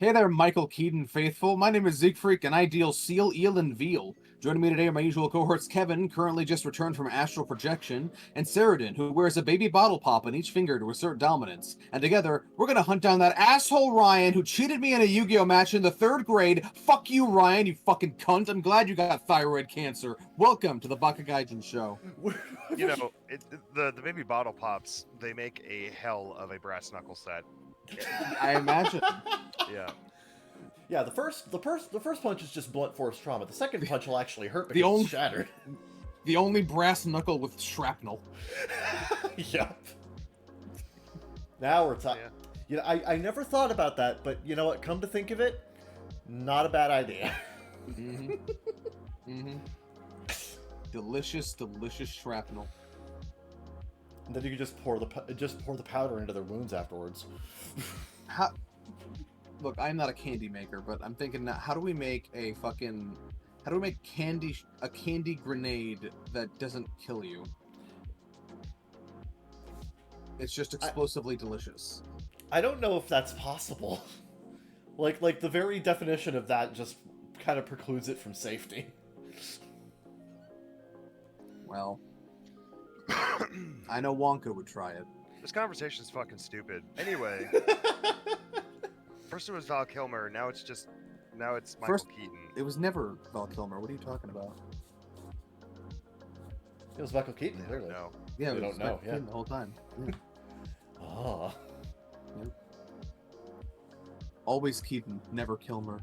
Hey there, Michael Keaton faithful. My name is Siegfried, and I deal seal, eel, and veal. Joining me today are my usual cohorts Kevin, currently just returned from astral projection, and Saradin, who wears a baby bottle pop on each finger to assert dominance. And together, we're gonna hunt down that asshole Ryan who cheated me in a Yu-Gi-Oh match in the 3rd grade. Fuck you, Ryan, you fucking cunt. I'm glad you got thyroid cancer. Welcome to the Bakagaijinshow. The baby bottle pops, they make a hell of a brass knuckle set. I imagine. Yeah. Yeah, the first punch is just blunt force trauma. The second punch will actually hurt because it's shattered. The only brass knuckle with shrapnel. Yep. Now we're talking. Yeah. You know, I never thought about that, but you know what? Come to think of it, not a bad idea. Mm-hmm. Mm-hmm. Delicious, delicious shrapnel. And then you can just pour the powder into their wounds afterwards. Look, I'm not a candy maker, but I'm thinking, how do we make a candy grenade that doesn't kill you? It's just explosively delicious. I don't know if that's possible. Like the very definition of that just kind of precludes it from safety. Well, I know Wonka would try it. This conversation's fucking stupid. Anyway. First it was Val Kilmer, now it's Michael Keaton. It was never Val Kilmer. What are you talking about? It was Michael Keaton, clearly. No. Yeah, we don't know. Yeah, the whole time. Yeah. Oh. Yep. Always Keaton, never Kilmer.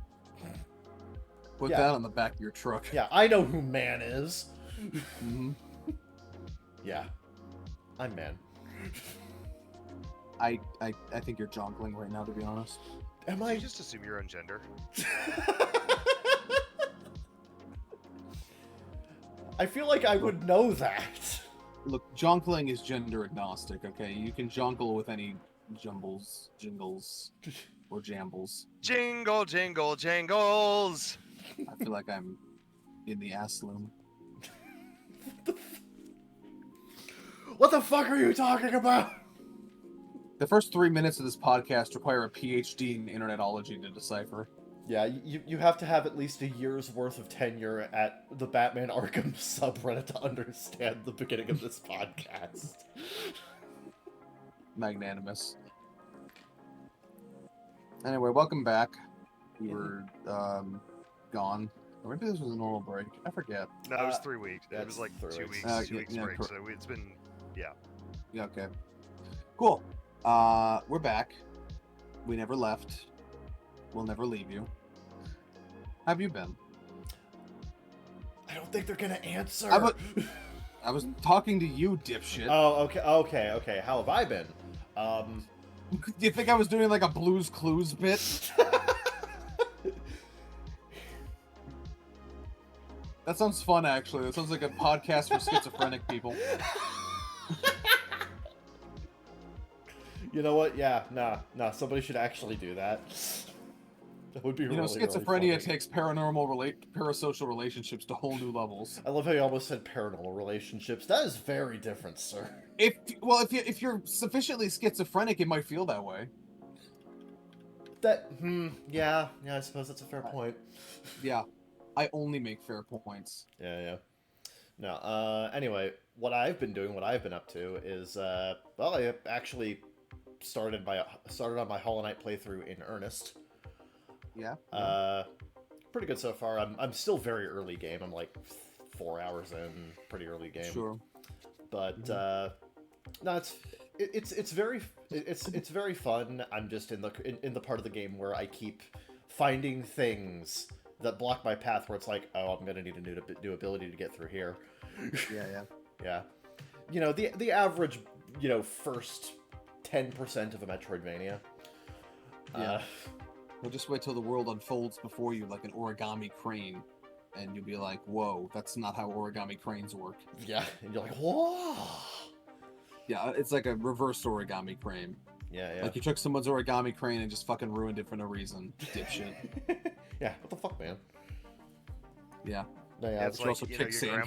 Put that on the back of your truck. Yeah, I know who Man is. Mm-hmm. Yeah, I'm Man. I think you're jonkling right now, to be honest. Am I I? just assume your own gender? I feel like I would know that. Look, jonkling is gender agnostic, okay? You can jonkle with any jingles, or jambles. Jingle, jingle, jangles! I feel like I'm in the ass loom. What the fuck are you talking about? The first 3 minutes of this podcast require a PhD in internetology to decipher. Yeah, you have to have at least a year's worth of tenure at the Batman Arkham subreddit to understand the beginning of this podcast. Magnanimous. Anyway, welcome back. We were gone. Or maybe this was a normal break. I forget. No, it was 3 weeks. It that's was like 2 weeks. 2 weeks yeah, break. So it's been, yeah. Yeah, okay. Cool. We're back. We never left. We'll never leave you. How have you been? I don't think they're gonna answer. I was talking to you, dipshit. Oh, okay. How have I been? Do you think I was doing like a Blue's Clues bit? That sounds fun, actually. That sounds like a podcast for schizophrenic people. You know what? Yeah, nah. Somebody should actually do that. That would be really, schizophrenia really takes parasocial relationships to whole new levels. I love how you almost said paranormal relationships. That is very different, sir. If you're sufficiently schizophrenic, it might feel that way. Yeah, I suppose that's a fair point. Yeah, I only make fair points. Yeah. No, anyway, what I've been up to is, I actually started on my Hollow Knight playthrough in earnest. Yeah. Pretty good so far. I'm still very early game. I'm like 4 hours in, pretty early game. Sure. But no, it's very fun. I'm just in the part of the game where I keep finding things that block my path. Where it's like, oh, I'm gonna need a new ability to get through here. Yeah. You know, the average, first 10% of a Metroidvania. Yeah. Well, just wait till the world unfolds before you like an origami crane, and you'll be like, whoa, that's not how origami cranes work. Yeah, and you're like, whoa! Yeah, it's like a reverse origami crane. Yeah. Like you took someone's origami crane and just fucking ruined it for no reason, dipshit. Yeah, what the fuck, man? Yeah. No, Yeah, it's like, also kick your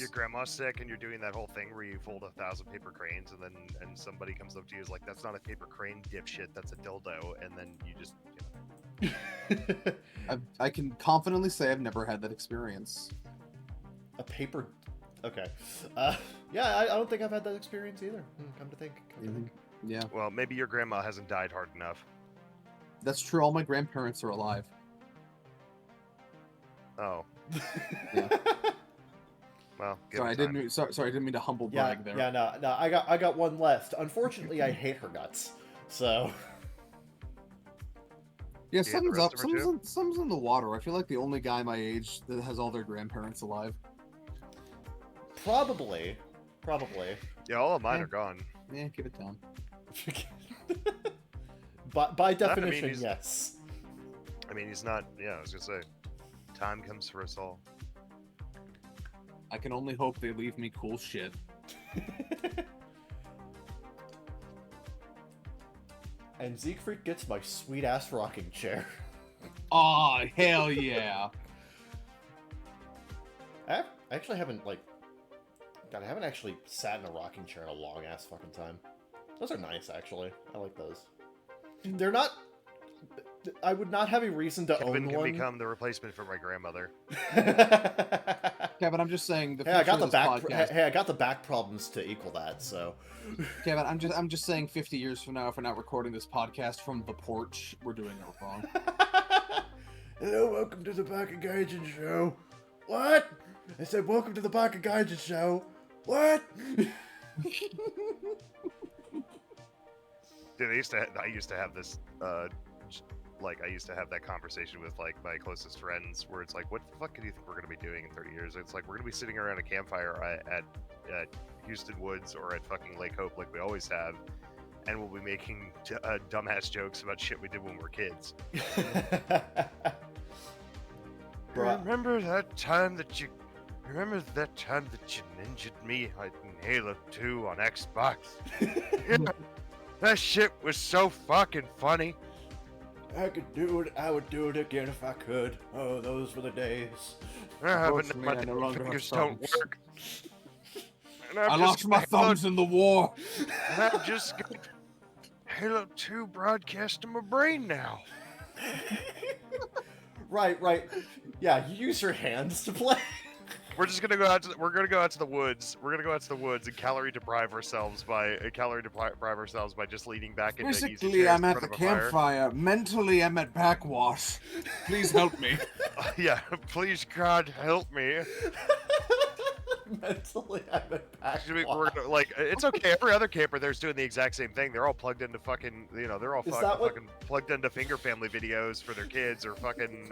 grandma's sick and you're doing that whole thing where you fold 1,000 paper cranes and somebody comes up to you and is like, that's not a paper crane, dipshit, that's a dildo, and then you just, I can confidently say I've never had that experience. A paper. Okay. Yeah, I don't think I've had that experience either. Come to think. Yeah, Well, maybe your grandma hasn't died hard enough. that's true. All my grandparents are alive. Oh, Yeah. well, give Sorry, I it time. didn't. Sorry, I didn't mean to humble Yeah, brag there. yeah, no, I got one left. Unfortunately, I hate her guts. So. Yeah, Do you have the something's rest up. of her too? Something's in the water. I feel like the only guy my age that has all their grandparents alive. Probably. Yeah, all of mine Yeah. are gone. Yeah, give it time. But by I mean, definition, he's- yes. I mean, he's not. Yeah, I was gonna say, time comes for us all. I can only hope they leave me cool shit. And Siegfried gets my sweet ass rocking chair. Aw, hell yeah. I actually haven't God, I haven't actually sat in a rocking chair in a long ass fucking time. Those are nice, actually. I like those. They're not. I would not have a reason to Kevin own can one. become the replacement for my grandmother. Kevin, I'm just saying the Hey, I got future the of this back. podcast. Hey, I got the back problems to equal that. So. Kevin, I'm just saying 50 years from now, if we're not recording this podcast from the porch, we're doing it wrong. Hello, welcome to the Bakagaijinshow. What? I said, welcome to the Bakagaijinshow. What? Dude, I used to have this, I used to have that conversation with like my closest friends, where it's like, what the fuck do you think we're gonna be doing in 30 years? It's like we're gonna be sitting around a campfire at Houston Woods or at fucking Lake Hope, like we always have, and we'll be making dumbass jokes about shit we did when we were kids. Remember that time that you ninja'd me in Halo 2 on Xbox? Yeah, that shit was so fucking funny. I could do it. I would do it again if I could. Oh, those were the days. But Unfortunately, my I no longer have fingers don't thumbs. work. And I I'm lost just my Halo- thumbs in the war. and I've just got Halo 2 broadcast in my brain now. Right. Yeah, you use your hands to play. We're just gonna go out. We're gonna go out to the woods. We're gonna go out to the woods and calorie deprive ourselves by just leaning back into easy Physically, chairs I'm in at the front of a fire. campfire. Mentally, I'm at backwash. Please help me. Yeah, please God help me. Mentally, I'm at back. We're gonna, like, it's okay. Every other camper there's doing the exact same thing. They're all plugged into fucking, they're all Is that what- fucking plugged into Finger Family videos for their kids or fucking.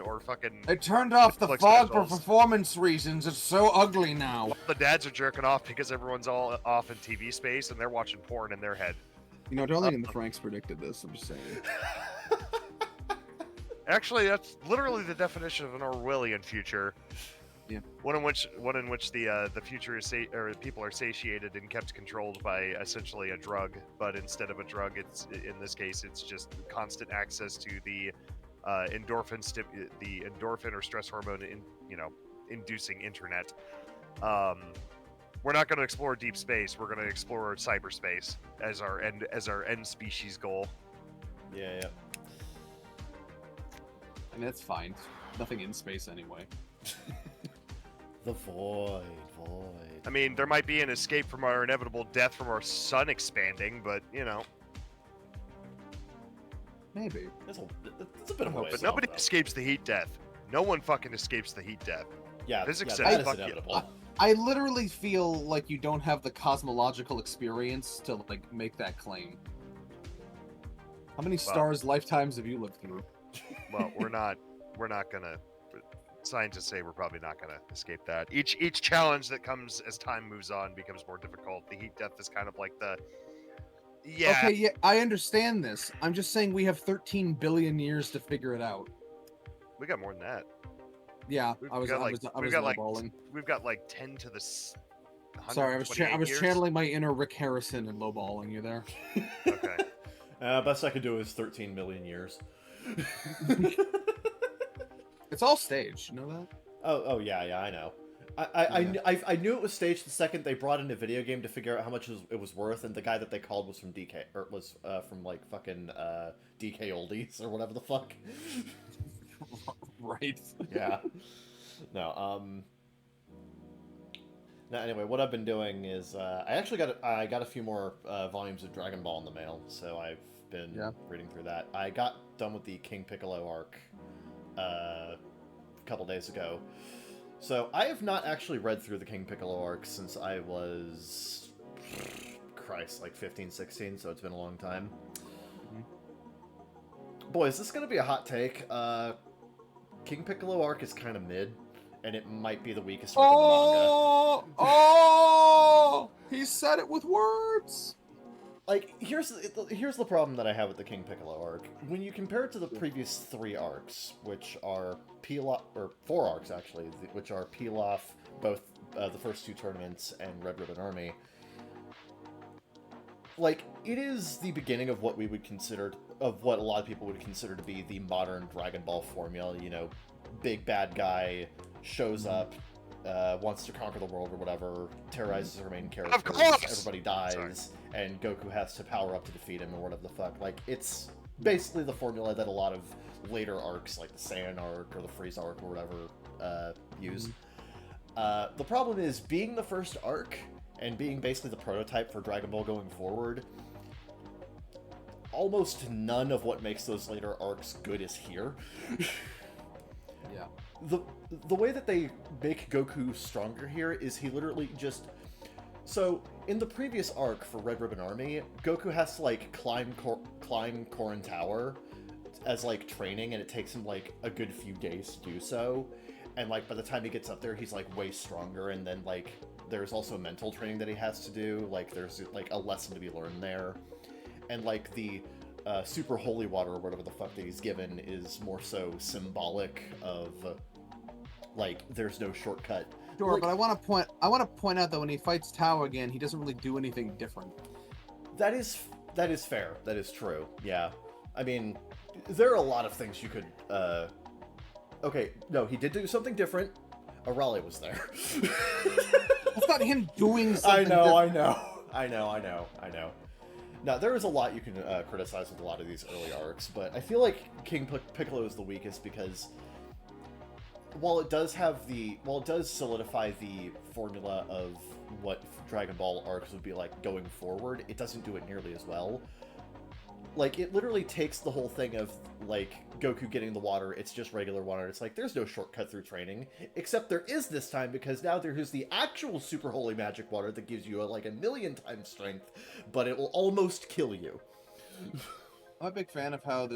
I turned off the Netflix fog for specials. performance reasons. It's so ugly now. The dads are jerking off because everyone's all off in TV space and they're watching porn in their head. You know, Darling and the Franks predicted this. I'm just saying. Actually, that's literally the definition of an Orwellian future. Yeah. One in which the future is people are satiated and kept controlled by essentially a drug, but instead of a drug, it's in this case it's just constant access to the endorphin or stress hormone inducing internet. We're not going to explore deep space. We're going to explore cyberspace as our end species goal. Yeah. I mean, that's fine. Nothing in space anyway. The void. I mean, there might be an escape from our inevitable death from our sun expanding, but Maybe. That's a bit of a ways but nobody off, though. escapes the heat death. No one fucking escapes the heat death. Yeah, Physics that says is fuck you. inevitable. I literally feel like you don't have the cosmological experience to make that claim. How many stars lifetimes have you lived through? Well, we're not gonna. Scientists say we're probably not gonna escape that. Each challenge that comes as time moves on becomes more difficult. The heat death is kind of like the. Yeah. Okay, yeah, I understand this. I'm just saying we have 13 billion years to figure it out. We got more than that. Yeah, We've I was got, lowballing. We've got like 10 to the. Sorry, I was 128 years. channeling my inner Rick Harrison and lowballing you there. Okay. Best I could do is 13 million years. It's all staged, you know that? Oh yeah, I know. I knew it was staged the second they brought in a video game to figure out how much it was worth, and the guy that they called was from DK, or was from like fucking DK Oldies or whatever the fuck. Right. Yeah. No. Now, anyway, what I've been doing is I got a few more volumes of Dragon Ball in the mail, so I've been reading through that. I got done with the King Piccolo arc a couple days ago. So I have not actually read through the King Piccolo arc since I was, Christ, like 15, 16, so it's been a long time. Boy, is this going to be a hot take. King Piccolo arc is kind of mid, and it might be the weakest arc in the manga. Oh! He said it with words! Like, here's the problem that I have with the King Piccolo arc. When you compare it to the previous 3 arcs, which are Pilaf, or 4 arcs actually, which are Pilaf, both the first 2 tournaments, and Red Ribbon Army, like, it is the beginning of what we would consider, of what a lot of people would consider to be the modern Dragon Ball formula, you know, big bad guy shows up, wants to conquer the world or whatever, terrorizes our main characters, Of course! everybody dies, and Goku has to power up to defeat him or whatever the fuck. Like, it's basically the formula that a lot of later arcs, like the Saiyan arc or the Frieza arc or whatever, use. The problem is, being the first arc, and being basically the prototype for Dragon Ball going forward, almost none of what makes those later arcs good is here. Yeah. The way that they make Goku stronger here is he literally just... So, in the previous arc for Red Ribbon Army, Goku has to, like, climb Korin Tower as, like, training, and it takes him, like, a good few days to do so. And, like, by the time he gets up there, he's, like, way stronger, and then, like, there's also mental training that he has to do. Like, there's, like, a lesson to be learned there. And, like, the super holy water or whatever the fuck that he's given is more so symbolic of, like, there's no shortcut. Sure, Like, but I want to point out that when he fights Tao again, he doesn't really do anything different. that is fair. That is true. Yeah. I mean, there are a lot of things you could, okay, no, he did do something different. Arale was there. That's not him doing something different. I know. Now, there is a lot you can criticize with a lot of these early arcs, but I feel like King Piccolo is the weakest because while it does solidify the formula of what Dragon Ball arcs would be like going forward, it doesn't do it nearly as well. Like, it literally takes the whole thing of, like, Goku getting the water, it's just regular water. It's like, there's no shortcut through training, except there is this time, because now there's the actual super holy magic water that gives you, like, 1,000,000 times strength, but it will almost kill you. I'm a big fan of how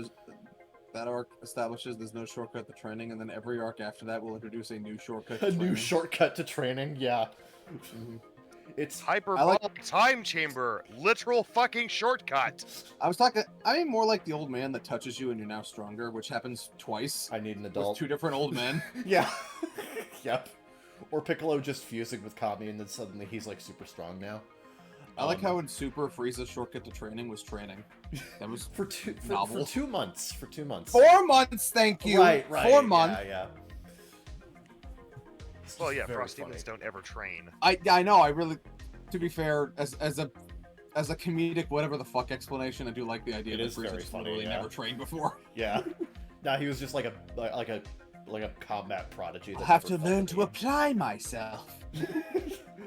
that arc establishes there's no shortcut to training, and then every arc after that will introduce a new shortcut to training. New shortcut to training, yeah. It's Hyperbolic time chamber, literal fucking shortcut. I mean more like the old man that touches you and you're now stronger, which happens twice. I need an With adult. 2 different old men. Yeah. Yep. Or Piccolo just fusing with Kami and then suddenly he's like super strong now. I like how in Super, Frieza's shortcut to training was training. That was for 2 months. For 2 months. 4 months, thank you. Right. 4 months. Yeah. Well, yeah, Very Frost funny. demons don't ever train. I know. I really, to be fair, as a comedic whatever the fuck explanation, I do like the idea It that is very Frieza just funny, literally yeah. never trained before. Yeah. Now he was just like a combat prodigy. I'll have to learn to apply myself.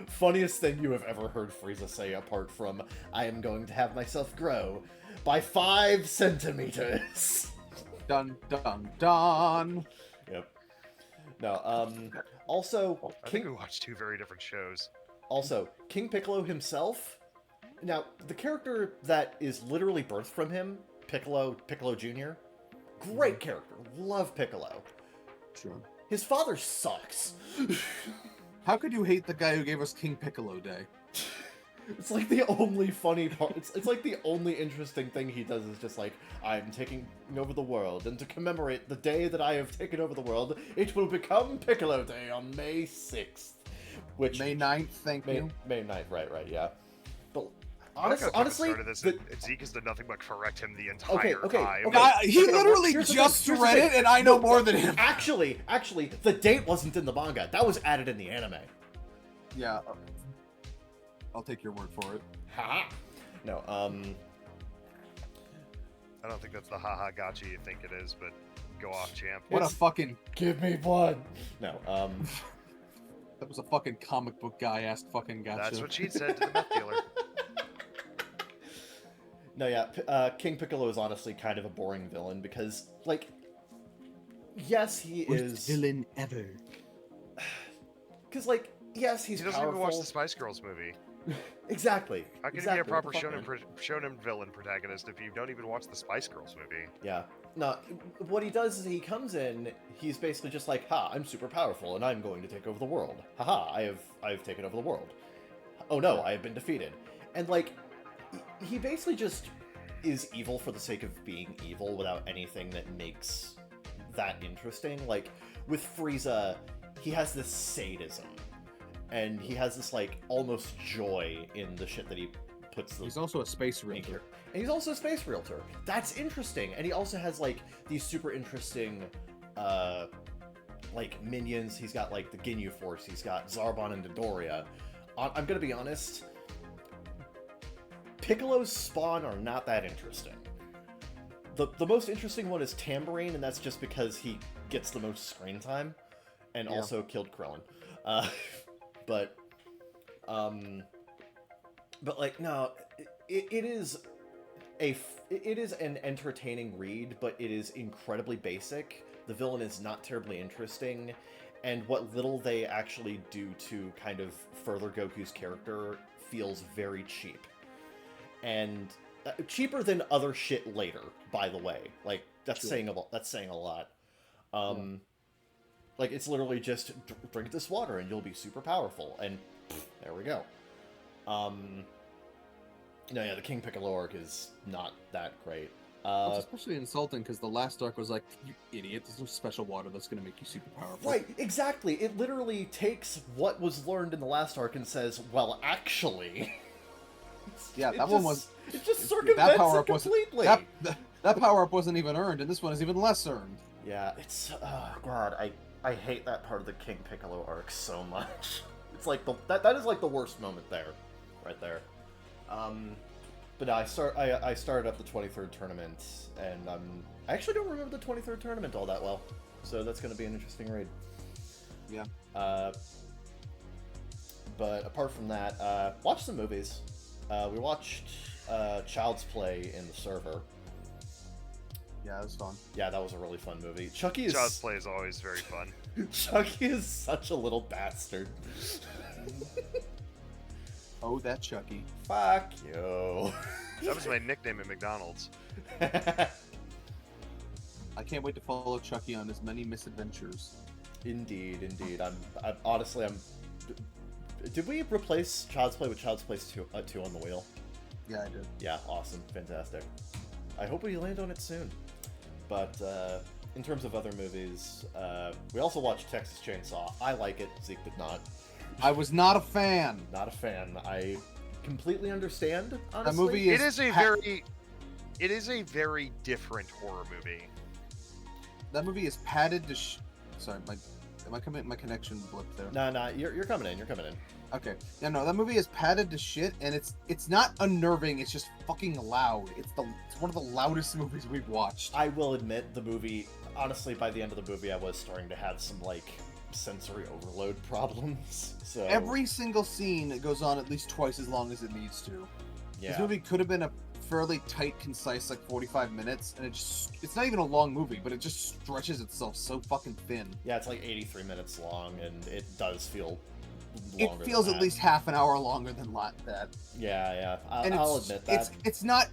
Funniest thing you have ever heard Frieza say, apart from "I am going to have myself grow by 5 centimeters." Dun dun dun. Yep. No. Also, I think we watched 2 very different shows. Also, King Piccolo himself. Now, the character that is literally birthed from him, Piccolo Jr. Great character. Love Piccolo. Sure. His father sucks. How could you hate the guy who gave us King Piccolo Day? It's like the only funny part. It's like the only interesting thing he does is just like, I'm taking over the world, and to commemorate the day that I have taken over the world, it will become Piccolo Day on May 6th. Which May 9th, thank you. May 9th, right, yeah. But Honestly, honestly, Zeke has done nothing but correct him the entire time. He literally here's the just thing, read it, and I know more than him. Actually, the date wasn't in the manga. That was added in the anime. Yeah. I'll take your word for it. Ha! No, I don't think that's the haha gotcha you think it is, but go off, champ. What It's- a fucking... Give me blood. No. That was a fucking comic book guy-asked fucking gotcha. That's what she said to the meth dealer. No, yeah. King Piccolo is honestly kind of a boring villain because, like, yes, he Worst is. villain ever. Because, like, yes, he's He doesn't powerful. even watch the Spice Girls movie. Exactly. How can exactly. you be a proper What the fuck, shonen villain protagonist if you don't even watch the Spice Girls movie? Yeah. No, what he does is he comes in, he's basically just like, ha, I'm super powerful and I'm going to take over the world. Haha, I've taken over the world. Oh no, I have been defeated. And like, he basically just is evil for the sake of being evil without anything that makes that interesting. Like, with Frieza, he has this sadism. And he has this, like, almost joy in the shit that he puts the... He's also a space realtor. And he's also a space realtor. That's interesting. And he also has, like, these super interesting, like, minions. He's got, like, the Ginyu Force. He's got Zarbon and Dodoria. I'm gonna be honest. Piccolo's spawn are not that interesting. The most interesting one is Tambourine, and that's just because he gets the most screen time. And also killed Krillin. But like, no, it is an entertaining read, but it is incredibly basic. The villain is not terribly interesting, and what little they actually do to kind of further Goku's character feels very cheap. And cheaper than other shit later, by the way. Like, that's saying a lot. Like, it's literally just drink this water and you'll be super powerful, and there we go. No, yeah, the King Piccolo arc is not that great. It's especially insulting because the last arc was like, you idiot, there's no special water that's going to make you super powerful. Right, exactly. It literally takes what was learned in the last arc and says, well, actually... Yeah, that one was... It just circumvents it completely. That power-up wasn't even earned, and this one is even less earned. Yeah, it's... Oh, God, I hate that part of the King Piccolo arc so much. It's like, that is like the worst moment there. Right there. But no, I started up the 23rd tournament, and I actually don't remember the 23rd tournament all that well. So that's going to be an interesting raid. Yeah. But apart from that, watch some movies. We watched Child's Play in the server. Yeah, it was fun. Yeah, that was a really fun movie. Child's Play is always very fun. Chucky is such a little bastard. Oh, that Chucky. Fuck you. That was my nickname at McDonald's. I can't wait to follow Chucky on his many misadventures. Indeed. I'm honestly, did we replace Child's Play with Child's Play 2 on the wheel? Yeah, I did. Yeah, awesome. Fantastic. I hope we land on it soon. But, in terms of other movies, we also watched Texas Chainsaw. I like it. Zeke did not. I was not a fan. Not a fan. I completely understand, honestly. That movie is... It is a very different horror movie. That movie is padded to Sorry, my connection blipped there. Nah, you're coming in. You're coming in. Okay. Yeah, no, that movie is padded to shit, and it's not unnerving. It's just fucking loud. It's one of the loudest movies we've watched. I will admit, the movie, honestly, by the end of the movie, I was starting to have some, like, sensory overload problems. So every single scene goes on at least twice as long as it needs to. Yeah. This movie could have been a fairly tight, concise, like 45 minutes, and it's not even a long movie, but it just stretches itself so fucking thin. Yeah, it's like 83 minutes long, and it does feel It longer feels than at that. least half an hour longer than that. Yeah. And I'll admit that. It's not...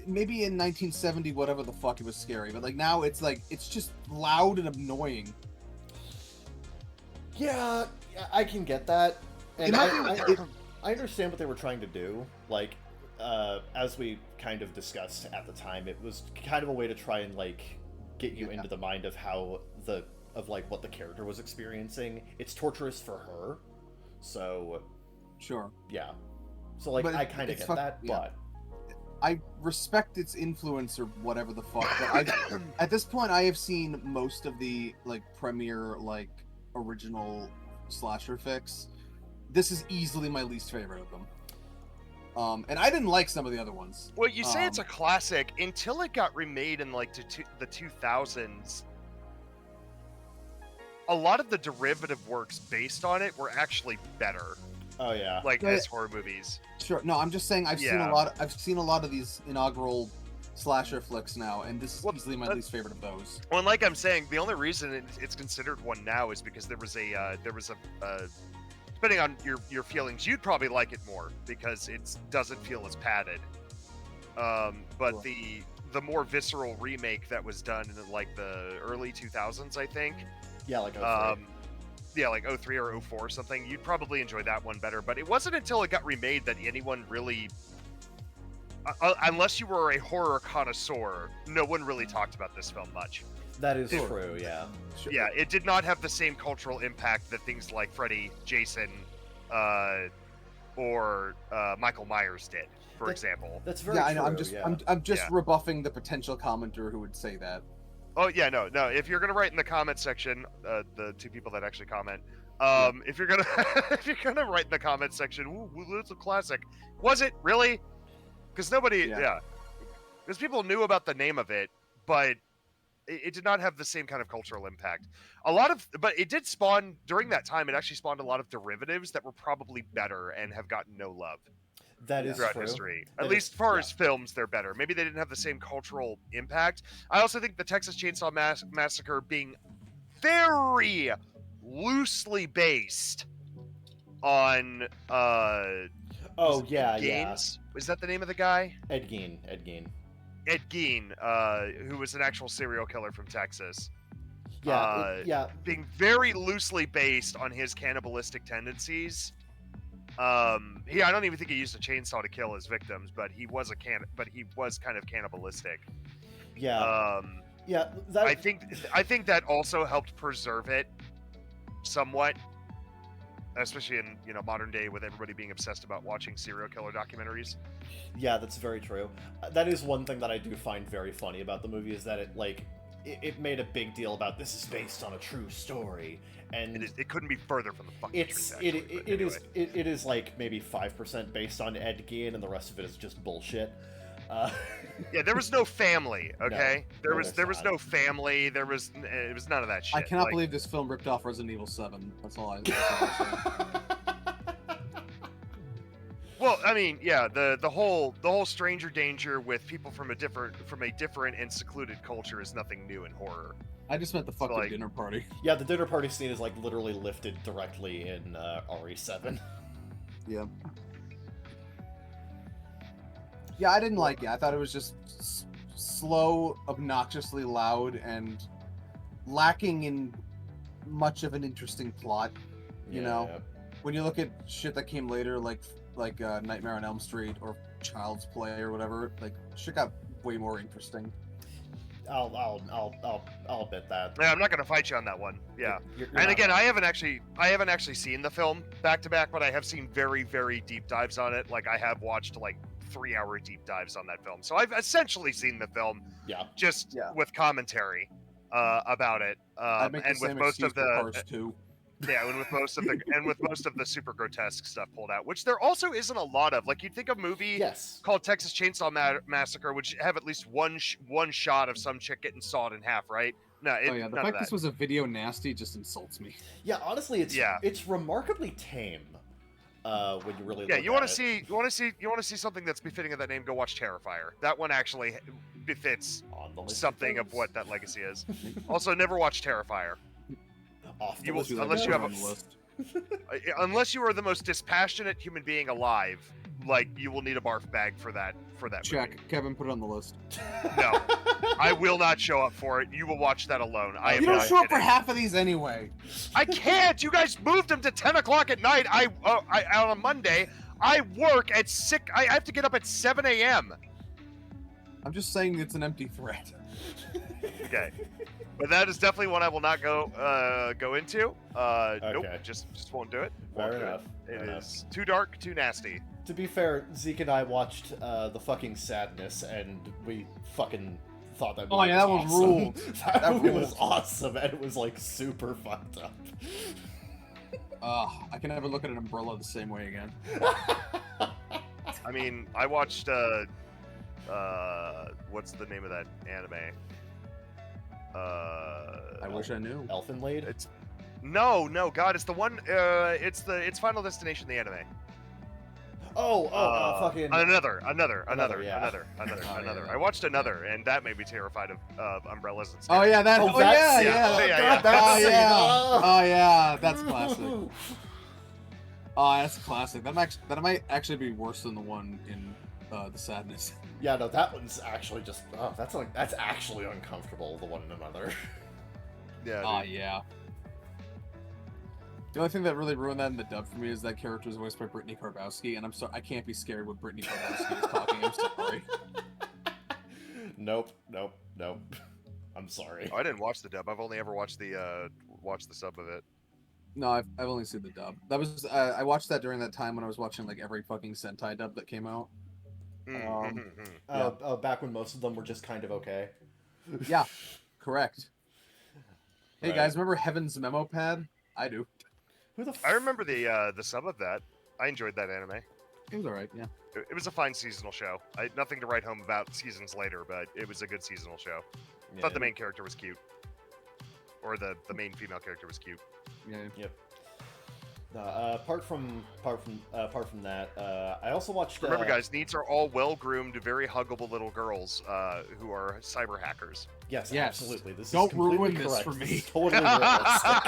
Maybe in 1970, whatever the fuck, it was scary, but like now it's like, it's just loud and annoying. Yeah, I can get that. And I understand what they were trying to do. Like, as we kind of discussed at the time, it was kind of a way to try and, like, get you into the mind of what the character was experiencing. It's torturous for her, so... Sure. Yeah. So, like, I kind of get that, but... I respect its influence or whatever the fuck, but at this point I have seen most of the, like, premier, like, original slasher fix. This is easily my least favorite of them. And I didn't like some of the other ones. Well, you say it's a classic until it got remade in like the 2000s. A lot of the derivative works based on it were actually better. Oh yeah. Like as horror movies. Sure. No, I'm just saying I've seen a lot of these inaugural slasher flicks now, and this is easily my least favorite of those. Well, and like I'm saying, the only reason it's considered one now is because there was a depending on your feelings, you'd probably like it more because it doesn't feel as padded. But the more visceral remake that was done in like the early 2000s, I think. Yeah, like 03. Yeah, like 03 or 04 or something. You'd probably enjoy that one better. But it wasn't until it got remade that anyone really, unless you were a horror connoisseur, no one really talked about this film much. That is true, yeah. Sure. Yeah, it did not have the same cultural impact that things like Freddy, Jason, or Michael Myers did, for example. That's very true. I know. I'm just rebuffing the potential commenter who would say that. Oh yeah, no. If you're gonna write in the comment section, the two people that actually comment, if you're gonna write in the comment section, ooh, it's a classic. Was it really? Because nobody, because people knew about the name of it, but it did not have the same kind of cultural impact. But it did spawn during that time. It actually spawned a lot of derivatives that were probably better and have gotten no love. That is throughout true. history. At least as far as films, they're better. Maybe they didn't have the same cultural impact. I also think the Texas Chainsaw Massacre being very loosely based on Gaines. Is that the name of the guy? Ed Gein. Ed Gein, who was an actual serial killer from Texas. Being very loosely based on his cannibalistic tendencies. I don't even think he used a chainsaw to kill his victims, but he was kind of cannibalistic. Yeah. I think that also helped preserve it somewhat, especially in modern day with everybody being obsessed about watching serial killer documentaries. Yeah, that's very true. That is one thing that I do find very funny about the movie is that it made a big deal about this is based on a true story, and it couldn't be further from the fucking truth. It is like maybe 5% based on Ed Gein, and the rest of it is just bullshit. Yeah, there was no family. Okay, no, there was no family. It was none of that shit. I cannot believe this film ripped off Resident Evil 7. That's all I say. Well, I mean, yeah, the whole stranger danger with people from a different and secluded culture is nothing new in horror. I just meant the fucking dinner party. Yeah, the dinner party scene is like literally lifted directly in RE7. Yeah. Yeah, I didn't like it. I thought it was just slow, obnoxiously loud, and lacking in much of an interesting plot. You know, when you look at shit that came later, like Nightmare on Elm Street or Child's Play or whatever, like shit got way more interesting. I'll admit that. Yeah, I'm not gonna fight you on that one. Yeah, again, I haven't actually seen the film back to back, but I have seen very, very deep dives on it. Like I have watched like 3-hour deep dives on that film, so I've essentially seen the film. Yeah. Just with commentary about it, and with most of the Cars 2. Yeah, and with most of the super grotesque stuff pulled out, which there also isn't a lot of. Like you'd think a movie called Texas Chainsaw Massacre would have at least one shot of some chick getting sawed in half, right? No, the fact this was a video nasty just insults me. Yeah, honestly, it's remarkably tame. When you really you want to see something that's befitting of that name, go watch Terrifier. That one actually befits something of what that legacy is. Also, never watch Terrifier. Unless you are the most dispassionate human being alive, like you will need a barf bag for that Check. movie. Kevin, put it on the list. No, I will not show up for it. You will watch that alone. You don't show up for half of these anyway. I can't. You guys moved them to 10 o'clock at night. I on a Monday. I work at 6. I have to get up at 7 a.m. I'm just saying it's an empty threat. Okay. But that is definitely one I will not go into. Nope, just won't do it. Fair enough. It is too dark, too nasty. To be fair, Zeke and I watched the fucking Sadness, and we fucking thought that movie that was was awesome. ruled. that movie was awesome, and it was like super fucked up. I can never look at an umbrella the same way again. I mean, I watched what's the name of that anime? I wish I knew. Elfenlade? It's no, God, it's the one. It's Final Destination, the anime. Fucking another. yeah. I watched another, and that made me terrified of umbrellas and Oh stairs. yeah, that. Oh, Oh, that yeah, scene. yeah. Yeah, God, that Oh scene. yeah. Oh. Oh yeah, that's classic. Oh, that's classic. That might actually be worse than the one in the Sadness. Yeah, no, that one's actually just. Oh, that's actually uncomfortable. The one in another. Yeah. Oh dude. yeah. The only thing that really ruined that in the dub for me is that character is voiced by Brittany Karbowski, and I'm sorry, I can't be scared when Brittany Karbowski is talking. I'm sorry. Nope. I'm sorry. Oh, I didn't watch the dub. I've only ever watched the sub of it. No, I've only seen the dub. That was I watched that during that time when I was watching like every fucking Sentai dub that came out. Back when most of them were just kind of okay. Yeah, correct. Hey Right. guys, remember Heaven's Memo Pad? I do. Who the? I remember the sub of that. I enjoyed that anime. It was alright, yeah. It was a fine seasonal show. I had nothing to write home about seasons later, but it was a good seasonal show. I thought the main character was cute, or the main female character was cute. Yeah. Yep. Apart from that, I also watched. Remember, guys, needs are all well-groomed, very huggable little girls who are cyber hackers. Yes, Yes. absolutely. This Don't is completely ruin this correct. for me. This is totally realistic.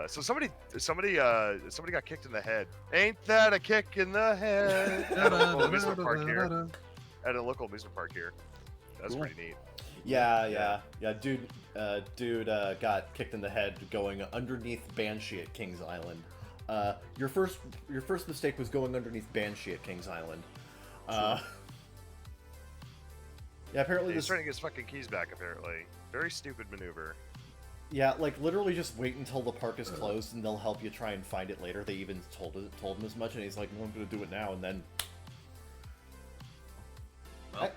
So somebody got kicked in the head. Ain't that a kick in the head? At a local amusement park here. At a local amusement park here. That's Cool. pretty neat. Yeah. Dude got kicked in the head going underneath Banshee at Kings Island. Your first mistake was going underneath Banshee at Kings Island. Yeah, apparently He's this. trying to get his fucking keys back. Apparently, very stupid maneuver. Yeah, like literally just wait until the park is closed and they'll help you try and find it later. They even told him as much, and he's like, "No, I'm gonna do it now," and then. Well.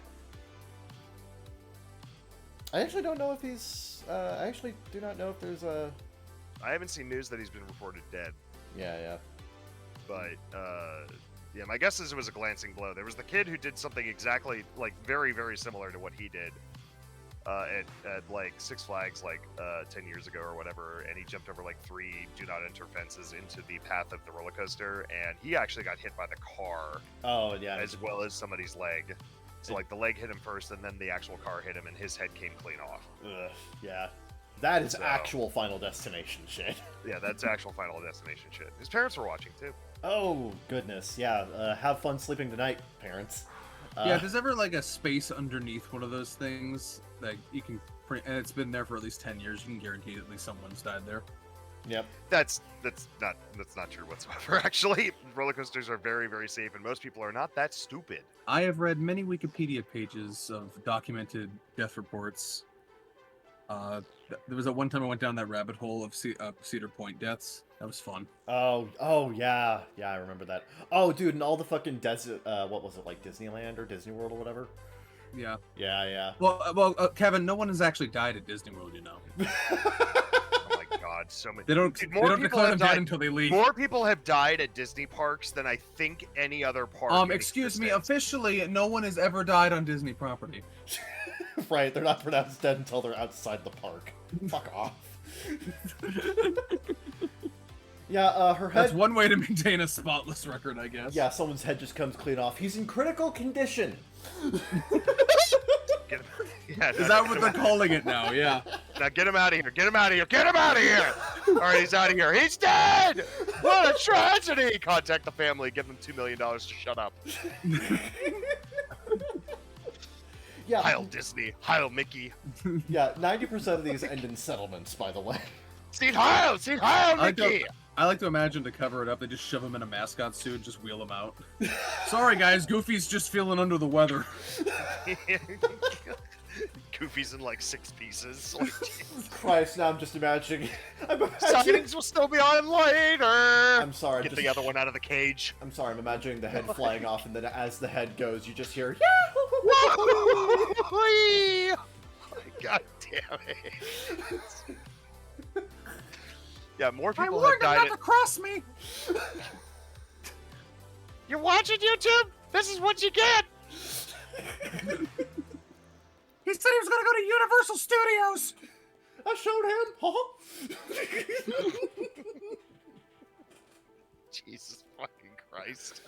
I actually don't know if he's. I actually do not know if there's a. I haven't seen news that he's been reported dead, Yeah. but yeah, my guess is it was a glancing blow. There was the kid who did something exactly like very, very similar to what he did at like Six Flags like 10 years ago or whatever, and he jumped over like 3 do not enter fences into the path of the roller coaster, and he actually got hit by the car Oh yeah. as well as somebody's leg. So like the leg hit him first, and then the actual car hit him, and his head came clean off. Ugh, yeah. That is So- actual Final Destination shit. Yeah, that's actual Final Destination shit. His parents were watching too. Oh goodness, yeah. Have fun sleeping tonight, parents. Yeah, there's ever like a space underneath one of those things that you can print, and it's been there for at least 10 years. You can guarantee at least someone's died there. Yep. That's not true whatsoever. Actually, roller coasters are very, very safe, and most people are not that stupid. I have read many Wikipedia pages of documented death reports. There was one time I went down that rabbit hole of Cedar Point deaths. That was fun. Oh yeah, I remember that. Oh dude, and all the fucking desert. What was it, like Disneyland or Disney World or whatever? Yeah. Yeah. Well, Kevin, no one has actually died at Disney World, you know. Oh my god, so many. They don't. Dude, They more don't people declare have them dead died. until they leave. More people have died at Disney parks than I think any other park. in Excuse me. existence. Officially, no one has ever died on Disney property. Right, they're not pronounced dead until they're outside the park. Fuck off. Yeah, her head. That's one way to maintain a spotless record, I guess. Yeah, someone's head just comes clean off. He's in critical condition. Get him, yeah, Is that what they're calling it now? Yeah. Now get him out of here! Get him out of here! Get him out of here! All right, he's out of here. He's dead! What a tragedy! Contact the family. Give them $2 million to shut up. Yeah, Heil Disney. Heil Mickey. yeah. 90% of these end in settlements, by the way. Seed Heil! Seed Heil Mickey! I like to imagine to cover it up, they just shove him in a mascot suit and just wheel him out. Sorry, guys, Goofy's just feeling under the weather. Goofy's in like 6 pieces. Like, Christ, now I'm just imagining. sightings will still be on later. I'm sorry. Get the other one out of the cage. I'm sorry. I'm imagining the head flying off, and then as the head goes, you just hear. Whee! God damn it. Yeah, more people have died. Cross me. You're watching YouTube? This is what you get! He said he was gonna go to Universal Studios! I showed him. Jesus fucking Christ.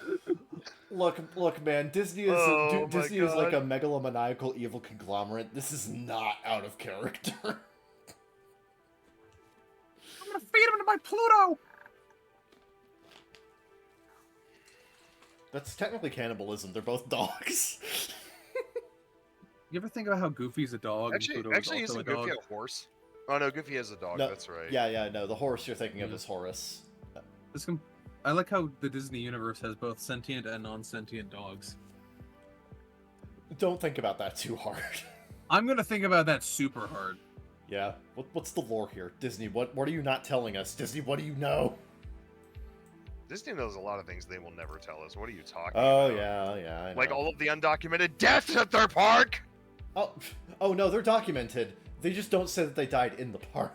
Look, man. Disney is Oh, my Disney is like a God. megalomaniacal evil conglomerate. This is not out of character. I'm gonna feed him to my Pluto! That's technically cannibalism. They're both dogs. You ever think about how Goofy's a dog Actually, and Pluto is also isn't a Goofy dog? a horse? Oh no, Goofy has a dog. No, That's right. Yeah, no. The horse you're thinking of is Horus. I like how the Disney universe has both sentient and non-sentient dogs. Don't think about that too hard. I'm gonna think about that super hard. Yeah. What's the lore here? Disney, what are you not telling us? Disney, what do you know? Disney knows a lot of things they will never tell us. What are you talking Oh, about? yeah, I know. Like all of the undocumented deaths at their park? Oh no, they're documented. They just don't say that they died in the park.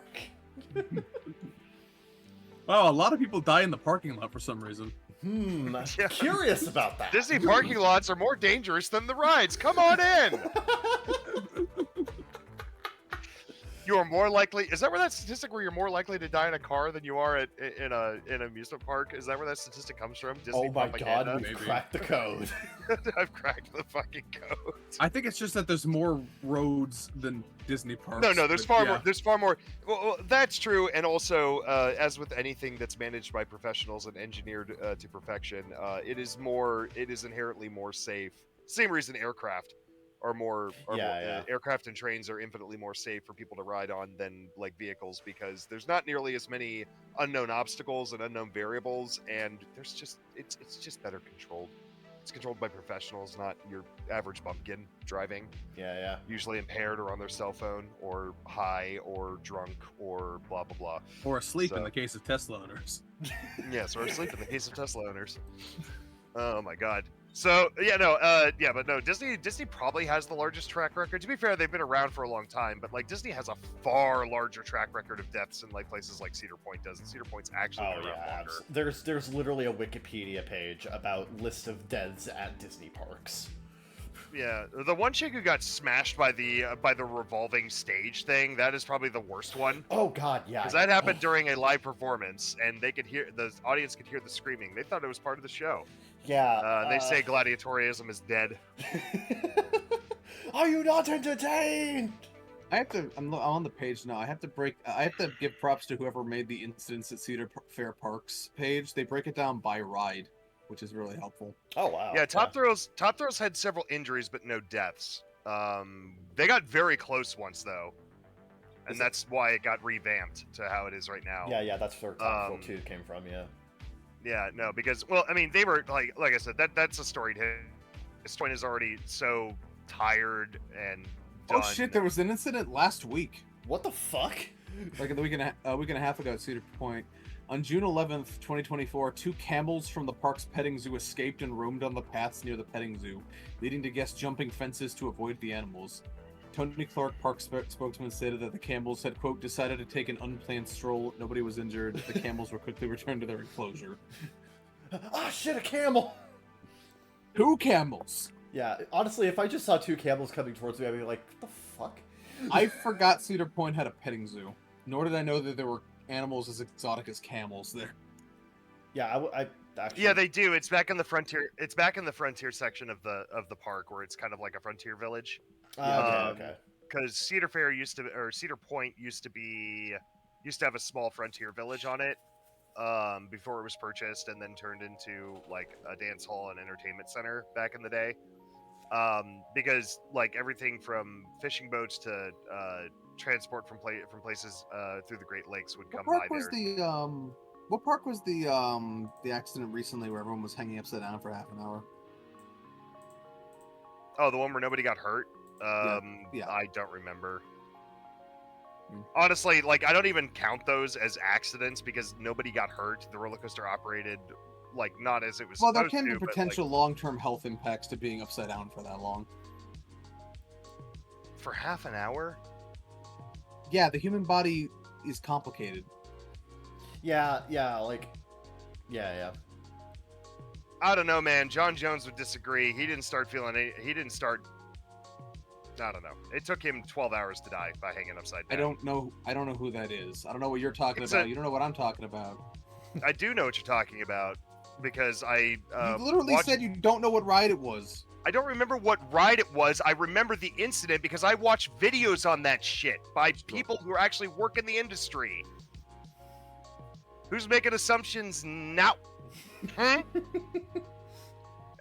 Wow, a lot of people die in the parking lot for some reason. Yeah. Curious about that. Disney parking lots are more dangerous than the rides. Come on in. You are more likely. Is that where that statistic where you're more likely to die in a car than you are in an amusement park? Is that where that statistic comes from? Disney Oh my god, propaganda? we've cracked the code. I've cracked the fucking code. I think it's just that there's more roads than Disney parks. No, there's but far yeah. more. There's far more. Well, that's true, and also, as with anything that's managed by professionals and engineered to perfection, it is inherently more safe. Same reason aircraft are more. Aircraft and trains are infinitely more safe for people to ride on than like vehicles because there's not nearly as many unknown obstacles and unknown variables, and there's just it's just better controlled. It's controlled by professionals, not your average bumpkin driving. Yeah. Usually impaired or on their cell phone or high or drunk or blah blah blah. Or asleep in So- the case of Tesla owners. Yes, or asleep in the case of Tesla owners. Oh my god. So but no, Disney probably has the largest track record. To be fair, they've been around for a long time, but like Disney has a far larger track record of deaths in like places like Cedar Point does, and Cedar Point's actually been around longer. There's literally a Wikipedia page about list of deaths at Disney parks. Yeah, the one chick who got smashed by the revolving stage thing, that is probably the worst one. Oh god, yeah. Because that happened during a live performance, and the audience could hear the screaming. They thought it was part of the show. Yeah. They say gladiatorialism is dead. Are you not entertained? I'm on the page now. I have to give props to whoever made the incidents at Cedar Fair Parks page. They break it down by ride, which is really helpful. Oh wow. Yeah, Top Thrills had several injuries, but no deaths. They got very close once though, and that's why it got revamped to how it is right now. Yeah, that's where Top Thrill 2 came from. Yeah. Yeah, no, because they were like I said, that's a storied hit. This point is already so tired and done. Oh shit! There was an incident last week, What the fuck? like a week and a half ago at Cedar Point. On June 11th, 2024, 2 camels from the park's petting zoo escaped and roamed on the paths near the petting zoo, leading to guests jumping fences to avoid the animals. Tony Clark, park spokesman, stated that the camels had, quote, decided to take an unplanned stroll. Nobody was injured. The camels were quickly returned to their enclosure. Ah, shit, a camel! 2 camels! Yeah, honestly, if I just saw 2 camels coming towards me, I'd be like, what the fuck? I forgot Cedar Point had a petting zoo, nor did I know that there were animals as exotic as camels there. Yeah, I actually... Yeah, they do. It's back in the frontier. It's back in the frontier section of the park where it's kind of like a frontier village. Okay. Because Cedar Point used to have a small frontier village on it before it was purchased and then turned into like a dance hall and entertainment center back in the day. Because like everything from fishing boats to transport from places through the Great Lakes would come by there. What park was the accident recently where everyone was hanging upside down for half an hour? Oh, the one where nobody got hurt? Yeah. I don't remember. Hmm. Honestly, like, I don't even count those as accidents because nobody got hurt. The roller coaster operated, like, not as it was Well, there supposed can to, be but, potential long-term health impacts to being upside down for that long. for half an hour? Yeah, the human body is complicated. Yeah. I don't know, man. John Jones would disagree. He didn't start feeling any. He didn't start. I don't know. It took him 12 hours to die by hanging upside down. I don't know who that is. I don't know what you're talking It's about. You don't know what I'm talking about. I do know what you're talking about because I You literally said you don't know what ride it was. I don't remember what ride it was. I remember the incident because I watched videos on that shit by people who actually work in the industry. Who's making assumptions now?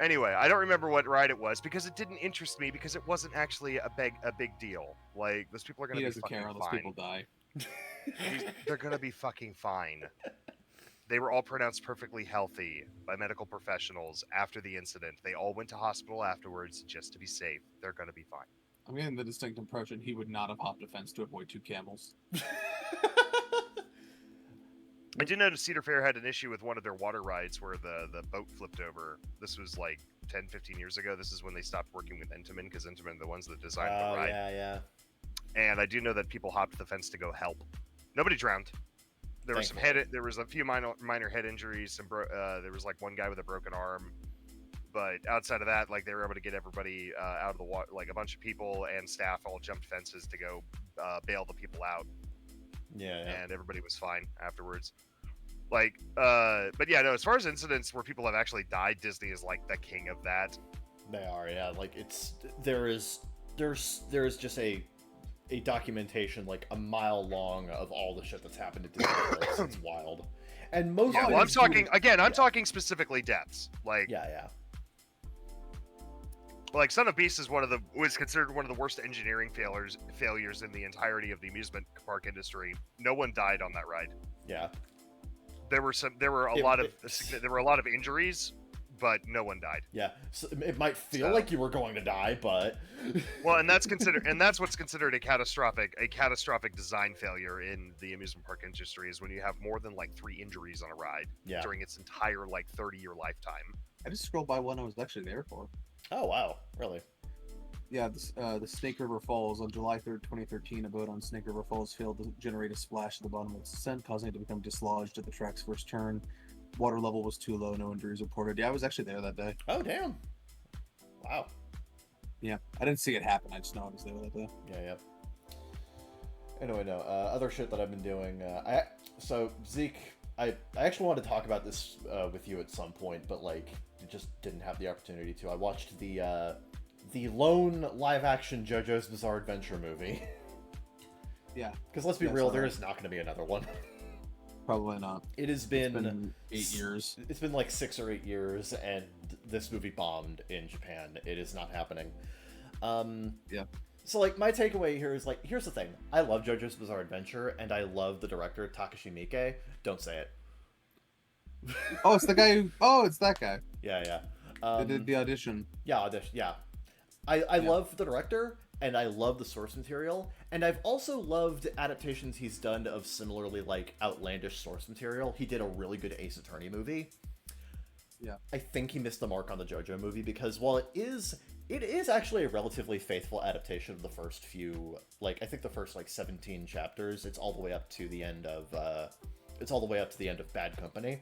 Anyway, I don't remember what ride it was because it didn't interest me because it wasn't actually a big deal. Like, those people are going to be fucking care. Those fine. people die. They're going to be fucking fine. They were all pronounced perfectly healthy by medical professionals after the incident. They all went to hospital afterwards just to be safe. They're going to be fine. I'm getting the distinct impression he would not have hopped a fence to avoid 2 camels. I did know Cedar Fair had an issue with one of their water rides where the boat flipped over. This was like 10, 15 years ago. This is when they stopped working with Intamin because Intamin are the ones that designed the ride. Yeah. And I do know that people hopped the fence to go help. Nobody drowned. There were there was a few minor head injuries. There was like one guy with a broken arm. But outside of that, like, they were able to get everybody out of the water. Like, a bunch of people and staff all jumped fences to go bail the people out. Yeah. And everybody was fine afterwards. Like, but yeah, no, as far as incidents where people have actually died, Disney is like the king of that. They are, yeah. Like, there's just a documentation like a mile long of all the shit that's happened at Disney World. It's wild. And most yeah, of it well, I'm is talking due to- again. I'm yeah. talking specifically deaths. Like, Yeah. Like, Son of Beast was considered one of the worst engineering failures in the entirety of the amusement park industry. No one died on that ride. Yeah. There were a lot of injuries, but no one died. Yeah. So it might feel like you were going to die, but well, and that's what's considered a catastrophic design failure in the amusement park industry is when you have more than like 3 injuries on a ride during its entire like 30-year lifetime. I just scrolled by one I was actually there for. Oh wow, really? Yeah, the Snake River Falls. On July 3rd, 2013, a boat on Snake River Falls failed to generate a splash at the bottom of its descent, causing it to become dislodged at the track's first turn. Water level was too low, no injuries reported. Yeah, I was actually there that day. Oh, damn. Wow. Yeah, I didn't see it happen. I just know I was there that day. Yeah. Anyway, no. Other shit that I've been doing. So, Zeke, I actually wanted to talk about this with you at some point, but, like, just didn't have the opportunity to. I watched the lone live-action JoJo's Bizarre Adventure movie. Yeah. Because let's be real, there is not going to be another one. Probably not. It has been 8 years. It's been like 6 or 8 years, and this movie bombed in Japan. It is not happening. Yeah. So, like, my takeaway here is, like, here's the thing. I love JoJo's Bizarre Adventure, and I love the director, Takashi Miike. Don't say it. Oh, it's the guy who... Oh, it's that guy. Yeah. They did the audition. Yeah, audition. Yeah. I love the director, and I love the source material, and I've also loved adaptations he's done of similarly, like, outlandish source material. He did a really good Ace Attorney movie. Yeah. I think he missed the mark on the JoJo movie, because while it is actually a relatively faithful adaptation of the first few, like, I think the first, like, 17 chapters, it's all the way up to the end of, Bad Company.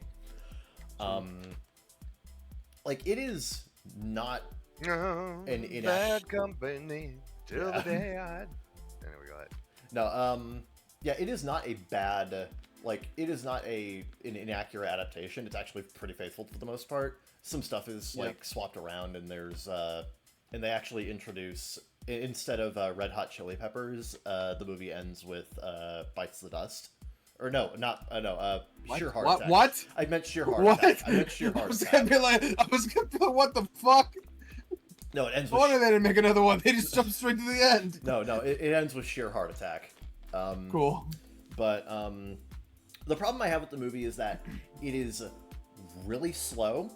Like, it is not an Bad Company till the day I... Anyway, go ahead. No, yeah, it is not a bad, like, it is not an inaccurate adaptation. It's actually pretty faithful for the most part. Some stuff is, like, swapped around, and there's, and they actually introduce, instead of Red Hot Chili Peppers, the movie ends with Bites the Dust. Or no, Sheer Heart Attack. What? I meant Sheer Heart Attack. I meant Sheer Heart Attack. I was gonna be like, what the fuck? No, it ends No with... wonder they didn't make another one. They just jumped straight to the end. No, it ends with Sheer Heart Attack. Cool. But the problem I have with the movie is that it is really slow,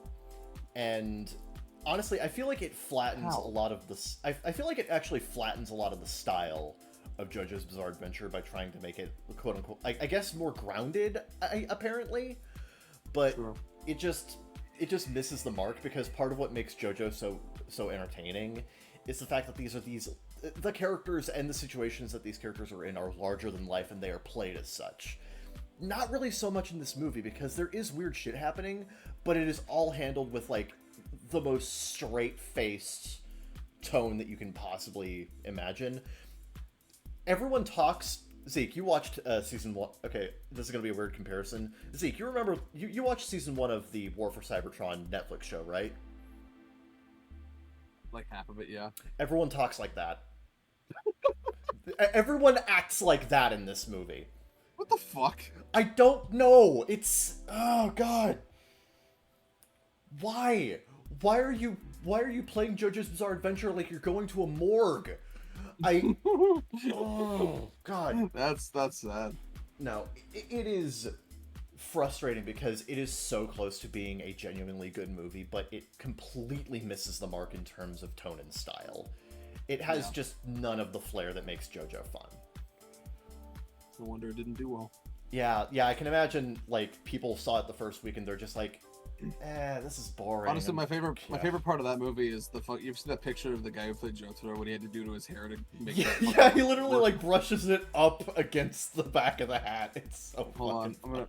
and honestly, I feel like it flattens a lot of the... I feel like it actually flattens a lot of the style of JoJo's Bizarre Adventure by trying to make it, quote-unquote, I guess more grounded, apparently, but it just misses the mark, because part of what makes JoJo so entertaining is the fact that the characters and the situations that these characters are in are larger than life, and they are played as such. not really so much in this movie, because there is weird shit happening, but it is all handled with, like, the most straight-faced tone that you can possibly imagine. Everyone talks... Zeke, you watched season 1... Okay, this is going to be a weird comparison. Zeke, you remember... You watched season 1 of the War for Cybertron Netflix show, right? Like half of it, yeah. Everyone talks like that. Everyone acts like that in this movie. What the fuck? I don't know. It's... Oh, God. Why? Why are you playing JoJo's Bizarre Adventure like you're going to a morgue? Oh, God. That's sad. No, it is frustrating because it is so close to being a genuinely good movie, but it completely misses the mark in terms of tone and style. It has just none of the flair that makes JoJo fun. No wonder it didn't do well. Yeah, I can imagine, like, people saw it the first week and they're just like, this is boring. Honestly, my favorite part of that movie is you've seen that picture of the guy who played Jotaro, what he had to do to his hair to make that he literally like brushes it up against the back of the hat. It's so Hold on, funny.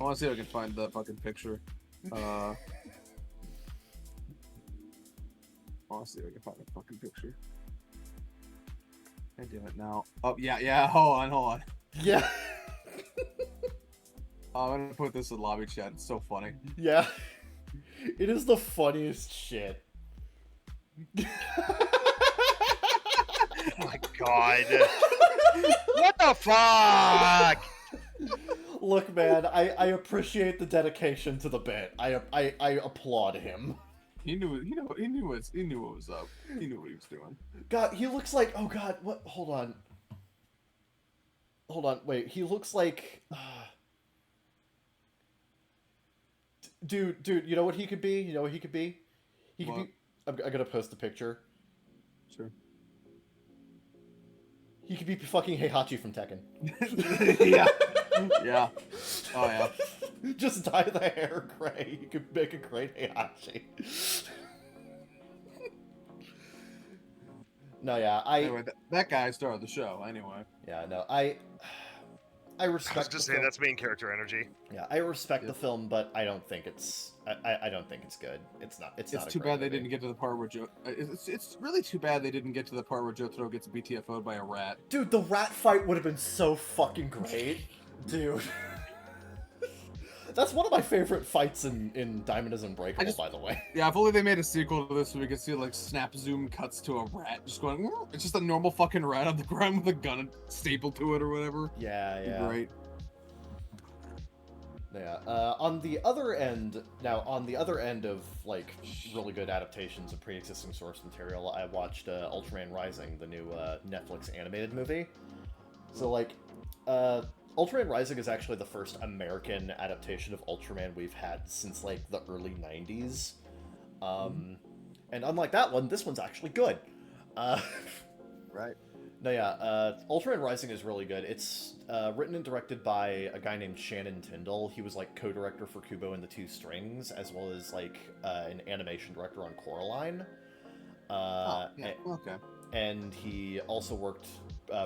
I want to see if I can find that fucking picture. I want to see if I can find that fucking picture. I do it now. Oh yeah. Hold on. Yeah. I'm gonna put this in lobby chat. It's so funny. Yeah. It is the funniest shit. Oh my god. What the fuck? Look, man, I appreciate the dedication to the bit. I applaud him. He knew what was up. He knew what he was doing. God, he looks like... Oh, God, what? Hold on, wait. He looks like... Dude, you know what he could be? He could be... I'm gonna post the picture. Sure. He could be fucking Heihachi from Tekken. Yeah. Yeah. Oh, yeah. Just dye the hair gray. You could make a great Heihachi. No, yeah, Anyway, that guy started the show, anyway. Yeah, no, I respect. I was just saying that's main character energy. Yeah, I respect the film, but I don't think it's. I don't think it's good. It's not. It's not. It's too bad they didn't get to the part where It's really too bad they didn't get to the part where Jotaro gets BTFO'd by a rat. Dude, the rat fight would have been so fucking great, dude. That's one of my favorite fights in Diamond is Unbreakable, by the way. Yeah, if only they made a sequel to this so we could see, like, snap zoom cuts to a rat just going... It's just a normal fucking rat on the ground with a gun stapled to it or whatever. Yeah. Great. Yeah. On the other end of, like, really good adaptations of pre-existing source material, I watched Ultraman Rising, the new Netflix animated movie. So, like, Ultraman Rising is actually the first American adaptation of Ultraman we've had since, like, the early 90s. And unlike that one, this one's actually good. Right. No, yeah, Ultraman Rising is really good. It's written and directed by a guy named Shannon Tyndall. He was, like, co-director for Kubo and the Two Strings, as well as, like, an animation director on Coraline. Okay. And he also worked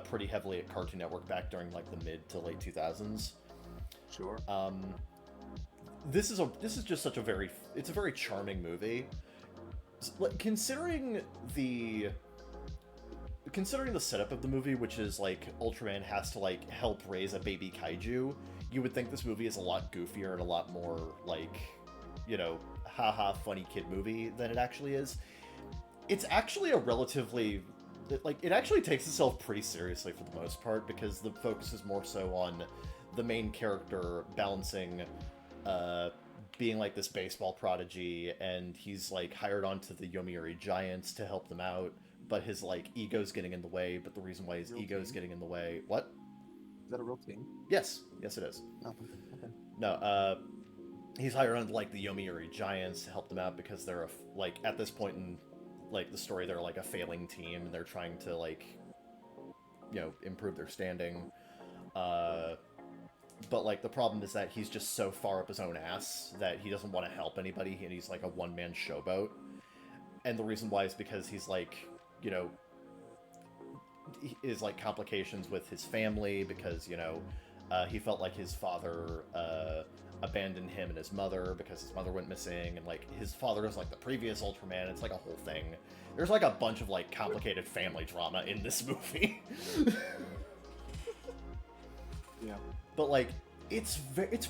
pretty heavily at Cartoon Network back during, like, the mid to late 2000s. Sure. This is just such a very charming movie. Considering the setup of the movie, which is, like, Ultraman has to, like, help raise a baby kaiju, you would think this movie is a lot goofier and a lot more, like, you know, haha funny kid movie than it actually is. It's actually a relatively... Like, it actually takes itself pretty seriously for the most part, because the focus is more so on the main character balancing being, like, this baseball prodigy, and he's, like, hired onto the Yomiuri Giants to help them out, but his, like, ego's getting in the way, but the reason why his ego's getting in the way... What? Is that a real team? Yes, it is. Oh, okay. No, he's hired onto, like, the Yomiuri Giants to help them out because they're, like, at this point in... like, the story, they're, like, a failing team, and they're trying to, like, you know, improve their standing. But, like, the problem is that he's just so far up his own ass that he doesn't want to help anybody, and he's, like, a one-man showboat. And the reason why is because he's, like, you know, is, like, complications with his family, because, you know, He felt like his father abandoned him and his mother because his mother went missing, and like his father was like the previous Ultraman. It's like a whole thing. There's like a bunch of like complicated family drama in this movie. Yeah. But like it's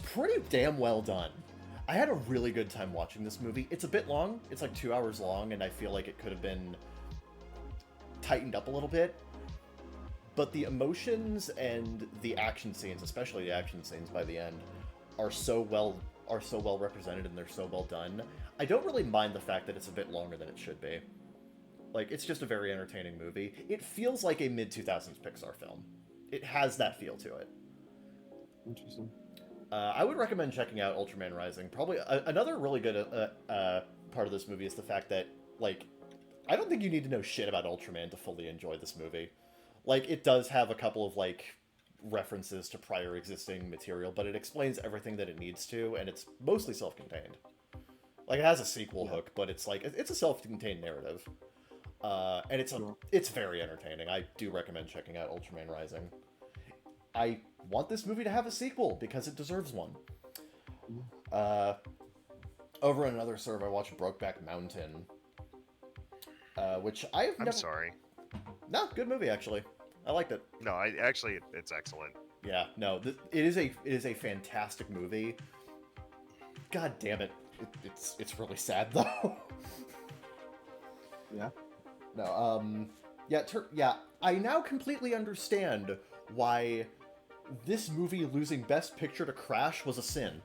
pretty damn well done. I had a really good time watching this movie. It's a bit long. It's like 2 hours long, and I feel like it could have been tightened up a little bit. But the emotions and the action scenes, especially the action scenes by the end, are so well represented, and they're so well done. I don't really mind the fact that it's a bit longer than it should be. Like, it's just a very entertaining movie. It feels like a mid-2000s Pixar film. It has that feel to it. Interesting. I would recommend checking out Ultraman Rising. Probably another really good part of this movie is the fact that, like, I don't think you need to know shit about Ultraman to fully enjoy this movie. Like, it does have a couple of, like, references to prior existing material, but it explains everything that it needs to, and it's mostly self-contained. Like, it has a sequel hook, but it's, like, it's a self-contained narrative. And it's very entertaining. I do recommend checking out Ultraman Rising. I want this movie to have a sequel, because it deserves one. Over on another serve, I watched Brokeback Mountain, which I've never... I'm sorry. No, good movie, actually. I liked it. No, it's excellent. Yeah, no, it is a fantastic movie. God damn it. It's really sad, though. Yeah. No, yeah, I now completely understand why this movie losing Best Picture to Crash was a sin.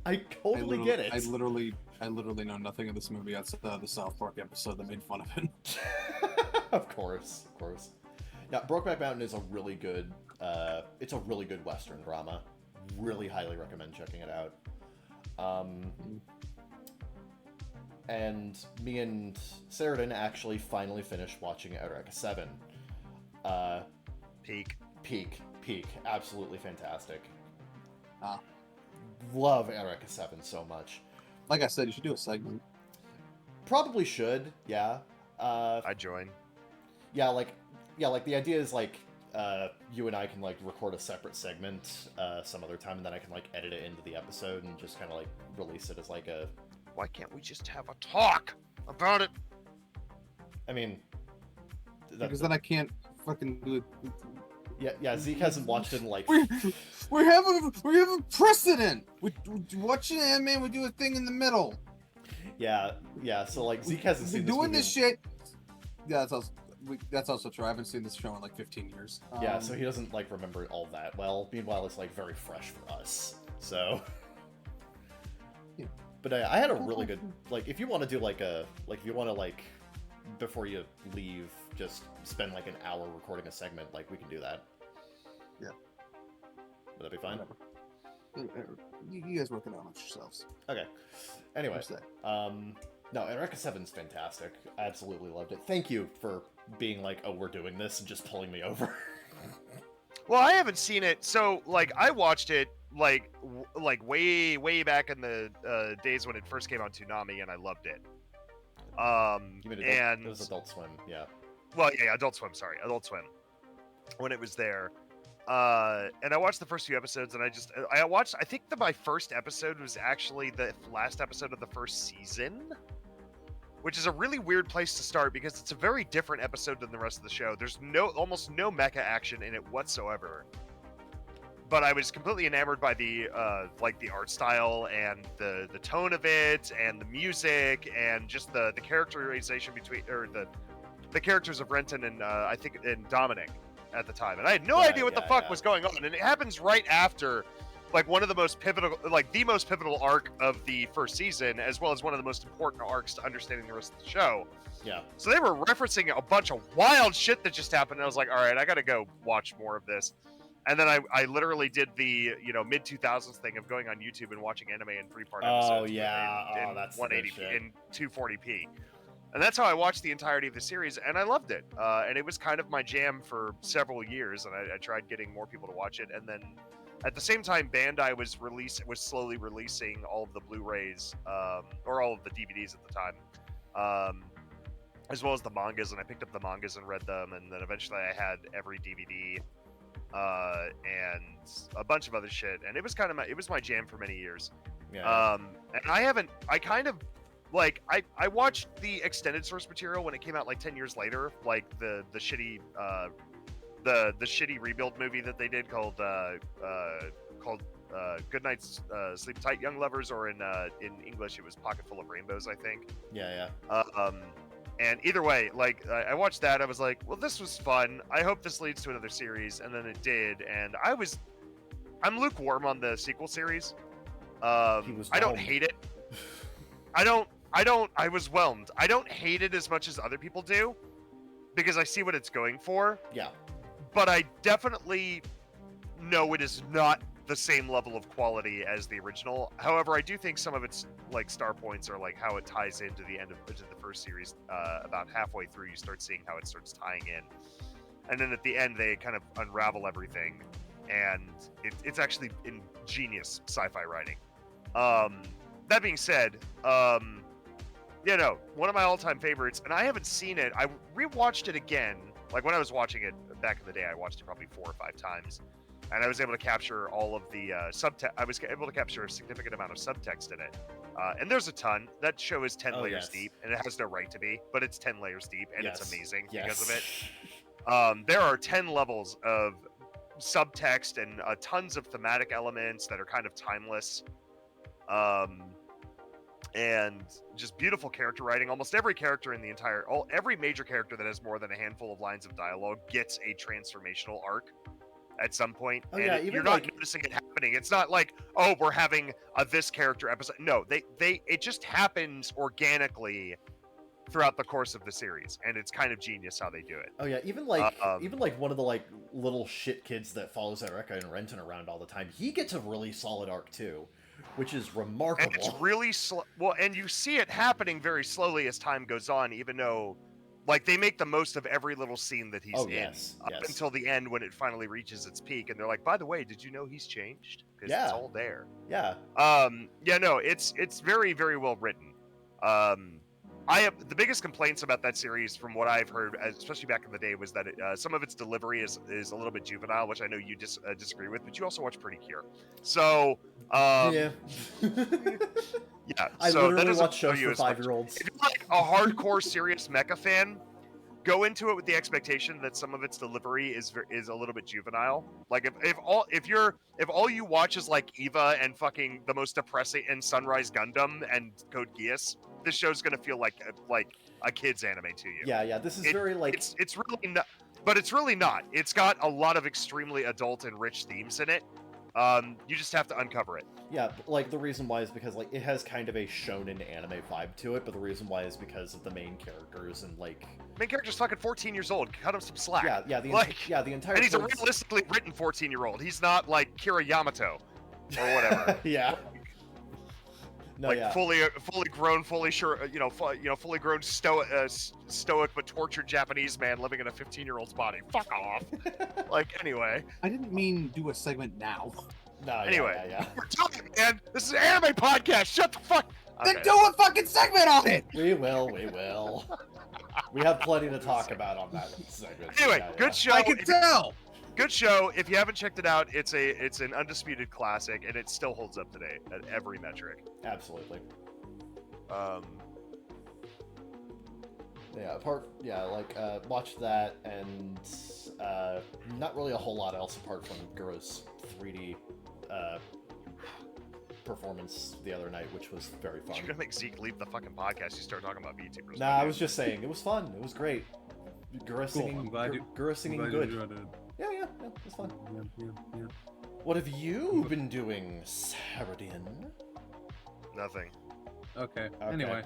I totally get it. I literally know nothing of this movie outside the South Park episode that made fun of it. Of course. Yeah, Brokeback Mountain is a really good, it's a really good Western drama. Really highly recommend checking it out. And me and Sheridan actually finally finished watching Eureka 7. Peak. Absolutely fantastic. Love Eureka 7 so much. Like I said, you should do a segment. Probably should, yeah. I join. Yeah, like the idea is like you and I can like record a separate segment some other time, and then I can like edit it into the episode and just kind of like release it as like a... Why can't we just have a talk about it? I mean... Because then I can't fucking do it. Yeah, Zeke hasn't watched it in like... We have a precedent! We watch an anime and we do a thing in the middle. Yeah, so like Zeke hasn't seen this doing movie. This shit. Yeah, that's also true. I haven't seen this show in like 15 years. Yeah, so he doesn't like remember all that well. Meanwhile, it's like very fresh for us. So... Yeah. But I had a really good... Like, if you want to do like a... Like, if you want to like... Before you leave, just spend like an hour recording a segment, like, we can do that. Yeah. Would that be fine? Whatever. You guys work it out amongst yourselves. Okay. Anyway, What's that? no, Eureka 7's fantastic. I absolutely loved it. Thank you for being like, oh, we're doing this, and just pulling me over. Well, I haven't seen it, so like I watched it like way back in the days when it first came on Toonami, and I loved it. You mean and it was Adult Swim, yeah. Well, yeah, Adult Swim. Sorry, Adult Swim. When it was there, and I watched the first few episodes, and I watched. I think my first episode was actually the last episode of the first season, which is a really weird place to start because it's a very different episode than the rest of the show. There's almost no mecha action in it whatsoever. But I was completely enamored by the like the art style and the tone of it and the music and just the characterization between the characters of Renton and I think and Dominic at the time. And I had no idea what the fuck was going on. And it happens right after like one of the most pivotal, like the most pivotal arc of the first season, as well as one of the most important arcs to understanding the rest of the show. Yeah. So they were referencing a bunch of wild shit that just happened. And I was like, all right, I got to go watch more of this. And then I literally did the mid 2000s thing of going on YouTube and watching anime in 3-part episodes. Oh yeah, in 180p in 240p, and that's how I watched the entirety of the series, and I loved it. And it was kind of my jam for several years, and I tried getting more people to watch it. And then at the same time, Bandai was slowly releasing all of the Blu-rays or all of the DVDs at the time, as well as the mangas. And I picked up the mangas and read them, and then eventually I had every DVD and a bunch of other shit, and it was kind of it was my jam for many years. Yeah. And I kind of like I watched the extended source material when it came out like 10 years later, like the shitty the shitty rebuild movie that they did called Good Night's Sleep Tight Young Lovers, or in English it was Pocket Full of Rainbows, I think. Yeah. And either way, like I watched that, I was like, well, this was fun. I hope this leads to another series, and then it did. And I'm lukewarm on the sequel series. I don't hate it. I was whelmed. I don't hate it as much as other people do, because I see what it's going for. Yeah. But I definitely know it is not the same level of quality as the original. However, I do think some of its like star points are like how it ties into the first series. About halfway through, you start seeing how it starts tying in, and then at the end they kind of unravel everything, and it's actually ingenious sci-fi writing. That being said, one of my all-time favorites, and I haven't seen it. I rewatched it again. Like when I was watching it back in the day, I watched it probably 4 or 5 times. And I was able to capture all of the subtext. I was able to capture a significant amount of subtext in it. And there's a ton. That show is 10 layers deep, and it has no right to be, but it's 10 layers deep, and it's amazing because of it. There are 10 levels of subtext and tons of thematic elements that are kind of timeless. And just beautiful character writing. Almost every character in the every major character that has more than a handful of lines of dialogue gets a transformational arc at some point. You're not noticing it happening. It's not like, oh, we're having a this character episode. No, it just happens organically throughout the course of the series, and it's kind of genius how they do it. Oh yeah, even like one of the like little shit kids that follows Erica and Renton around all the time, he gets a really solid arc too, which is remarkable. And it's really slow. Well, and you see it happening very slowly as time goes on, even though like they make the most of every little scene that he's in up until the end when it finally reaches its peak, and they're like, by the way, did you know he's changed? Because it's all there. Yeah. It's very, very well written. I have the biggest complaints about that series, from what I've heard, especially back in the day, was that some of its delivery is a little bit juvenile, which I know you disagree with, but you also watch Pretty Cure, so yeah. I so literally watch shows for 5-year-olds. If you're like a hardcore serious mecha fan, go into it with the expectation that some of its delivery is a little bit juvenile. Like if all you watch is like Eva and fucking the most depressing and Sunrise Gundam and Code Geass, this show's gonna feel like a kid's anime to you. Yeah. This is very like it's really not, but it's really not. It's got a lot of extremely adult and rich themes in it. You just have to uncover it. Yeah, like the reason why is because like it has kind of a shonen anime vibe to it, but the reason why is because of the main characters and like main character's fucking 14 years old. Cut him some slack. The entire and he's a realistically written 14-year-old. He's not like Kira Yamato or whatever. Yeah. No, fully grown, fully grown stoic but tortured Japanese man living in a 15-year-old's body. Fuck off. Anyway. I didn't mean do a segment now. No. Anyway, yeah. we're talking, man. This is an anime podcast. Shut the fuck. Okay. Then do a fucking segment on it. We will. We have plenty to talk about on that segment. Anyway, good show. I can tell. Good show. If you haven't checked it out, it's an undisputed classic, and it still holds up today at every metric. Absolutely. Watched that, and not really a whole lot else apart from Guru's 3D performance the other night, which was very fun. You're gonna make Zeke leave the fucking podcast. You start talking about VTubers. Nah, I was just saying it was fun. It was great. Gura singing, Gura singing good. Yeah, it was fun. Yeah. What have you been doing, Saradin? Nothing. Okay. Anyway.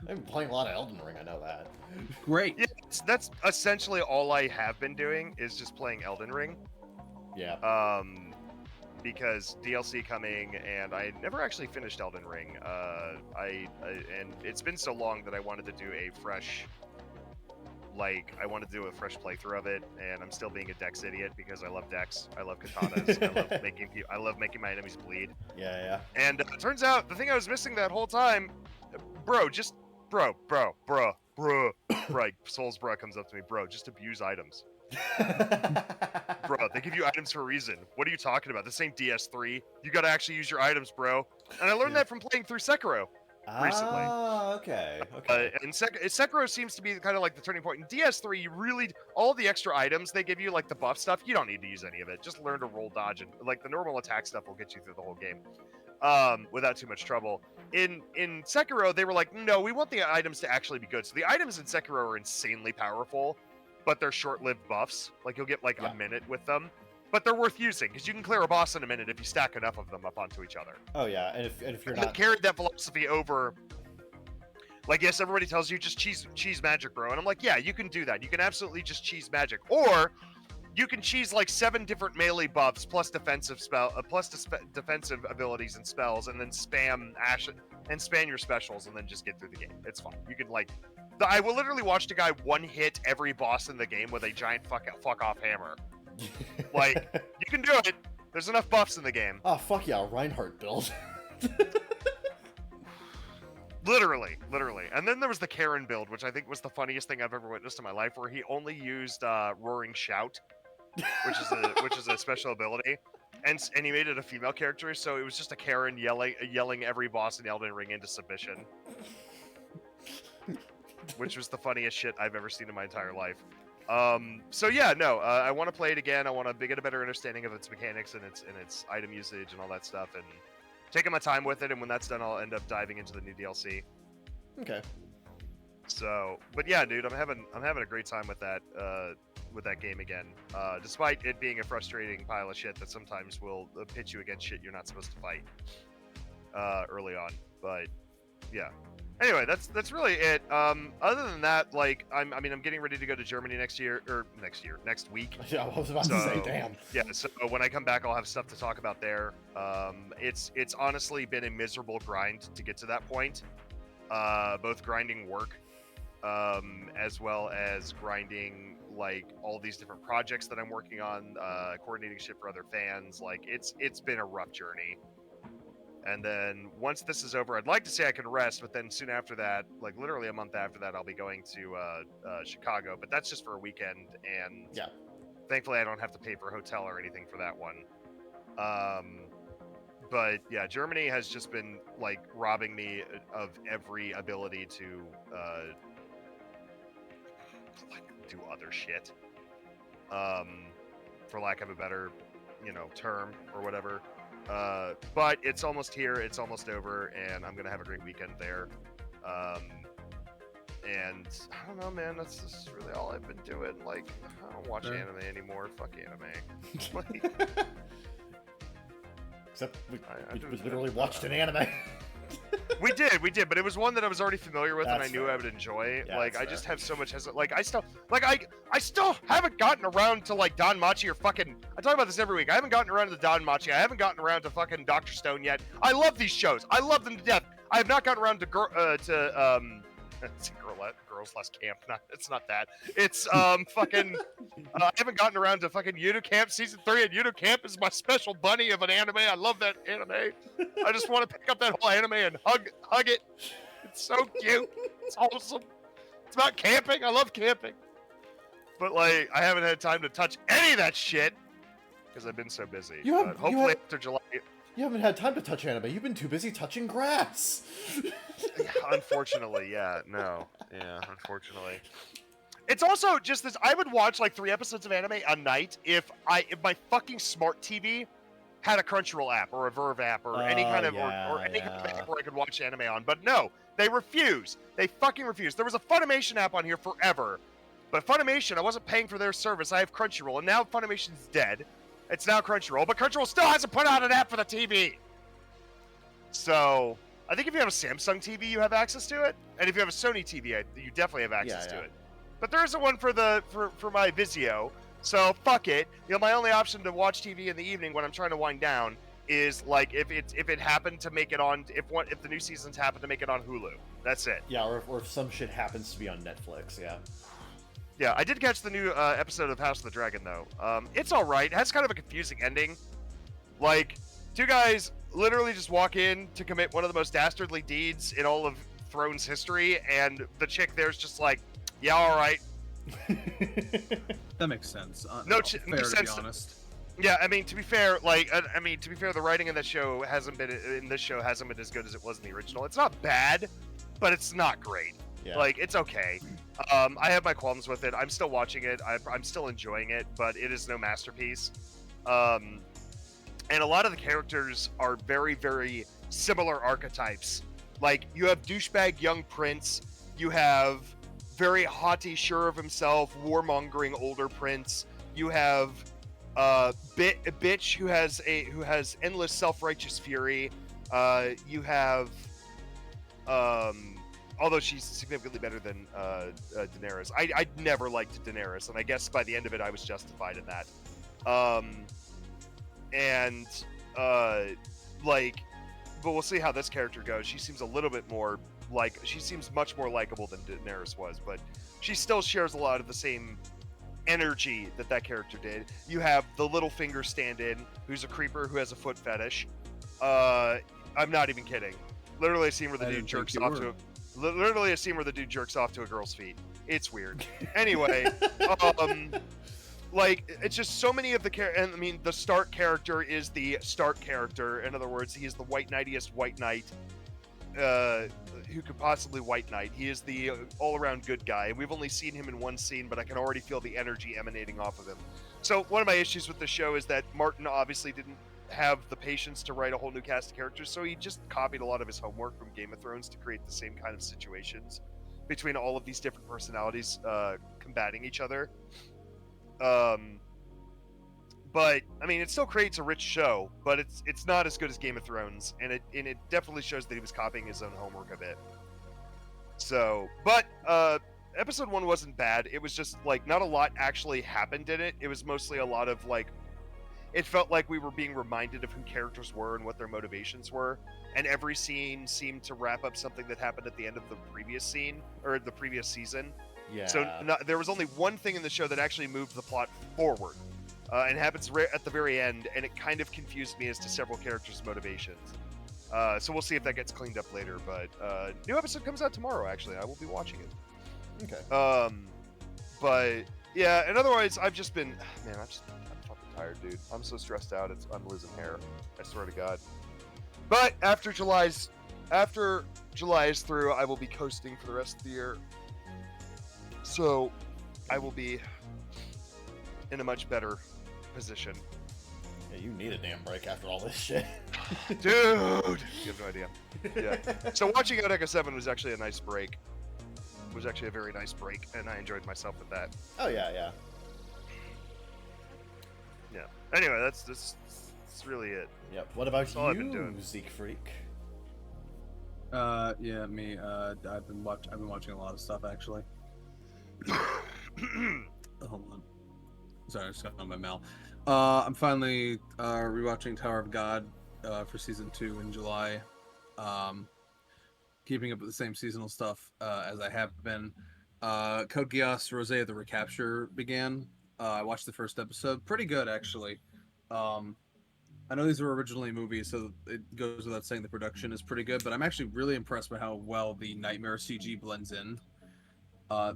I've been playing a lot of Elden Ring, I know that. Great. Yeah, that's essentially all I have been doing, is just playing Elden Ring. Yeah. Because DLC coming, and I never actually finished Elden Ring. And it's been so long that I wanted to do a fresh playthrough of it, and I'm still being a Dex idiot because I love Dex. I love katanas. I love making my enemies bleed. Yeah. And it turns out the thing I was missing that whole time, bro. Like Souls bro comes up to me, bro. Just abuse items. Bro, They give you items for a reason. What are you talking about? This ain't DS3. You gotta actually use your items, bro. And I learned that from playing through Sekiro recently. Ah, okay. Okay. And Sekiro seems to be kind of like the turning point. In DS3, you really, all the extra items they give you, like the buff stuff, you don't need to use any of it. Just learn to roll dodge, and like the normal attack stuff will get you through the whole game without too much trouble. In Sekiro, they were like, no, we want the items to actually be good. So the items in Sekiro are insanely powerful, but they're short-lived buffs. Like you'll get like a minute with them, but they're worth using because you can clear a boss in a minute if you stack enough of them up onto each other. Oh yeah, and if you're And not they carried that philosophy over. Like, yes, everybody tells you just cheese magic, bro, and I'm like, yeah, you can do that. You can absolutely just cheese magic, or you can cheese like 7 different melee buffs plus defensive defensive abilities and spells, and then spam your specials, and then just get through the game. It's fine. You can like, I will literally watched a guy one-hit every boss in the game with a giant fuck off hammer. Like, you can do it. There's enough buffs in the game. Oh fuck yeah, Reinhardt build. Literally. And then there was the Karen build, which I think was the funniest thing I've ever witnessed in my life, where he only used Roaring Shout, which is a special ability, and he made it a female character, so it was just a Karen yelling every boss in Elden Ring into submission, which was the funniest shit I've ever seen in my entire life. So yeah, no, I want to play it again. I want to get a better understanding of its mechanics and its item usage and all that stuff, and taking my time with it, and when that's done, I'll end up diving into the new DLC. Okay. So, but yeah, dude, I'm having a great time with that game again. Despite it being a frustrating pile of shit that sometimes will pit you against shit you're not supposed to fight early on. But yeah. Anyway, that's really it. Other than that, like, I'm getting ready to go to Germany next week. Yeah, I was about to say, damn. Yeah, so when I come back, I'll have stuff to talk about there. It's honestly been a miserable grind to get to that point. Both grinding work, as well as grinding like all these different projects that I'm working on, coordinating shit for other fans. Like, it's been a rough journey. And then once this is over, I'd like to say I can rest, but then soon after that, like literally a month after that, I'll be going to Chicago. But that's just for a weekend, and yeah, thankfully I don't have to pay for a hotel or anything for that one. But yeah, Germany has just been like robbing me of every ability to like do other shit, for lack of a better, term or whatever. But it's almost here, it's almost over, and I'm gonna have a great weekend there. And I don't know, man, that's just really all I've been doing. Like, I don't watch anime anymore. Fuck anime. Except we literally watched an anime. We did, but it was one that I was already familiar with, and I knew I would enjoy. Yeah, like, I just have so much I still haven't gotten around to like Danmachi or fucking. I talk about this every week. I haven't gotten around to the Danmachi. I haven't gotten around to fucking Dr. Stone yet. I love these shows. I love them to death. I have not gotten around to Girls Last Camp. It's not that. It's fucking. I haven't gotten around to fucking Camp season 3, and Camp is my special bunny of an anime. I love that anime. I just want to pick up that whole anime and hug it. It's so cute. It's awesome. It's about camping. I love camping. But like, I haven't had time to touch any of that shit because I've been so busy. Hopefully after July. You haven't had time to touch anime. You've been too busy touching grass. Yeah, unfortunately, yeah. No. Yeah, unfortunately. It's also just this. I would watch like 3 episodes of anime a night if my fucking smart TV had a Crunchyroll app or a Verve app or any kind of or any kind of app where I could watch anime on. But no, they refuse. They fucking refuse. There was a Funimation app on here forever, but Funimation, I wasn't paying for their service. I have Crunchyroll, and now Funimation's dead. It's now Crunchyroll, but Crunchyroll still hasn't put out an app for the TV. So I think if you have a Samsung TV, you have access to it, and if you have a Sony TV, you definitely have access to it. But there isn't one for my Vizio, so fuck it. My only option to watch TV in the evening when I'm trying to wind down is like if it happened to make it on if the new seasons happen to make it on Hulu. That's it. Yeah, or if some shit happens to be on Netflix. Yeah. Yeah, I did catch the new episode of House of the Dragon, though. It's all right. It has kind of a confusing ending. Like, 2 guys literally just walk in to commit one of the most dastardly deeds in all of Thrones history, and the chick there's just like, yeah, all right. That makes sense. No fair, sense. to be honest. Yeah, I mean, to be fair, the writing in this show hasn't been as good as it was in the original. It's not bad, but it's not great. Yeah. Like, it's okay. I have my qualms with it. I'm still watching it. I'm still enjoying it, but it is no masterpiece. And a lot of the characters are very, very similar archetypes. Like, you have douchebag young prince. You have very haughty, sure of himself, warmongering older prince. You have a bitch who has endless self-righteous fury. You have although she's significantly better than Daenerys. I never liked Daenerys, and I guess by the end of it I was justified in that. But we'll see how this character goes. She seems a little bit more she seems much more likable than Daenerys was, but she still shares a lot of the same energy that character did. You have the Littlefinger stand-in, who's a creeper who has a foot fetish. I'm not even kidding. Literally a scene where the dude jerks off to a girl's feet. It's weird. Anyway, it's just so many of the and I mean, the Stark character is the Stark character. In other words, he is the white knightiest white knight who could possibly white knight. He is the all-around good guy. We've only seen him in one scene, but I can already feel the energy emanating off of him. So one of my issues with the show is that Martin obviously didn't have the patience to write a whole new cast of characters, so he just copied a lot of his homework from Game of Thrones to create the same kind of situations between all of these different personalities combating each other. But I mean, it still creates a rich show, but it's not as good as Game of Thrones, and it definitely shows that he was copying his own homework a bit. So, but episode 1 wasn't bad. It was just not a lot actually happened in it. It was mostly a lot of it felt like we were being reminded of who characters were and what their motivations were, and every scene seemed to wrap up something that happened at the end of the previous scene or the previous season. Yeah. So there was only one thing in the show that actually moved the plot forward. And happens at the very end, and it kind of confused me as to several characters' motivations. So we'll see if that gets cleaned up later. But new episode comes out tomorrow. Actually, I will be watching it. Okay. But yeah, and otherwise, I've just been I'm fucking tired, dude. I'm so stressed out. I'm losing hair. I swear to God. But after July is through, I will be coasting for the rest of the year. So I will be in a much better position. Yeah, you need a damn break after all this shit. Dude! You have no idea. Yeah. So watching Echo 7 was actually a nice break. It was actually a very nice break, and I enjoyed myself with that. Oh, yeah. Yeah. Anyway, that's really it. Yep. What about That's all I've been you, doing. Zeke Freak? Yeah, me. I've been watching a lot of stuff actually. Hold on. Sorry, I just got on my mail. I'm finally rewatching Tower of God for season 2 in July. Keeping up with the same seasonal stuff as I have been. Code Geass Rosé the Recapture began. I watched the first episode. Pretty good, actually. I know these were originally movies, so it goes without saying the production is pretty good, but I'm actually really impressed by how well the Nightmare CG blends in.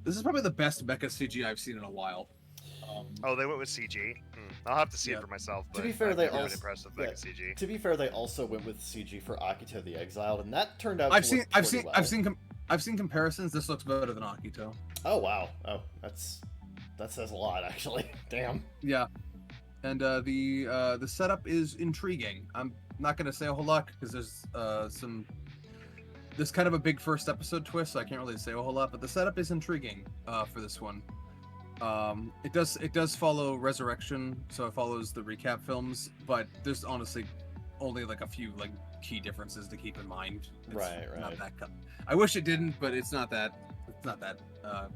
This is probably the best mecha CG I've seen in a while. Oh, they went with CG. I'll have to see it for myself. But To be fair, I've they been also impressed with yeah, CG. To be fair, they also went with CG for Akito the Exiled, and that turned out. I've to seen work I've pretty seen well. I've seen comparisons. This looks better than Akito. Oh wow! Oh, that says a lot, actually. Damn. Yeah, and the setup is intriguing. I'm not gonna say a whole lot because there's kind of a big first episode twist, so I can't really say a whole lot. But the setup is intriguing for this one. It does follow Resurrection, so it follows the recap films, but there's honestly only a few key differences to keep in mind. It's Right. Not that I wish it didn't, but it's not that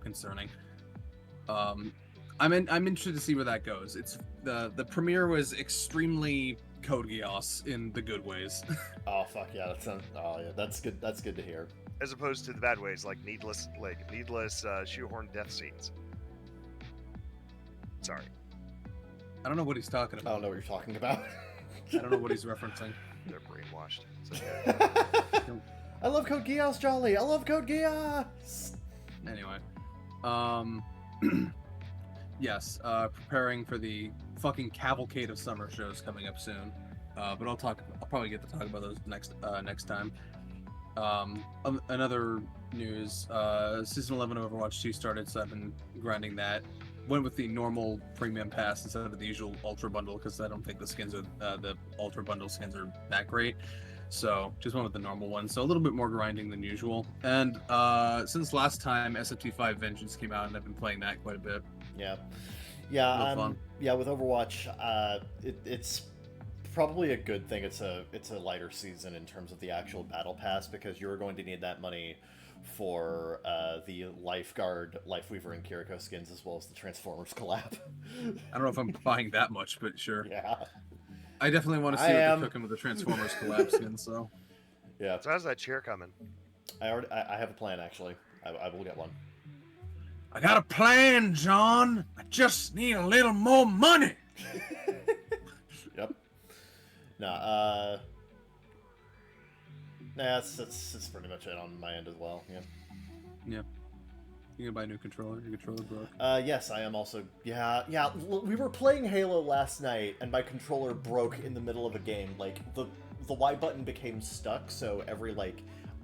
concerning. I'm interested to see where that goes. It's the premiere was extremely Code Geass in the good ways. Oh fuck yeah! That's good. That's good to hear. As opposed to the bad ways, needless shoehorn death scenes. Sorry. I don't know what he's talking I about. don't know what you're talking about. I don't know what he's referencing. They're brainwashed. It's okay. I love Code Geass, Jolly. I love Code Geass. Anyway, Yes, preparing for the fucking cavalcade of summer shows coming up soon. But I'll probably get to talk about those next time. Another news, season 11 of Overwatch 2 started, so I've been grinding that. Went with the normal premium pass instead of the usual ultra bundle because I don't think the skins are the ultra bundle skins are that great. So just went with the normal one. So a little bit more grinding than usual. And since last time, SFT5 Vengeance came out, and I've been playing that quite a bit. Yeah, Real fun. yeah. With Overwatch, it's probably a good thing. It's a lighter season in terms of the actual battle pass because you're going to need that money for the Lifeguard, Lifeweaver, and Kiriko skins as well as the Transformers collab. I don't know if I'm buying that much, but sure. Yeah. I definitely want to see what they're cooking with the Transformers collab skin. So. Yeah. So how's that chair coming? I have a plan actually. I will get one. I got a plan, John. I just need a little more money. Yep. Nah, that's pretty much it on my end as well. Yeah. Yeah. You gonna buy a new controller? Your controller broke. Yes, I am also. Yeah. We were playing Halo last night, and my controller broke in the middle of a game. Like the Y button became stuck, so every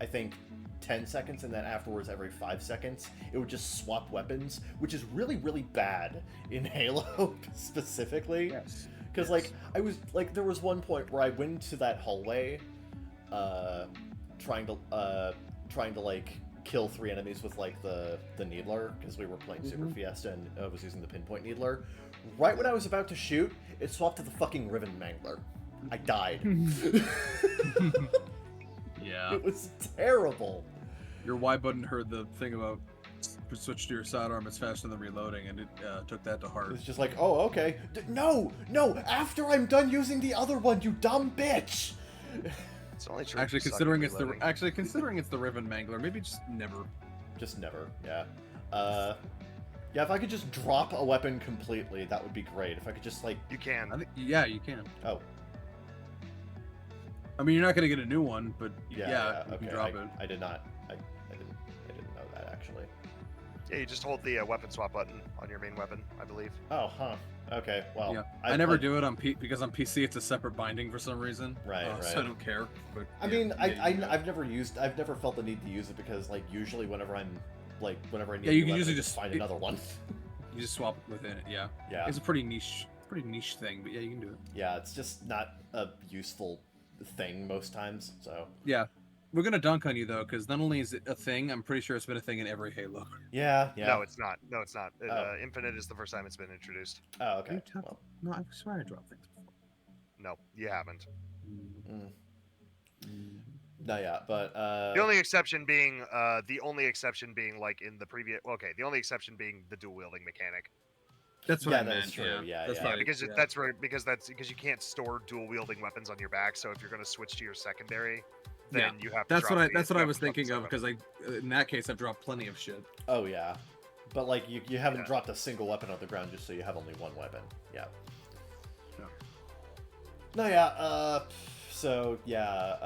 I think 10 seconds, and then afterwards every 5 seconds, it would just swap weapons, which is really, really bad in Halo specifically. Yes. Because I was there was one point where I went into that hallway, trying to kill 3 enemies with the needler because we were playing Super Fiesta and I was using the pinpoint needler. Right when I was about to shoot, it swapped to the fucking ribbon mangler. I died. Yeah. It was terrible. Your Y button heard the thing about switch to your sidearm. It's faster than reloading, and it took that to heart. It's just like, oh, okay. No! After I'm done using the other one, you dumb bitch! It's only true. Actually, considering it's the ribbon mangler, maybe just never. Just never. Yeah. Yeah. If I could just drop a weapon completely, that would be great. If I could just You can. Yeah, you can. Oh. I mean, you're not gonna get a new one, but Yeah. you Okay. can drop it. I did not. I didn't know that actually. Yeah, you just hold the weapon swap button on your main weapon, I believe. Oh, huh. Okay. Well. Yeah. I never do it on because on PC it's a separate binding for some reason. Right. So I don't care. But I mean, I've never felt the need to use it because usually whenever I need you a can weapon, usually I just find another one. You just swap it within it. Yeah. Yeah. It's a pretty niche thing, but yeah, you can do it. Yeah, it's just not a useful thing most times. So. Yeah. We're gonna dunk on you though, because not only is it a thing, I'm pretty sure it's been a thing in every Halo. Yeah. No, it's not. Oh. Infinite is the first time it's been introduced. Oh, okay. Well, No, I swear I dropped things before. No, you haven't. no, yeah, but The only exception being like in the previous. Okay, the only exception being the dual wielding mechanic. That's what Yeah, I that meant. is true. Yeah, That's yeah. why I- Because yeah. you can't store dual wielding weapons on your back. So if you're going to switch to your secondary, then you have to. That's drop what I you was have to drop thinking the of weapon. because in that case I've dropped plenty of shit. Oh yeah, but you haven't Yeah. dropped a single weapon on the ground just so you have only one weapon. Yeah. No. No, yeah. So yeah,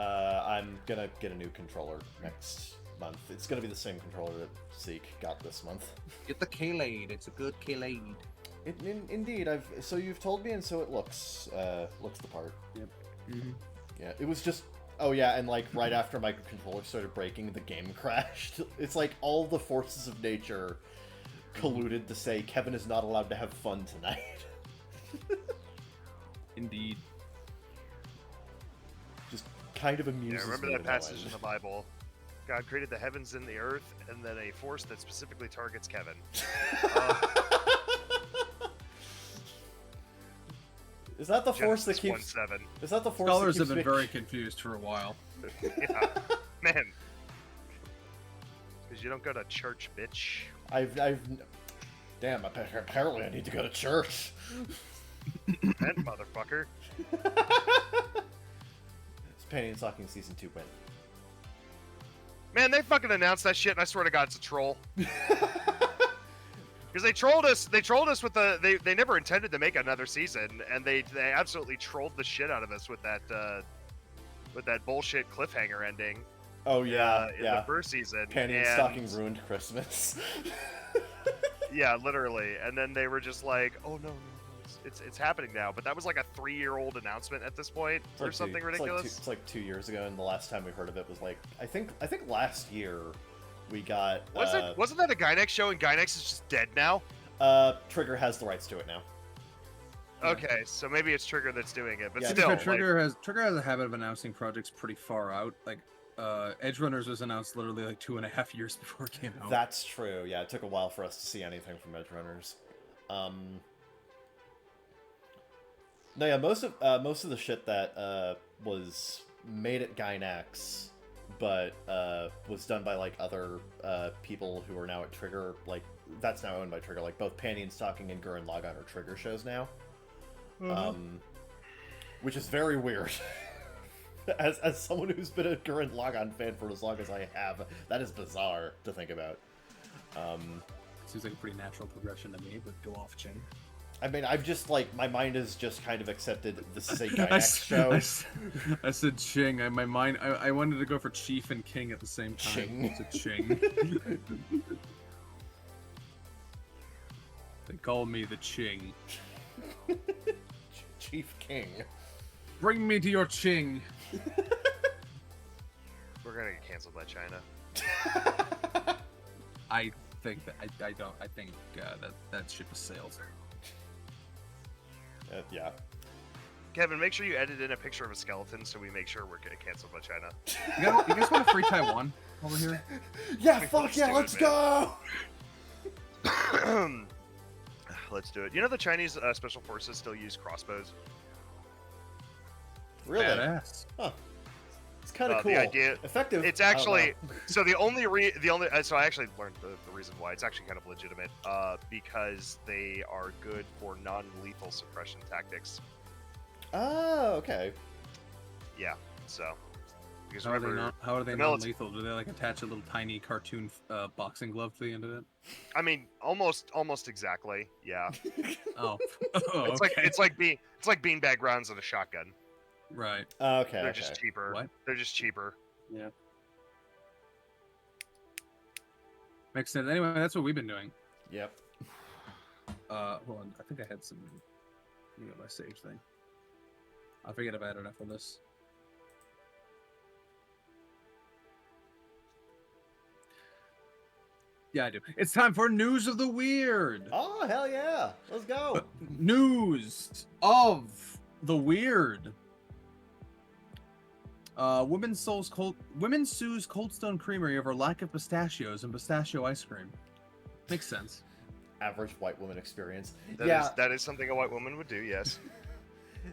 I'm gonna get a new controller next month. It's gonna be the same controller that Zeke got this month. Get the K-Lade. It's a good K-Lade. Indeed, so you've told me, and so it looks the part. Yep. Yeah, it was just. Oh yeah, and right after my controller started breaking, the game crashed. It's like all the forces of nature colluded to say Kevin is not allowed to have fun tonight. Indeed. Just kind of amuses Yeah, remember me that to no passage end. in the Bible? God created the heavens and the earth, and then a force that specifically targets Kevin. Is that the force that Genesis keeps? 1:7. Is that the force Scholars that have keeps been me- very confused for a while. Yeah, man. Because you don't go to church, bitch. Damn, apparently I need to go to church. That motherfucker. It's Panty and Stocking Season 2 win. Man, they fucking announced that shit, and I swear to God, it's a troll. Because they trolled us. They trolled us with the. They never intended to make another season, and they absolutely trolled the shit out of us with that bullshit cliffhanger ending. Oh yeah, in the first season. Panty and Stocking ruined Christmas. Yeah, literally. And then they were just like, "Oh no, it's happening now." But that was like a 3-year-old announcement at this point, or something ridiculous. It's like 2 years ago, and the last time we heard of it was like I think last year we got. Wasn't that a Gainax show? And Gainax is just dead now. Trigger has the rights to it now. Okay, so maybe it's Trigger that's doing it, but Yeah, still, Trigger has a habit of announcing projects pretty far out. Like, Edge Runners was announced literally like 2.5 years before it came out. That's true. Yeah, it took a while for us to see anything from Edge Runners. No, yeah, most of the shit that was made at Gainax, but was done by like other people who are now at Trigger. Like that's now owned by Trigger. Like both Panty and Stocking and Gurren Lagann are Trigger shows now. Which is very weird. as someone who's been a Gurren Lagann fan for as long as I have, that is bizarre to think about. Seems like a pretty natural progression to me, but go off, Ching. I mean, I've just like my mind has just kind of accepted this is a Gainax show. I said Ching. My mind. I wanted to go for Chief and King at the same time. Ching. It's a Ching. They call me the Ching. Chief King. Bring me to your Ching. we're gonna get canceled by China. I think that I don't. I think that ship has sailed. Yeah. Kevin, make sure you edit in a picture of a skeleton so we make sure we're getting canceled by China. You guys want to free Taiwan over here? Yeah, fuck yeah, let's go! Let's do it. You know the Chinese special forces still use crossbows? Really? Badass. Huh. It's kind of cool. The idea, effective. It's actually so the only so I actually learned the reason why it's actually kind of legitimate because they are good for non-lethal suppression tactics. Oh, okay. Yeah. So because How are they non-lethal? Do they like attach a little tiny cartoon boxing glove to the end of it? I mean, almost exactly. Yeah. Oh. It's like beanbag rounds and a shotgun. Right. Okay. They're just cheaper. What? They're just cheaper. Yeah. Makes sense. Anyway, that's what we've been doing. Yep. Hold on. I think I had some. My save thing. I forget about it after this. Yeah, I do. It's time for News of the Weird. Oh, hell yeah. Let's go. News of the Weird. Women sues Cold Stone Creamery over lack of pistachios and pistachio ice cream. Makes sense. Average white woman experience. That is something a white woman would do, yes.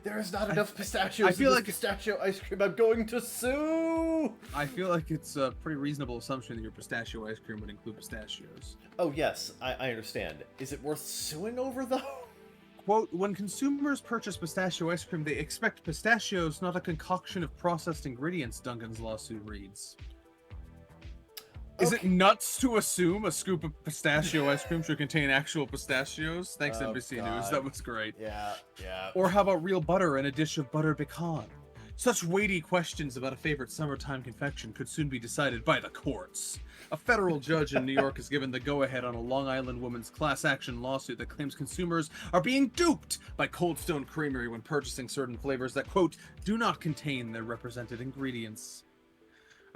There is not enough pistachios I feel in like this pistachio ice cream. I'm going to sue! I feel like it's a pretty reasonable assumption that your pistachio ice cream would include pistachios. Oh, yes. I understand. Is it worth suing over, though? Quote, when consumers purchase pistachio ice cream, they expect pistachios, not a concoction of processed ingredients, Duncan's lawsuit reads. Is it nuts to assume a scoop of pistachio ice cream should contain actual pistachios? Thanks, NBC News. God. That was great. Yeah. Or how about real butter in a dish of butter pecan? Such weighty questions about a favorite summertime confection could soon be decided by the courts. A federal judge in New York has given the go-ahead on a Long Island woman's class action lawsuit that claims consumers are being duped by Cold Stone Creamery when purchasing certain flavors that, quote, do not contain their represented ingredients.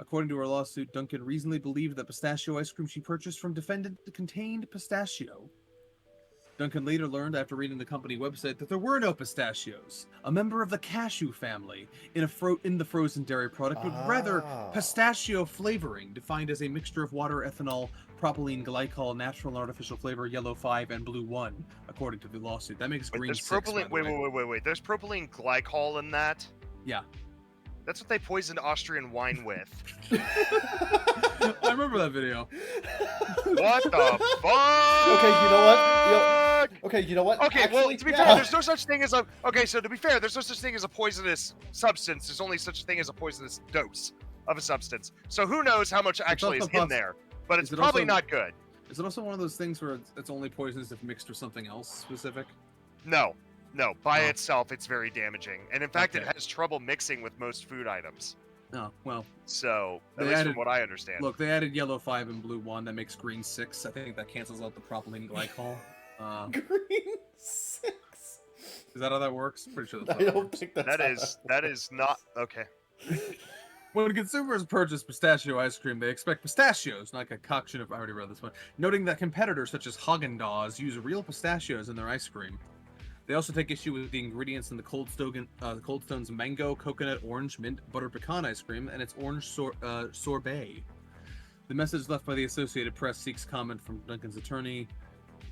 According to her lawsuit, Duncan reasonably believed that pistachio ice cream she purchased from defendant contained pistachio. Duncan later learned after reading the company website that there were no pistachios, a member of the cashew family, in the frozen dairy product, but rather pistachio flavoring, defined as a mixture of water, ethanol, propylene glycol, natural and artificial flavor, yellow 5, and blue 1, according to the lawsuit. That makes green 6, propylene. Wait. There's propylene glycol in that? Yeah. That's what they poisoned Austrian wine with. I remember that video. What the fuck? Okay, you know what? Okay, Actually, well, to be fair, there's no such thing as a... Okay, so to be fair, there's no such thing as a poisonous substance. There's only such a thing as a poisonous dose of a substance. So who knows how much actually is in there. But it's probably not good. Is it also one of those things where it's only poisonous if mixed with something else specific? No. By itself, it's very damaging. And in fact, it has trouble mixing with most food items. Oh, well. So, at They least added- from what I understand. Look, they added yellow 5 and blue 1. That makes green 6. I think that cancels out the propylene glycol. Green 6. Is that how that works? Pretty sure that's how I that don't works. think that's how that is not okay. When consumers purchase pistachio ice cream, they expect pistachios, not a concoction of. I already read this one. Noting that competitors such as Haagen-Dazs use real pistachios in their ice cream. They also take issue with the ingredients in the Cold Stone's mango, coconut, orange, mint, butter pecan ice cream, and its orange sorbet. The message left by the Associated Press seeks comment from Duncan's attorney.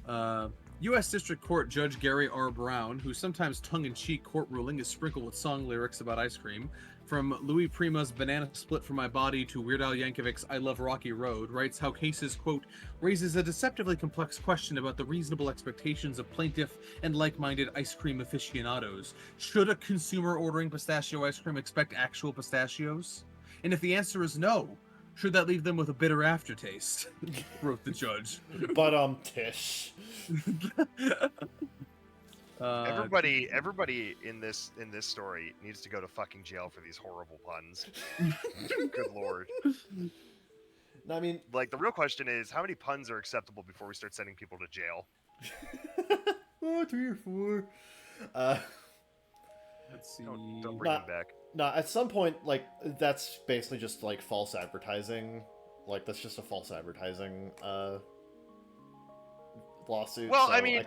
U.S. District Court Judge Gary R. Brown, whose sometimes tongue-in-cheek court ruling is sprinkled with song lyrics about ice cream, from Louis Prima's Banana Split for My Body to Weird Al Yankovic's I Love Rocky Road, writes how cases, quote, raises a deceptively complex question about the reasonable expectations of plaintiff and like-minded ice cream aficionados. Should a consumer ordering pistachio ice cream expect actual pistachios? And if the answer is no, should that leave them with a bitter aftertaste? Wrote the judge. But Tish. Everybody in this story needs to go to fucking jail for these horrible puns. Good lord. No, I mean, Like, the real question is, how many puns are acceptable before we start sending people to jail? 3 or 4. Let's see. Don't bring them back. No, at some point, like, that's basically just, like, false advertising. Like, that's just a false advertising, lawsuit. Well, so I mean,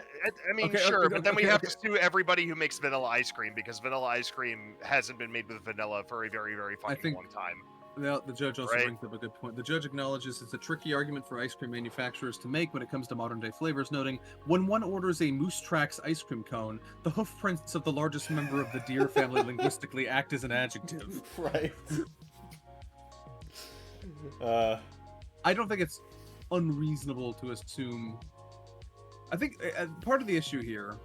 Okay, sure, okay, but then we okay, have okay. to sue everybody who makes vanilla ice cream because vanilla ice cream hasn't been made with vanilla for a very, very fucking think- long time. Well, the judge also Right. brings up a good point. The judge acknowledges it's a tricky argument for ice cream manufacturers to make when it comes to modern-day flavors, noting, when one orders a Moose Tracks ice cream cone, the hoof prints of the largest member of the deer family linguistically act as an adjective. Right. I don't think it's unreasonable to assume. I think part of the issue here.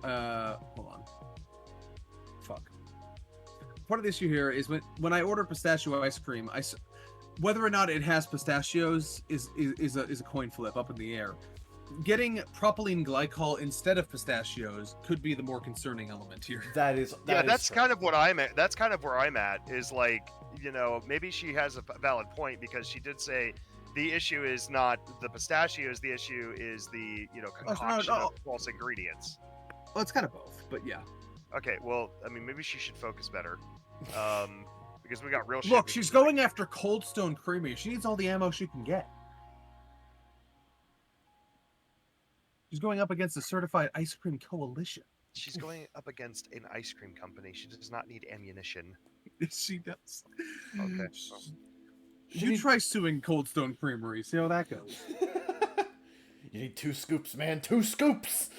Hold on. Fuck. Part of the issue here is when I order pistachio ice cream, whether or not it has pistachios is a coin flip up in the air. Getting propylene glycol instead of pistachios could be the more concerning element here. That's Kind of what I'm at. That's kind of where I'm at. Is like, maybe she has a valid point because she did say the issue is not the pistachios. The issue is the concoction of false ingredients. Well, it's kind of both, but yeah. Okay, well, I mean, maybe she should focus better, because we got real shit. Look, she's going after Cold Stone Creamery. She needs all the ammo she can get. She's going up against a certified ice cream coalition. She's going up against an ice cream company. She does not need ammunition. She does. Okay. You try suing Cold Stone Creamery. See how that goes. You need 2 scoops, man. 2 scoops.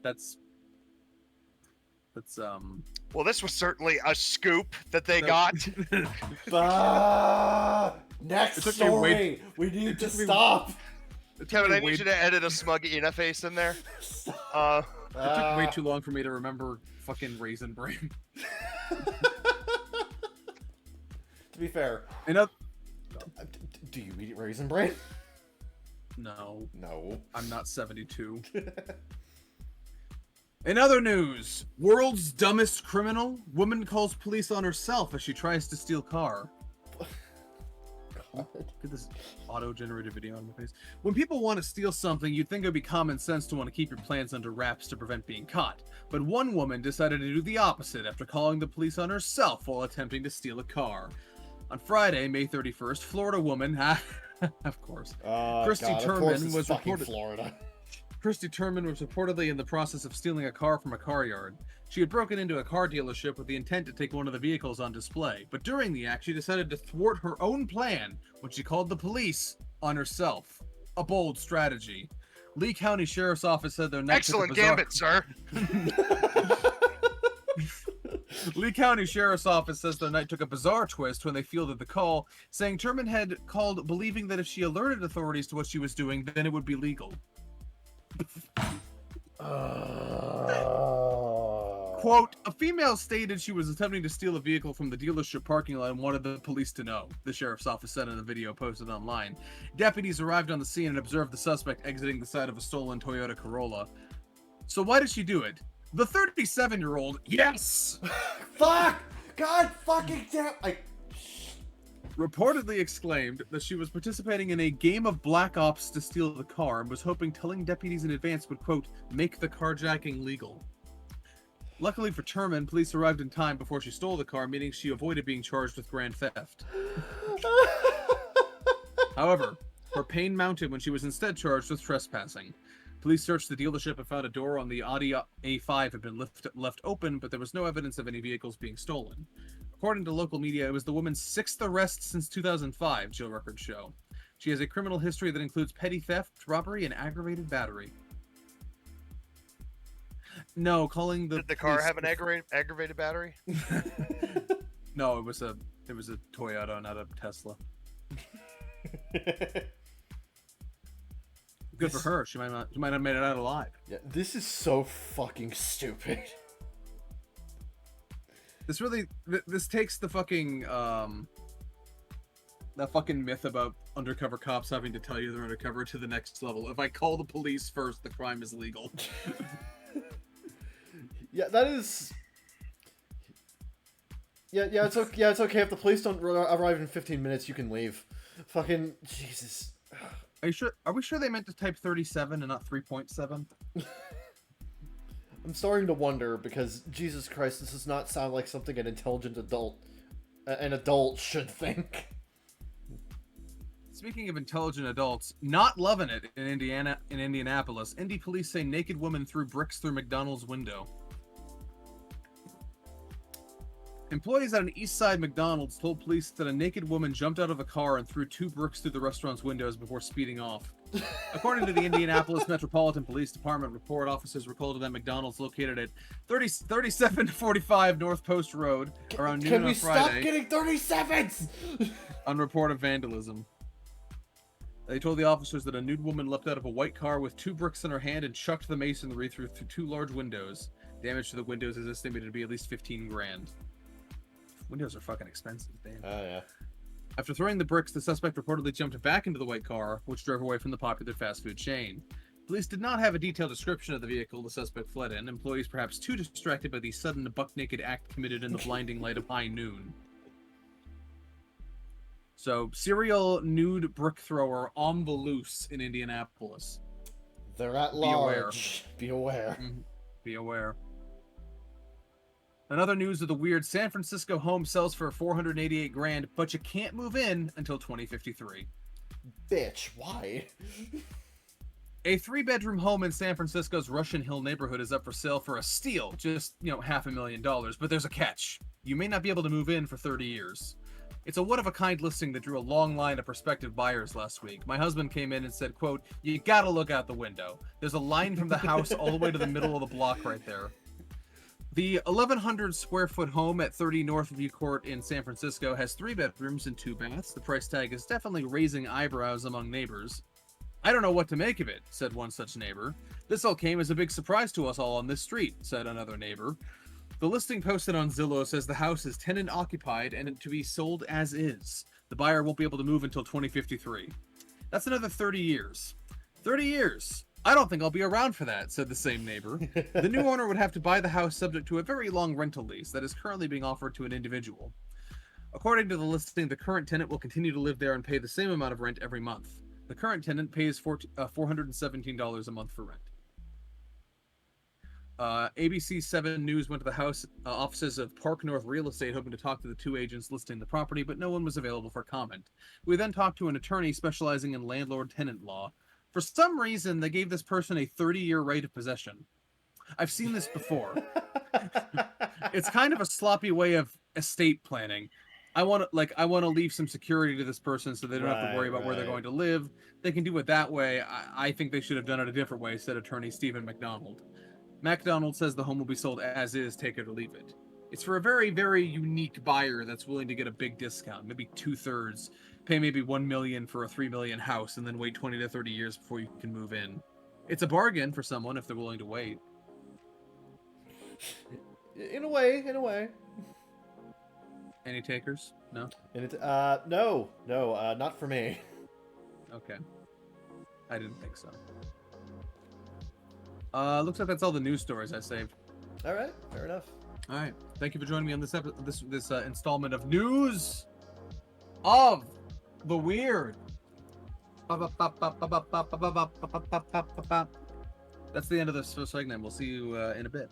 That's Well, this was certainly a scoop that they got. Next It took me way- story. We need to took me- stop. Kevin, I need you to edit a smug Ina face in there. It took way too long for me to remember fucking Raisin Brain. To be fair, do you eat Raisin Brain? No, No. I'm not 72. In other news, world's dumbest criminal? Woman calls police on herself as she tries to steal car. Look at this auto-generated video on my face. When people want to steal something, you'd think it would be common sense to want to keep your plans under wraps to prevent being caught. But one woman decided to do the opposite after calling the police on herself while attempting to steal a car. On Friday, May 31st, Florida woman, of course, Christy Turman was reported. Florida. Christy Turman was reportedly in the process of stealing a car from a car yard. She had broken into a car dealership with the intent to take one of the vehicles on display, but during the act, she decided to thwart her own plan when she called the police on herself. A bold strategy. Lee County Sheriff's Office said their night Excellent gambit, sir. Lee County Sheriff's Office says their night took a bizarre twist when they fielded the call, saying Turman had called believing that if she alerted authorities to what she was doing, then it would be legal. Quote, a female stated she was attempting to steal a vehicle from the dealership parking lot and wanted the police to know, the sheriff's office said in a video posted online. Deputies arrived on the scene and observed the suspect exiting the side of a stolen Toyota Corolla. So why did she do it? The 37-year-old, yes! Fuck! God fucking damn! reportedly exclaimed that she was participating in a game of Black Ops to steal the car and was hoping telling deputies in advance would, quote, make the carjacking legal. Luckily for Terman, police arrived in time before she stole the car, meaning she avoided being charged with grand theft. However, her pain mounted when she was instead charged with trespassing. Police searched the dealership and found a door on the Audi A5 had been left open, but there was no evidence of any vehicles being stolen. According to local media, it was the woman's 6th arrest since 2005, jail records show. She has a criminal history that includes petty theft, robbery, and aggravated battery. No, calling the Did the car police- have an aggravated battery? No, it was a Toyota, not a Tesla. Good for her. She might have made it out alive. Yeah, this is so fucking stupid. This takes the fucking that fucking myth about undercover cops having to tell you they're undercover to the next level. If I call the police first, the crime is legal. Yeah, that is. Yeah, it's okay. Yeah, it's okay if the police don't arrive in 15 minutes. You can leave. Fucking Jesus. Are you sure? Are we sure they meant to type 37 and not 3.7? I'm starting to wonder because Jesus Christ, this does not sound like something an intelligent an adult should think. Speaking of intelligent adults, not loving it in Indianapolis, Indy police say naked woman threw bricks through McDonald's window. Employees at an East Side McDonald's told police that a naked woman jumped out of a car and threw 2 bricks through the restaurant's windows before speeding off. According to the Indianapolis Metropolitan Police Department report, officers were called to that McDonald's located at 3745 North Post Road around noon on Friday. Can we stop getting 37s? On report of vandalism. They told the officers that a nude woman leapt out of a white car with 2 bricks in her hand and chucked the masonry through 2 large windows. Damage to the windows is estimated to be at least 15 grand. Windows are fucking expensive, damn. Oh, yeah. After throwing the bricks, the suspect reportedly jumped back into the white car, which drove away from the popular fast food chain. Police did not have a detailed description of the vehicle the suspect fled in, employees perhaps too distracted by the sudden buck-naked act committed in the blinding light of high noon. So, serial nude brick thrower on the loose in Indianapolis. They're at large. Be aware. Be aware. Another news of the weird San Francisco home sells for 488 grand, but you can't move in until 2053. Bitch, why? A 3-bedroom home in San Francisco's Russian Hill neighborhood is up for sale for a steal, just, $500,000, but there's a catch. You may not be able to move in for 30 years. It's a one-of-a-kind listing that drew a long line of prospective buyers last week. My husband came in and said, quote, you gotta look out the window. There's a line from the house all the way to the middle of the block right there. The 1,100 square foot home at 30 Northview Court in San Francisco has 3 bedrooms and 2 baths. The price tag is definitely raising eyebrows among neighbors. I don't know what to make of it, said one such neighbor. This all came as a big surprise to us all on this street, said another neighbor. The listing posted on Zillow says the house is tenant occupied and to be sold as is. The buyer won't be able to move until 2053. That's another 30 years. 30 years! I don't think I'll be around for that, said the same neighbor. The new owner would have to buy the house subject to a very long rental lease that is currently being offered to an individual. According to the listing, the current tenant will continue to live there and pay the same amount of rent every month. The current tenant pays $417 a month for rent. ABC 7 News went to the house offices of Park North Real Estate hoping to talk to the 2 agents listing the property, but no one was available for comment. We then talked to an attorney specializing in landlord-tenant law. For some reason, they gave this person a 30-year right of possession. I've seen this before. It's kind of a sloppy way of estate planning. I want to leave some security to this person so they don't have to worry about where they're going to live. They can do it that way. I think they should have done it a different way, said attorney Stephen McDonald. McDonald says the home will be sold as is, take it or leave it. It's for a very, very unique buyer that's willing to get a big discount, maybe 2/3. Pay maybe $1 million for a $3 million house and then wait 20 to 30 years before you can move in. It's a bargain for someone if they're willing to wait. In a way. Any takers? No? No, not for me. Okay. I didn't think so. Looks like that's all the news stories I saved. All right, fair enough. All right. Thank you for joining me on this installment of news. of the weird. That's the end of this first segment. We'll see you in a bit.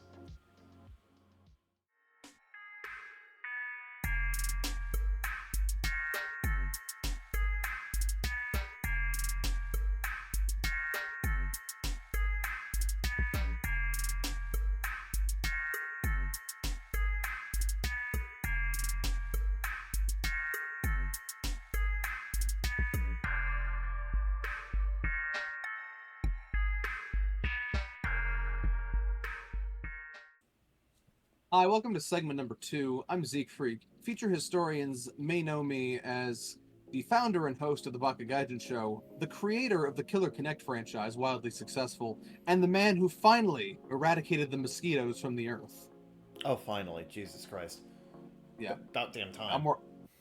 Hi, welcome to segment number 2. I'm Zeke Freak. Feature historians may know me as the founder and host of the Baka Gaijin the creator of the Killer Connect franchise, wildly successful, and the man who finally eradicated the mosquitoes from the earth. Oh, finally. Jesus Christ. Yeah. About damn time.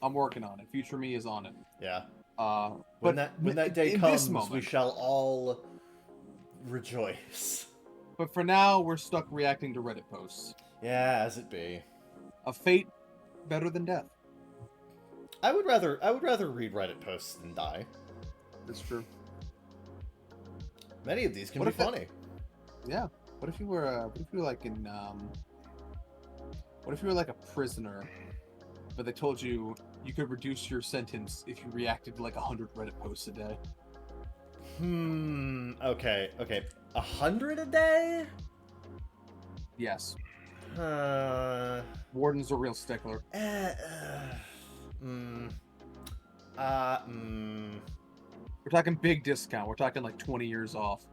I'm working on it. Future me is on it. Yeah. But when that day in comes, this moment, we shall all rejoice. But for now, we're stuck reacting to Reddit posts. Yeah, as it be. A fate better than death. I would rather read Reddit posts than die. That's true. Many of these can be funny. Yeah. What if you were like in what if you were like a prisoner, but they told you you could reduce your sentence if you reacted to like 100 Reddit posts a day? Okay. 100 a day? Yes. Warden's a real stickler. We're talking big discount. We're talking like 20 years off.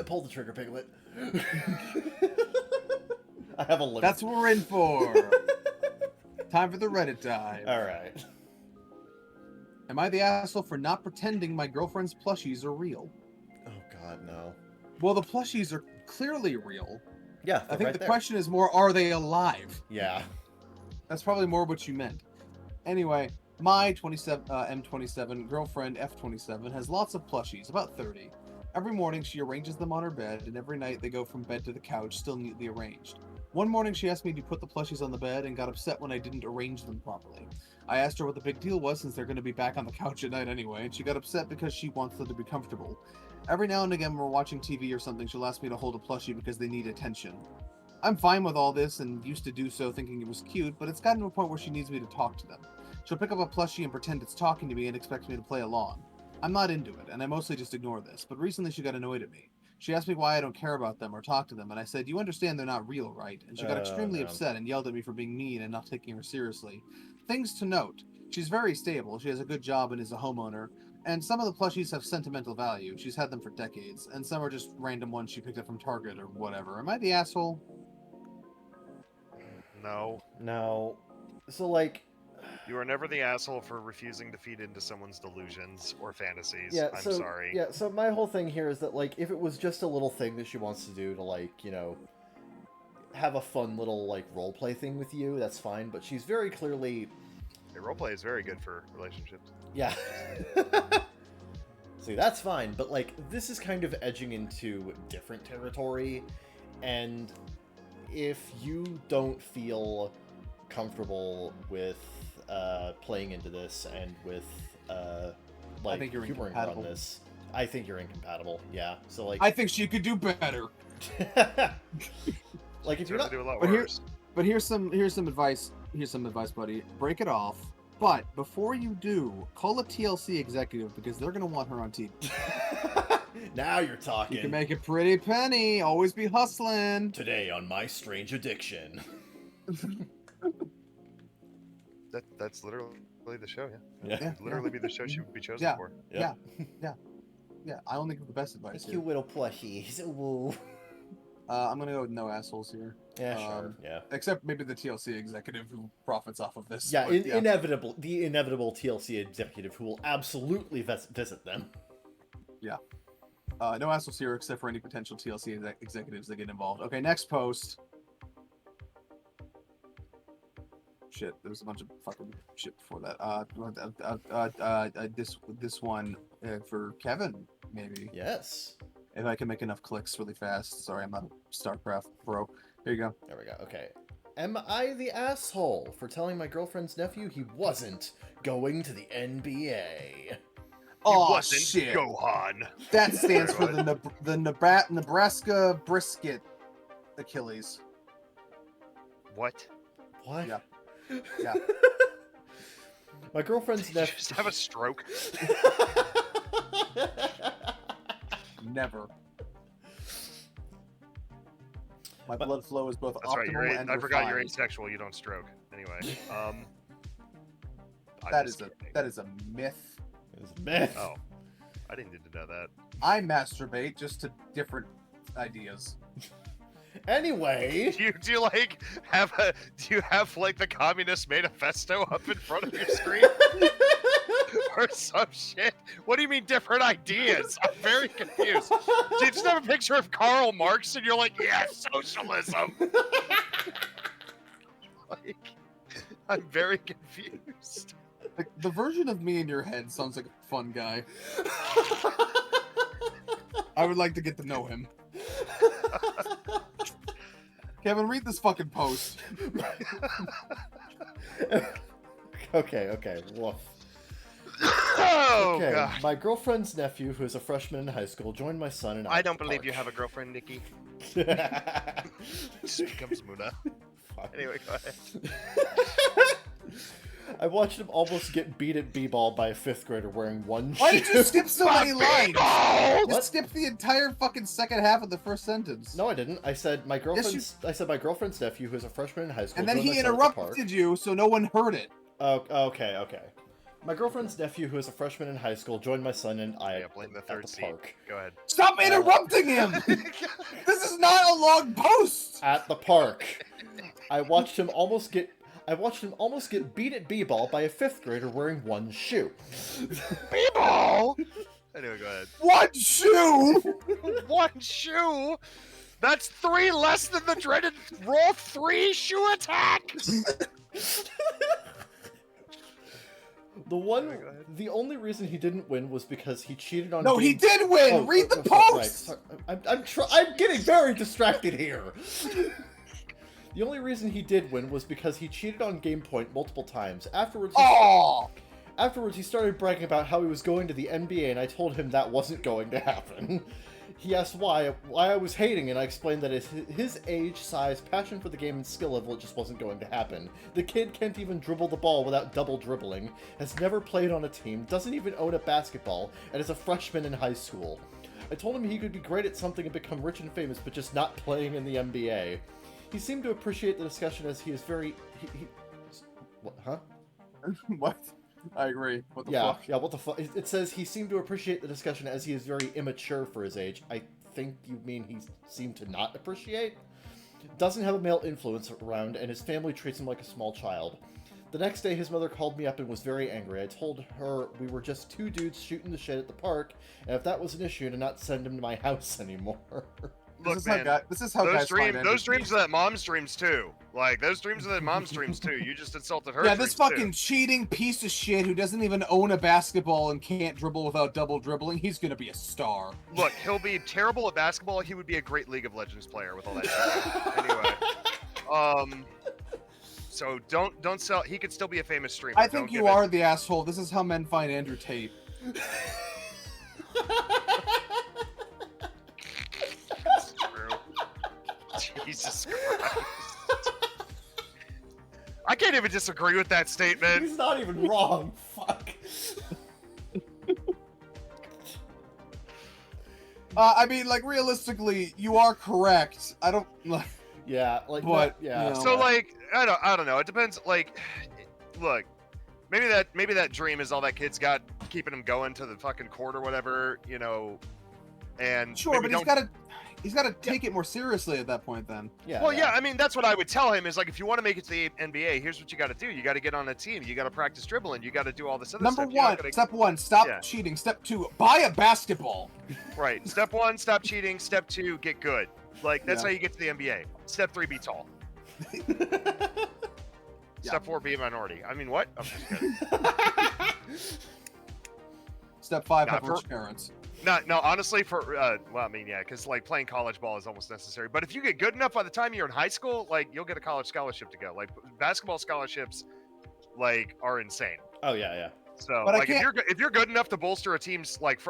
Pull the trigger, Piglet. I have a limit. That's what we're in for. Time for the Reddit dive. All right. Am I the asshole for not pretending my girlfriend's plushies are real? Oh God, no. Well, the plushies are clearly real. Yeah, I think right the there. question is more, are they alive? Yeah. That's probably more what you meant. Anyway, my M27 girlfriend F27 has lots of plushies, about 30. Every morning she arranges them on her bed, and every night they go from bed to the couch, still neatly arranged. One morning she asked me to put the plushies on the bed and got upset when I didn't arrange them properly. I asked her what the big deal was since they're going to be back on the couch at night anyway, and she got upset because she wants them to be comfortable. Every now and again when we're watching TV or something, she'll ask me to hold a plushie because they need attention. I'm fine with all this and used to do so thinking it was cute, but it's gotten to a point where she needs me to talk to them. She'll pick up a plushie and pretend it's talking to me and expect me to play along. I'm not into it, and I mostly just ignore this, but recently she got annoyed at me. She asked me why I don't care about them or talk to them, and I said, "You understand they're not real, right?" And she got extremely upset and yelled at me for being mean and not taking her seriously. Things to note. She's very stable, she has a good job and is a homeowner, and some of the plushies have sentimental value. She's had them for decades, and some are just random ones she picked up from Target or whatever. Am I the asshole? No. No. So, like... You are never the asshole for refusing to feed into someone's delusions or fantasies. Yeah, I'm so, sorry. Yeah, so my whole thing here is that, like, if it was just a little thing that she wants to do to, like, you know, have a fun little, like, roleplay thing with you, that's fine, but she's very clearly... Hey, roleplay is very good for relationships. Yeah. See, that's fine, but, like, this is kind of edging into different territory, and if you don't feel comfortable with playing into this and with like humoring her on this, I think you're incompatible. Yeah. So like, I think she could do better. Like if you're not, do a lot but worse. here's some advice. Here's some advice, buddy. Break it off. But before you do, call a TLC executive because they're gonna want her on TV. Now you're talking. You can make a pretty penny. Always be hustling. Today on My Strange Addiction. That's literally the show, yeah. Yeah. Literally be the show she would be chosen Yeah. for. Yeah. Yeah, I only give the best advice You here. little plushies. Woo. I'm gonna go with no assholes here. Yeah, sure. Yeah. Except maybe the TLC executive who profits off of this. Yeah, but inevitable. The inevitable TLC executive who will absolutely visit them. Yeah. No assholes here except for any potential TLC executives that get involved. Okay, next post. Shit, there was a bunch of fucking shit before that. This one for Kevin, maybe. Yes. If I can make enough clicks really fast. Sorry, I'm not a StarCraft pro. Here you go. There we go. Okay. Am I the asshole for telling my girlfriend's nephew he wasn't going to the NBA? Oh wasn't shit! Gohan. That stands for the Nebraska brisket Achilles. What? What? Yeah. Yeah. My girlfriend's Did you nephew. just have a stroke? Never. My blood flow is both That's right. optimal and I forgot you're refined. asexual. You don't stroke. Anyway, That is a myth. It's myth. Oh, I didn't need to know that. I masturbate just to different ideas. Anyway. Do you like have like the Communist Manifesto up in front of your screen or some shit? What do you mean different ideas? I'm very confused. Do you just have a picture of Karl Marx and you're like, yeah, socialism? Like, I'm very confused. The version of me in your head sounds like a fun guy. I would like to get to know him. Kevin, read this fucking post. Okay. Woof. Oh, Okay, God. my girlfriend's nephew, who is a freshman in high school, joined my son and I. I don't believe you have a girlfriend, Nikki. a. Just becomes Muna. Anyway, go ahead. I watched him almost get beat at b-ball by a 5th grader wearing one shoe. Why did you skip so many lines? What? You skipped the entire fucking second half of the first sentence. No, I didn't. I said my girlfriend's. Yes, I said my girlfriend's nephew, who is a freshman in high school. And then joined he my son at the park. interrupted you, so no one heard it. Oh, okay. My girlfriend's nephew, who is a freshman in high school, joined my son and I Yeah, blame the at third the seat. park. Go ahead. Stop interrupting him! This is not a long post! At the park, I watched him almost get beat at b-ball by a 5th grader wearing one shoe. B-ball! Anyway, go ahead. One shoe! One shoe? That's 3 less than the dreaded roll 3 shoe attack! The only reason he didn't win was because he cheated on. No, he did win! Oh, Read the sorry, post! right, I'm getting very distracted here. The only reason he did win was because he cheated on game point multiple times. Afterwards, he started bragging about how he was going to the NBA, and I told him that wasn't going to happen. He asked why I was hating, and I explained that at his age, size, passion for the game, and skill level, it just wasn't going to happen. The kid can't even dribble the ball without double dribbling, has never played on a team, doesn't even own a basketball, and is a freshman in high school. I told him he could be great at something and become rich and famous, but just not playing in the NBA. He seemed to appreciate the discussion as he is very... What, huh? What? I agree. What the Yeah, fuck? yeah, what the fuck? It says he seemed to appreciate the discussion as he is very immature for his age. I think you mean he seemed to not appreciate? Doesn't have a male influence around, and his family treats him like a small child. The next day, his mother called me up and was very angry. I told her we were just 2 dudes shooting the shit at the park, and if that was an issue, to not send him to my house anymore. Look, man, This is how guys find those dreams are that mom's dreams too. Like, those dreams are that mom's dreams too. You just insulted her. Yeah, this dreams, fucking too. cheating piece of shit who doesn't even own a basketball and can't dribble without double dribbling, he's gonna be a star. Look, he'll be terrible at basketball. He would be a great League of Legends player with all that shit. Anyway, so don't sell. He could still be a famous streamer. I think you are the asshole. This is how men find Andrew Tate. That's true. Jesus Christ. I can't even disagree with that statement. He's not even wrong. Fuck. I mean, like, realistically, you are correct. I don't... Yeah, like, But, yeah. you know. So, like, I don't know. It depends. Like, look, maybe that dream is all that kid's got keeping him going to the fucking court or whatever, you know. And Sure, maybe but he's got to take it more seriously at that point. Then. Yeah. Well, yeah, I mean, that's what I would tell him is, like, if you want to make it to the NBA, here's what you got to do. You got to get on a team. You got to practice dribbling. You got to do all this other Number stuff. You're not one, step 1, stop Yeah. cheating. Step 2, buy a basketball. Right. Step 1, stop cheating. Step 2, get good. Like, that's Yeah. how you get to the NBA. Step 3, be tall. Step 4, be a minority. I mean, what? I'm just kidding. Step 5, Nah, have for- rich parents. No, honestly, well, I mean, yeah, because like playing college ball is almost necessary. But if you get good enough by the time you're in high school, like you'll get a college scholarship to go. Like basketball scholarships, like are insane. Oh yeah. So But I like if can't- you're good enough to bolster a team's like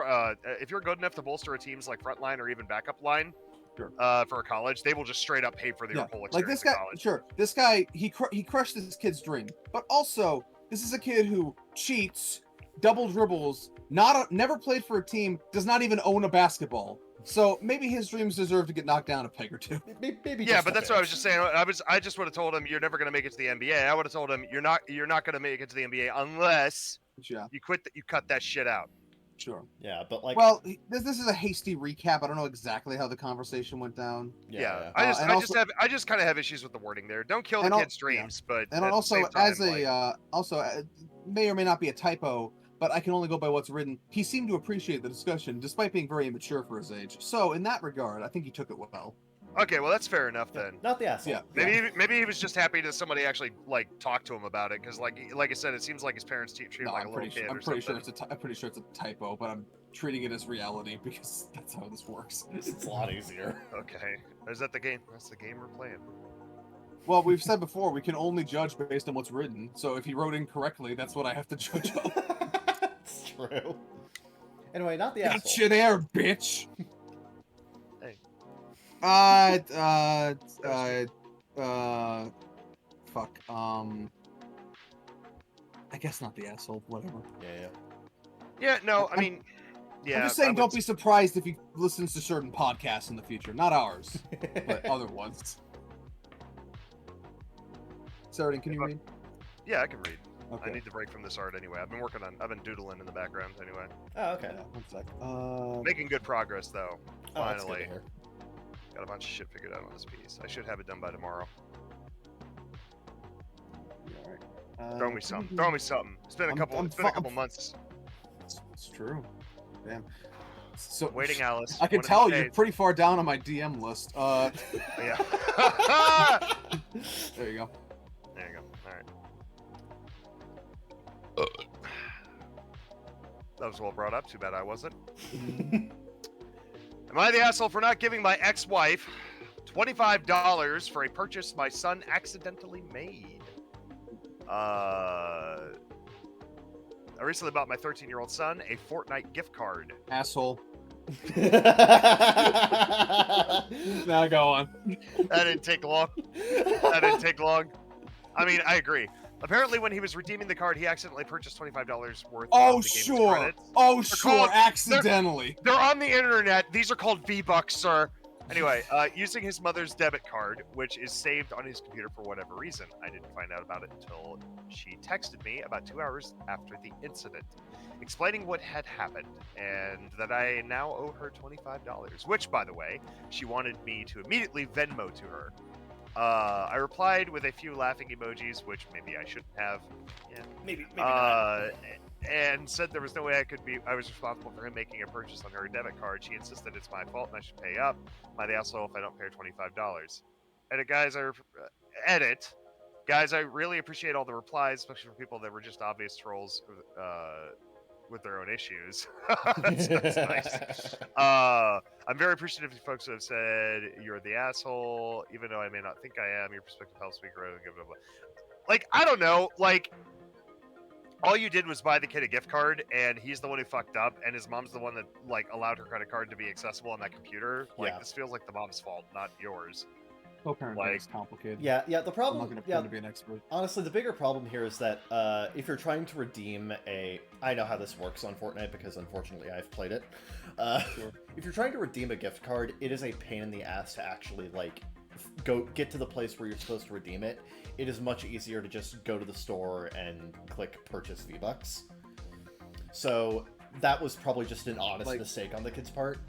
if you're good enough to bolster a team's like front line or even backup line, Sure. for a college, they will just straight up pay for the whole experience. Like this guy, in college. sure, this guy he crushed this kid's dream, but also this is a kid who cheats, double dribbles, never played for a team, does not even own a basketball. So maybe his dreams deserve to get knocked down a peg or two. Maybe. Yeah, just but a that's bit. what I was just saying. I just would have told him you're never gonna make it to the NBA. I would have told him you're not gonna make it to the NBA unless Yeah, you cut that shit out. sure. Yeah, but like. Well, this is a hasty recap. I don't know exactly how the conversation went down. Yeah. I just kind of have issues with the wording there. Don't kill the And al- kids' dreams, but And at also, the same time, as a may or may not be a typo, but I can only go by what's written. He seemed to appreciate the discussion, despite being very immature for his age. So, in that regard, I think he took it well. okay, well that's fair enough then. Not the asshole. Yeah. Maybe he was just happy that somebody actually like talked to him about it because like I said, it seems like his parents treat him No, like a I'm little kid. I'm or pretty sure something. I'm pretty sure it's a typo, but I'm treating it as reality because that's how this works. It's a lot easier. Okay, is that the game? That's the game we're playing. Well, we've said before we can only judge based on what's written. So if he wrote incorrectly, that's what I have to judge on. It's true. Anyway, not the asshole. Gotcha there, bitch. Hey. Fuck. I guess not the asshole. Whatever. Yeah. Yeah, no, I mean, yeah. I'm just saying, I would don't be surprised if he listens to certain podcasts in the future. Not ours, but other ones. Sarah, can you read? Yeah, I can read. Okay. I need to break from this art anyway. I've been doodling in the background anyway. Oh, okay. Yeah, 1 sec. Making good progress though. Oh, that's good to Finally. hear. Got a bunch of shit figured out on this piece. I should have it done by tomorrow. Throw me something. Throw me something. It's been a couple months. It's true. Damn. So Waiting, Alice. I can One of tell these you're days. pretty far down on my DM list. Yeah. There you go. There you go. All right. That was well brought up. Too bad I wasn't. Am I the asshole for not giving my ex-wife $25 for a purchase my son accidentally made? I recently bought my 13-year-old son a Fortnite gift card. Asshole. Now go on. That didn't take long. I mean, I agree. Apparently, when he was redeeming the card, he accidentally purchased $25 worth Oh of the game's sure. credits. Oh They're sure. called- Accidentally. They're on the internet. These are called V-Bucks, sir. Anyway, using his mother's debit card, which is saved on his computer for whatever reason. I didn't find out about it until she texted me about 2 hours after the incident, explaining what had happened and that I now owe her $25, which, by the way, she wanted me to immediately Venmo to her. I replied with a few laughing emojis, which maybe I shouldn't have. Yeah. Maybe not. And said there was no way I was responsible for him making a purchase on her debit card. She insisted it's my fault and I should pay up. Am I the asshole if I don't pay her $25? Guys, I really appreciate all the replies, especially from people that were just obvious trolls with their own issues. That's nice. I'm very appreciative of folks who have said you're the asshole, even though I may not think I am. Your perspective helps me grow. Like, I don't know, like, all you did was buy the kid a gift card, and he's the one who fucked up, and his mom's the one that like allowed her credit card to be accessible on that computer. Like, Yeah. this feels like the mom's fault, not yours. Co-parenting is complicated. Yeah. The I'm not problem. going to Yeah. pretend to be an expert. Honestly, the bigger problem here is that if you're trying to redeem I know how this works on Fortnite because unfortunately I've played it. Sure. If you're trying to redeem a gift card, it is a pain in the ass to actually like get to the place where you're supposed to redeem it. It is much easier to just go to the store and click purchase V-Bucks. So that was probably just an honest mistake on the kid's part.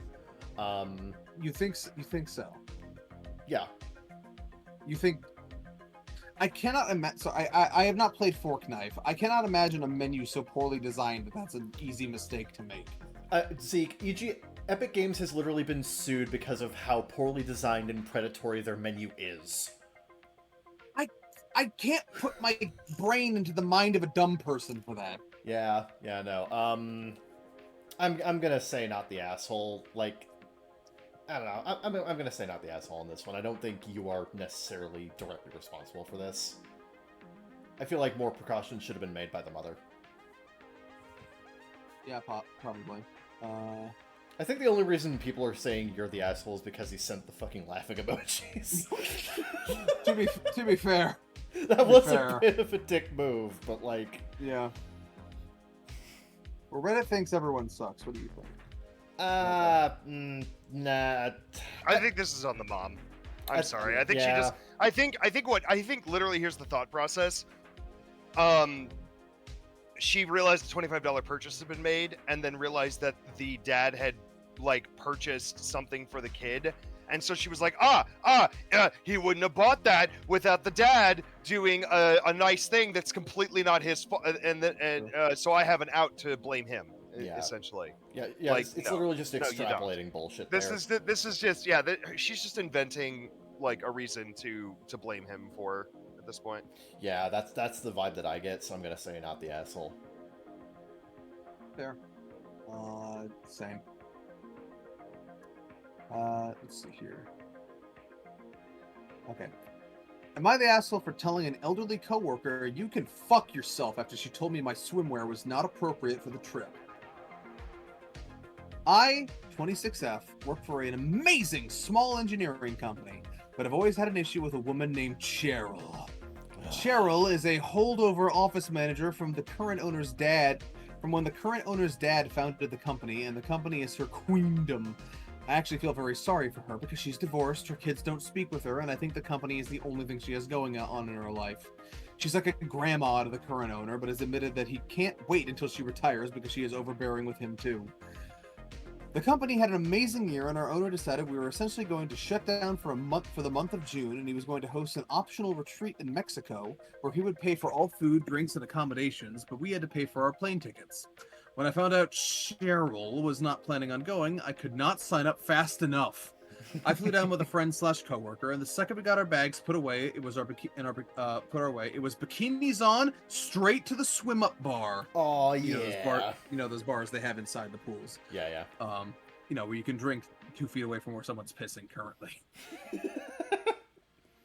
You think so? Yeah. You think? I cannot imagine. So I have not played Fork Knife. I cannot imagine a menu so poorly designed that that's an easy mistake to make. Zeke, Epic Games has literally been sued because of how poorly designed and predatory their menu is. I can't put my brain into the mind of a dumb person for that. Yeah, no. I'm gonna say not the asshole. Like, I don't know. I'm gonna say not the asshole on this one. I don't think you are necessarily directly responsible for this. I feel like more precautions should have been made by the mother. Yeah, probably. I think the only reason people are saying you're the asshole is because he sent the fucking laughing emojis. to be fair. That was a bit of a dick move, but like... Yeah. Well, Reddit thinks everyone sucks. What do you think? Nah. I think this is on the mom. I'm sorry. I think yeah. she just. I think literally here's the thought process. She realized the $25 purchase had been made, and then realized that the dad had like purchased something for the kid, and so she was like, he wouldn't have bought that without the dad doing a nice thing that's completely not his fault, and so I have an out to blame him. Yeah. Essentially. Yeah. Like, it's literally just extrapolating bullshit. This is just she's just inventing like a reason to blame him for at this point. Yeah, that's the vibe that I get, so I'm gonna say not the asshole. Fair. Same. Let's see here. Okay. Am I the asshole for telling an elderly coworker you can fuck yourself after she told me my swimwear was not appropriate for the trip? I, 26F, work for an amazing small engineering company, but I've always had an issue with a woman named Cheryl. Cheryl is a holdover office manager from the current owner's dad, from when the current owner's dad founded the company, and the company is her queendom. I actually feel very sorry for her because she's divorced, her kids don't speak with her, and I think the company is the only thing she has going on in her life. She's like a grandma to the current owner, but has admitted that he can't wait until she retires because she is overbearing with him too. The company had an amazing year, and our owner decided we were essentially going to shut down for the month of June, and he was going to host an optional retreat in Mexico where he would pay for all food, drinks, and accommodations, but we had to pay for our plane tickets. When I found out Cheryl was not planning on going, I could not sign up fast enough. I flew down with a friend/coworker, and the second we got our bags put away, it was bikinis on, straight to the swim up bar. Oh yeah. Those bars they have inside the pools. Yeah. Where you can drink 2 feet away from where someone's pissing currently.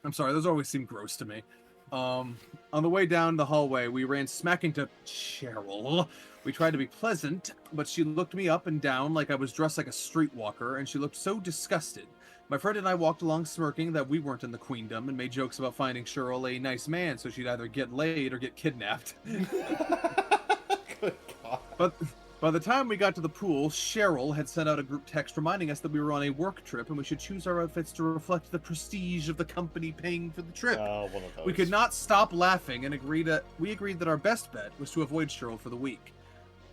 I'm sorry, those always seem gross to me. On the way down the hallway, we ran smack into Cheryl. We tried to be pleasant, but she looked me up and down like I was dressed like a streetwalker, and she looked so disgusted. My friend and I walked along smirking that we weren't in the queendom and made jokes about finding Cheryl a nice man so she'd either get laid or get kidnapped. Good God. But by the time we got to the pool, Cheryl had sent out a group text reminding us that we were on a work trip and we should choose our outfits to reflect the prestige of the company paying for the trip. One of those. We could not stop laughing and agreed that our best bet was to avoid Cheryl for the week.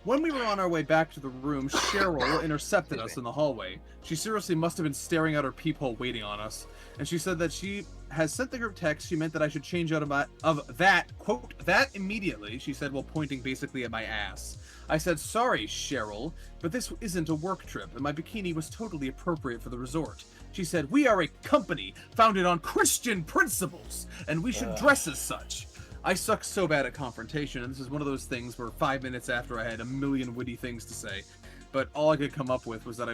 When we were on our way back to the room, Cheryl intercepted us in the hallway. She seriously must have been staring out her peephole waiting on us. And she said that she has sent the group text. She meant that I should change out of that, quote, that immediately, she said while pointing basically at my ass. I said, sorry, Cheryl, but this isn't a work trip, and my bikini was totally appropriate for the resort. She said, we are a company founded on Christian principles, and we should dress as such. I suck so bad at confrontation, and this is one of those things where 5 minutes after I had a million witty things to say, but all I could come up with was that I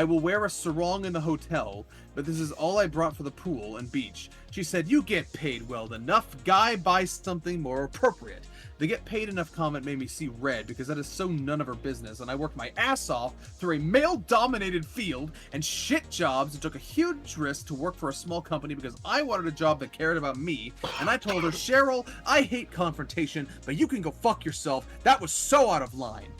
will wear a sarong in the hotel, but this is all I brought for the pool and beach. She said, you get paid well enough, guy, buy something more appropriate. The get paid enough comment made me see red because that is so none of her business, and I worked my ass off through a male-dominated field and shit jobs and took a huge risk to work for a small company because I wanted a job that cared about me, and I told her, Cheryl, I hate confrontation, but you can go fuck yourself. That was so out of line.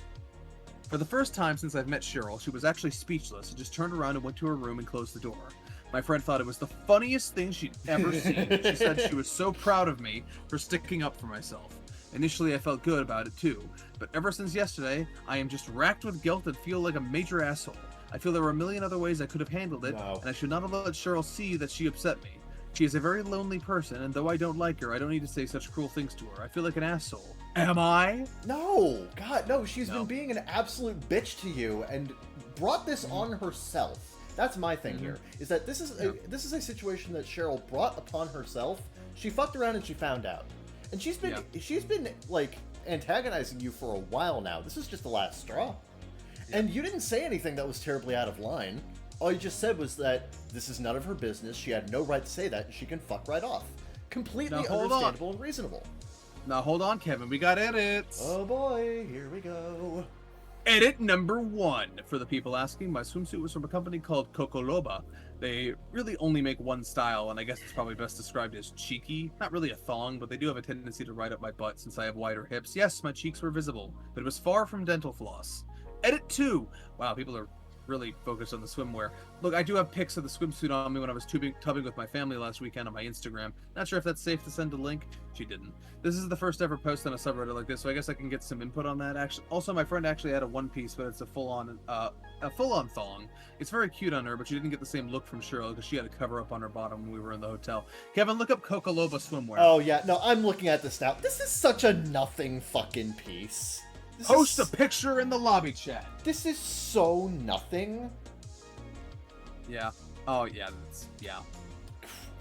For the first time since I've met Cheryl, she was actually speechless and just turned around and went to her room and closed the door. My friend thought it was the funniest thing she'd ever seen. She said she was so proud of me for sticking up for myself. Initially, I felt good about it too, but ever since yesterday, I am just racked with guilt and feel like a major asshole. I feel there were a million other ways I could have handled it, and I should not have let Cheryl see that she upset me. She is a very lonely person, and though I don't like her, I don't need to say such cruel things to her. I feel like an asshole. Am I? No! God, no, she's been being an absolute bitch to you and brought this on herself. That's my thing here, is that this is a situation that Cheryl brought upon herself. She fucked around and she found out. And she's been like antagonizing you for a while now. This is just the last straw. And you didn't say anything that was terribly out of line. All you just said was that this is none of her business, she had no right to say that, and she can fuck right off. Completely Now, hold on. understandable and reasonable. Now hold on, Kevin. We got edits. Oh boy, here we go. Edit number 1. For the people asking, my swimsuit was from a company called Cocoloba. They really only make one style, and I guess it's probably best described as cheeky. Not really a thong, but they do have a tendency to ride up my butt since I have wider hips. Yes, my cheeks were visible, but it was far from dental floss. Edit 2. Wow, people are really focused on the swimwear. Look, I do have pics of the swimsuit on me when I was tubbing with my family last weekend on my Instagram. Not sure if that's safe to send a link. She didn't. This is the first ever post on a subreddit like this, so I guess I can get some input on that. Actually, also, my friend actually had a one piece, but it's a full-on thong. It's very cute on her, but she didn't get the same look from Cheryl because she had a cover up on her bottom when we were in the hotel. Kevin, look up Cocoloba swimwear. Oh yeah, no, I'm looking at this now. This is such a nothing fucking piece. Post a picture in the lobby chat. This is so nothing. Yeah. Oh yeah. That's yeah.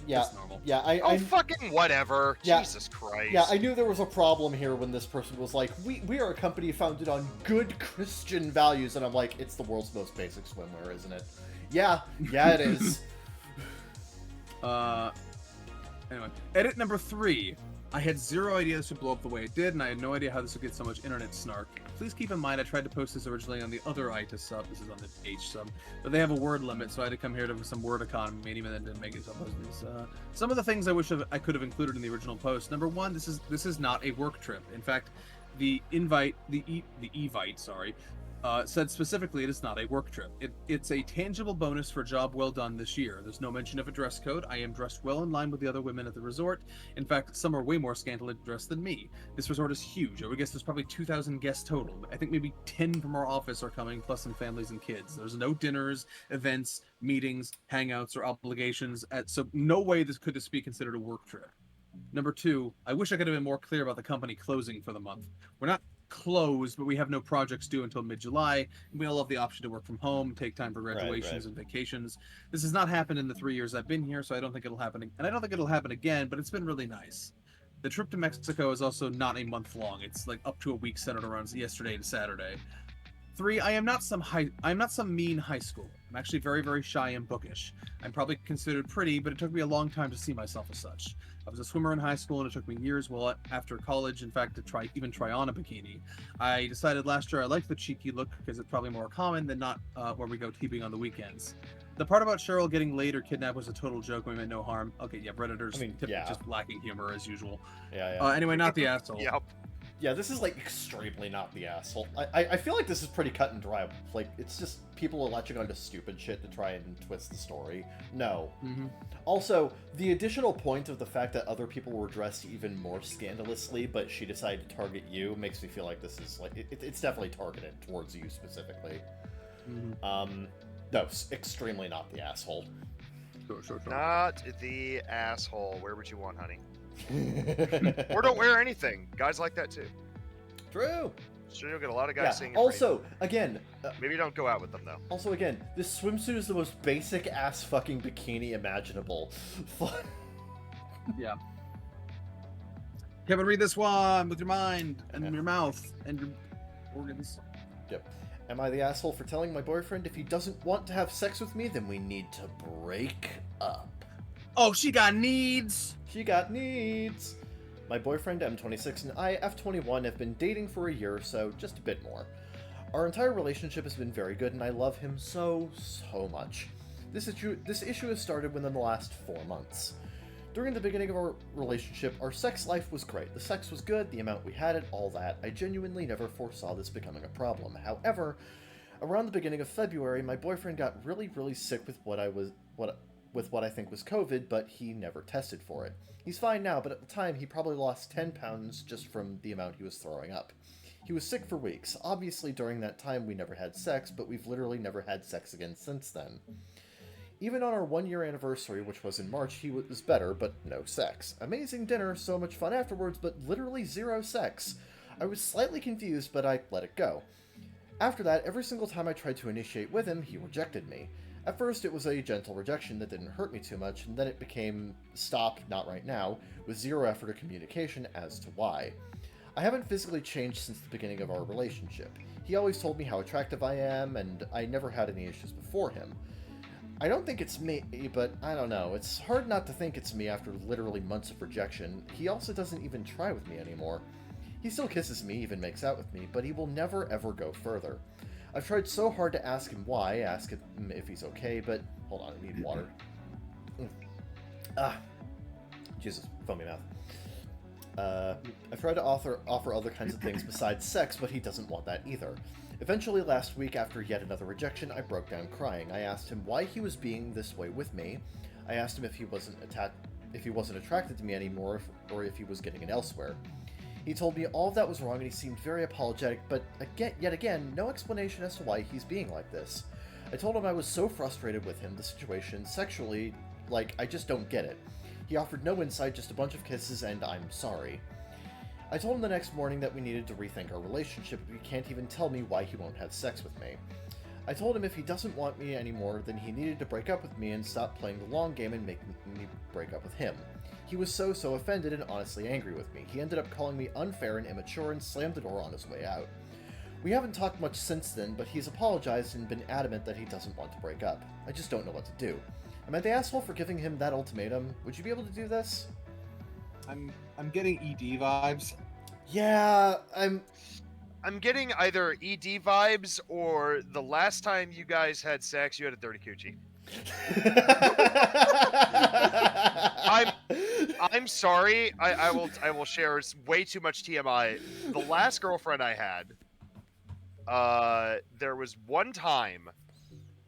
Yeah. Normal. Yeah. Oh, fucking whatever. Yeah. Jesus Christ. Yeah, I knew there was a problem here when this person was like, we are a company founded on good Christian values, and I'm like, it's the world's most basic swimwear, isn't it? Yeah, it is. Anyway, edit number 3. I had zero idea this would blow up the way it did, and I had no idea how this would get so much internet snark. Please keep in mind I tried to post this originally on the other ITA sub, this is on the H sub, but they have a word limit, so I had to come here to some word economy, and even then didn't make it, so I posted these. Some of the things I wish I could have included in the original post. Number 1, this is not a work trip. In fact, the evite, said specifically it is not a work trip. It's a tangible bonus for a job well done this year. There's no mention of a dress code. I am dressed well in line with the other women at the resort. In fact, some are way more scantily dressed than me. This resort is huge. I would guess there's probably 2,000 guests total. I think maybe 10 from our office are coming, plus some families and kids. There's no dinners, events, meetings, hangouts, or obligations, so no way this could be considered a work trip. Number 2, I wish I could have been more clear about the company closing for the month. We're not closed, but we have no projects due until mid-July, and we all have the option to work from home, take time for graduations and vacations. This has not happened in the 3 years I've been here, so I don't think it'll happen, and I don't think it'll happen again, but it's been really nice. The trip to Mexico is also not a month long. It's like up to a week centered around yesterday to Saturday. 3, I am not some mean high school. I'm actually very, very shy and bookish. I'm probably considered pretty, but it took me a long time to see myself as such. I was a swimmer in high school, and it took me years, after college, in fact, to try on a bikini. I decided last year I liked the cheeky look because it's probably more common than not where we go teeping on the weekends. The part about Cheryl getting laid or kidnapped was a total joke. We meant no harm. Okay, yeah, Redditors just lacking humor as usual. Yeah. Anyway, not the asshole. Yep. Yeah, this is like extremely not the asshole. I feel like this is pretty cut and dry. Like, it's just people are latching onto stupid shit to try and twist the story. No. Mm-hmm. Also, the additional point of the fact that other people were dressed even more scandalously, but she decided to target you, makes me feel like this is like it's definitely targeted towards you specifically. Mm-hmm. No, extremely not the asshole. Sure. Not the asshole. Where would you want, honey? Or don't wear anything. Guys like that too. True. Sure, you'll get a lot of guys seeing it. Also, again, maybe don't go out with them though. Also, again, this swimsuit is the most basic ass fucking bikini imaginable. Yeah. Kevin, read this one with your mind and your mouth and your organs. Yep. Am I the asshole for telling my boyfriend if he doesn't want to have sex with me, then we need to break up? Oh, she got needs. She got needs. My boyfriend, M26, and I, F21, have been dating for a year or so, just a bit more. Our entire relationship has been very good, and I love him so much. This issue has started within the last 4 months. During the beginning of our relationship, our sex life was great. The sex was good, the amount we had it, all that. I genuinely never foresaw this becoming a problem. However, around the beginning of February, my boyfriend got really sick with what I think was COVID, but he never tested for it. He's fine now, but at the time he probably lost 10 pounds just from the amount he was throwing up. He was sick for weeks. Obviously, during that time we never had sex, but we've literally never had sex again since then. Even on our 1-year anniversary, which was in March, he was better, but no sex. Amazing dinner, so much fun afterwards, but literally 0 sex. I was slightly confused, but I let it go. After that, every single time I tried to initiate with him, he rejected me. At first, it was a gentle rejection that didn't hurt me too much, and then it became stop, not right now, with 0 effort or communication as to why. I haven't physically changed since the beginning of our relationship. He always told me how attractive I am, and I never had any issues before him. I don't think it's me, but I don't know. It's hard not to think it's me after literally months of rejection. He also doesn't even try with me anymore. He still kisses me, even makes out with me, but he will never ever go further. I've tried so hard to ask him why, ask him if he's okay, but... Hold on, I need water. Jesus, foamy mouth. I've tried to offer other kinds of things besides sex, but he doesn't want that either. Eventually, last week, after yet another rejection, I broke down crying. I asked him why he was being this way with me. I asked him if he wasn't attracted to me anymore, or if he was getting it elsewhere. He told me all of that was wrong, and he seemed very apologetic, but yet again, no explanation as to why he's being like this. I told him I was so frustrated with him, the situation, sexually, like, I just don't get it. He offered no insight, just a bunch of kisses, and I'm sorry. I told him the next morning that we needed to rethink our relationship, but he can't even tell me why he won't have sex with me. I told him if he doesn't want me anymore, then he needed to break up with me and stop playing the long game and make me break up with him. He was so offended and honestly angry with me. He ended up calling me unfair and immature and slammed the door on his way out. We haven't talked much since then, but he's apologized and been adamant that he doesn't want to break up. I just don't know what to do. Am I the asshole for giving him that ultimatum? Would you be able to do this? I'm getting ED vibes. Yeah, I'm getting either ED vibes or the last time you guys had sex, you had a dirty coochie. I'm sorry. I will share way too much TMI. The last girlfriend I had, there was one time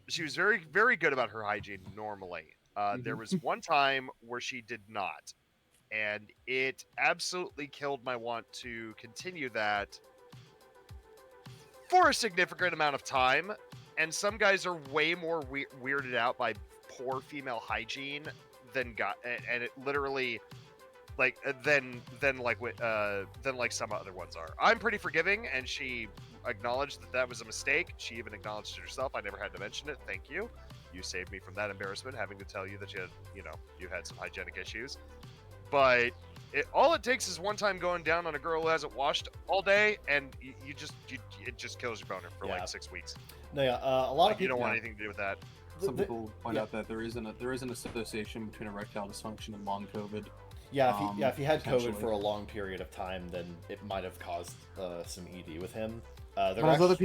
she was very, very good about her hygiene normally. There was one time where she did not, and it absolutely killed my want to continue that for a significant amount of time. And some guys are way more weirded out by poor female hygiene than and it literally like than like some other ones are. I'm pretty forgiving, and she acknowledged that was a mistake. She even acknowledged it herself. I never had to mention it. Thank you. You saved me from that embarrassment, having to tell you that you had some hygienic issues. But all it takes is one time going down on a girl who hasn't washed all day, and it just kills your boner for like 6 weeks. No, yeah, a lot of people you don't want anything to do with that. Some people point out that there is an association between erectile dysfunction and long COVID. Yeah, if he had COVID potentially. for a long period of time, then it might have caused some ED with him. But as other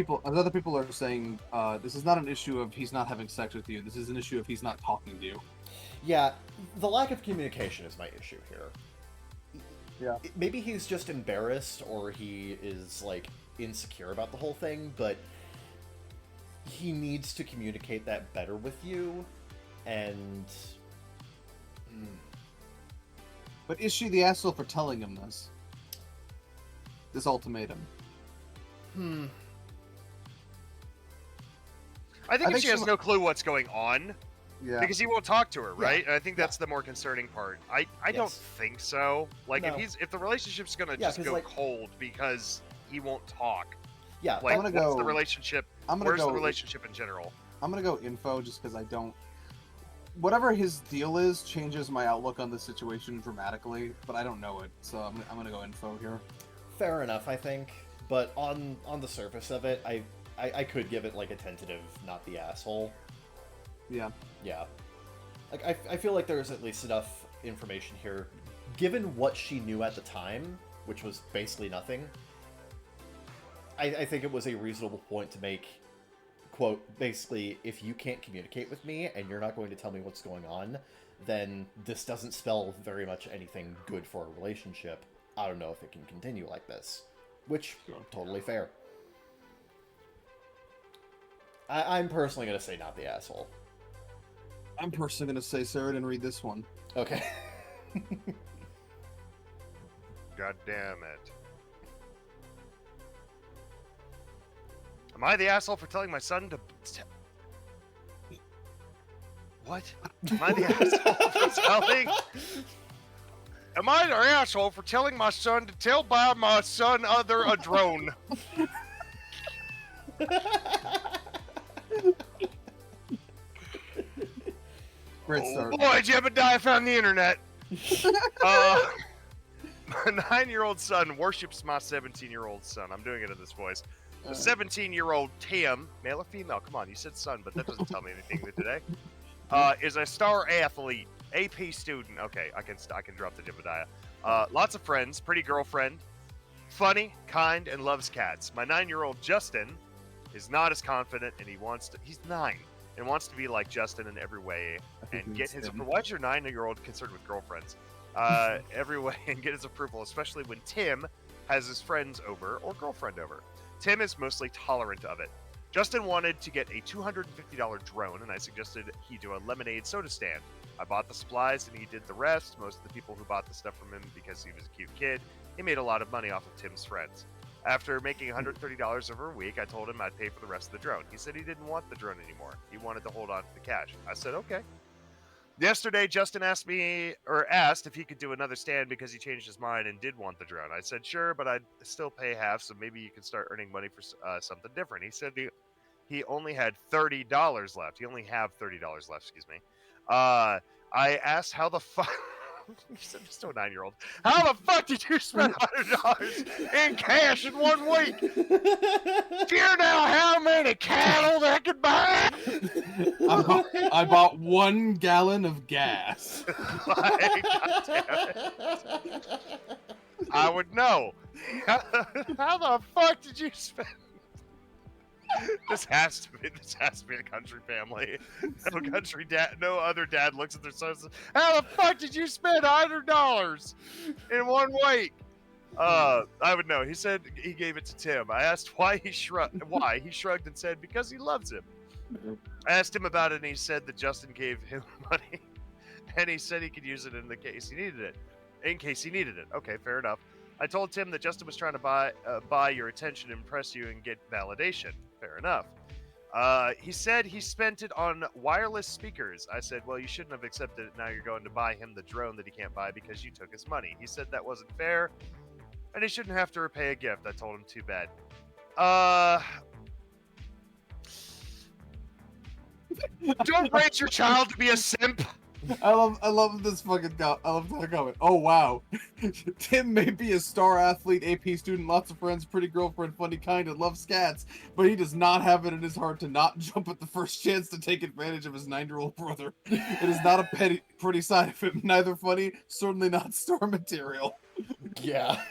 people are saying, this is not an issue of he's not having sex with you. This is an issue of he's not talking to you. Yeah, the lack of communication is my issue here. Yeah. Maybe he's just embarrassed, or he is, like, insecure about the whole thing, but he needs to communicate that better with you, and... But is she the asshole for telling him this? This ultimatum? I think she has no clue what's going on. Yeah. Because he won't talk to her, right? And I think that's the more concerning part. I don't think so. Like, No. if the relationship's gonna Yeah, just 'cause, go like- cold because he won't talk. Yeah, Like, I'm gonna what's go- the relationship? Where's the relationship in general? I'm gonna go info just because I don't... Whatever his deal is changes my outlook on the situation dramatically, but I don't know it, so I'm gonna go info here. fair enough, I think. But on the surface of it, I could give it, like, a tentative not the asshole. Yeah. Yeah. Like, I feel like there's at least enough information here. Given what she knew at the time, which was basically nothing, I think it was a reasonable point to make, quote, basically, if you can't communicate with me and you're not going to tell me what's going on, then this doesn't spell very much anything good for a relationship. I don't know if it can continue like this. Which, totally fair. I'm personally going to say not the asshole. I'm personally gonna say Sarah didn't read this one. Okay. God damn it. Am I the asshole for telling my son to... What? Am I the asshole for telling... Am I the asshole for telling my son to tell by my son other a drone? Great start. Boy, Jebediah found the internet. My 9-year-old son worships my 17-year-old son. I'm doing it in this voice. The 17-year-old Tim, male or female? Come on, you said son, but that doesn't tell me anything today. Is a star athlete, AP student. Okay, I can drop the Jebediah. Lots of friends, pretty girlfriend, funny, kind, and loves cats. My 9-year-old Justin is not as confident, and he's 9 and wants to be like Justin in every way and get his. Why is your 9-year-old concerned with girlfriends? Every way and get his approval, especially when Tim has his friends over or girlfriend over. Tim is mostly tolerant of it. Justin wanted to get a $250 drone, and I suggested he do a lemonade soda stand. I bought the supplies, and he did the rest. Most of the people who bought the stuff from him because he was a cute kid, he made a lot of money off of Tim's friends. After making $130 over a week, I told him I'd pay for the rest of the drone. He said he didn't want the drone anymore. He wanted to hold on to the cash. I said, okay. Yesterday, Justin asked if he could do another stand because he changed his mind and did want the drone. I said, sure, but I'd still pay half, so maybe you can start earning money for something different. He said he only had $30 left. He only have $30 left, excuse me. I asked how the fuck... You said just to a 9-year-old. How the fuck did you spend $100 in cash in 1 week? Do you know how many cattle that could buy? I bought 1 gallon of gas. Like, God damn it. I would know. How the fuck did you spend? This has to be a country family. No other dad looks at their son and says, how the fuck did you spend $100 in 1 week? I would know. He said he gave it to Tim. I asked why. He shrugged and said because he loves him. I asked him about it, and he said that Justin gave him money, and he said he could use it in case he needed it. Okay, fair enough. I told Tim that Justin was trying to buy your attention, impress you, and get validation. Fair enough. He said he spent it on wireless speakers. I said, well, you shouldn't have accepted it. Now you're going to buy him the drone that he can't buy because you took his money. He said that wasn't fair, and he shouldn't have to repay a gift. I told him too bad. Don't raise your child to be a simp. I love this fucking I love that comment. Oh wow, Tim may be a star athlete, AP student, lots of friends, pretty girlfriend, funny, kind, and loves cats, but he does not have it in his heart to not jump at the first chance to take advantage of his 9-year-old brother. It is not a pretty side of him. Neither funny, certainly not star material. Yeah.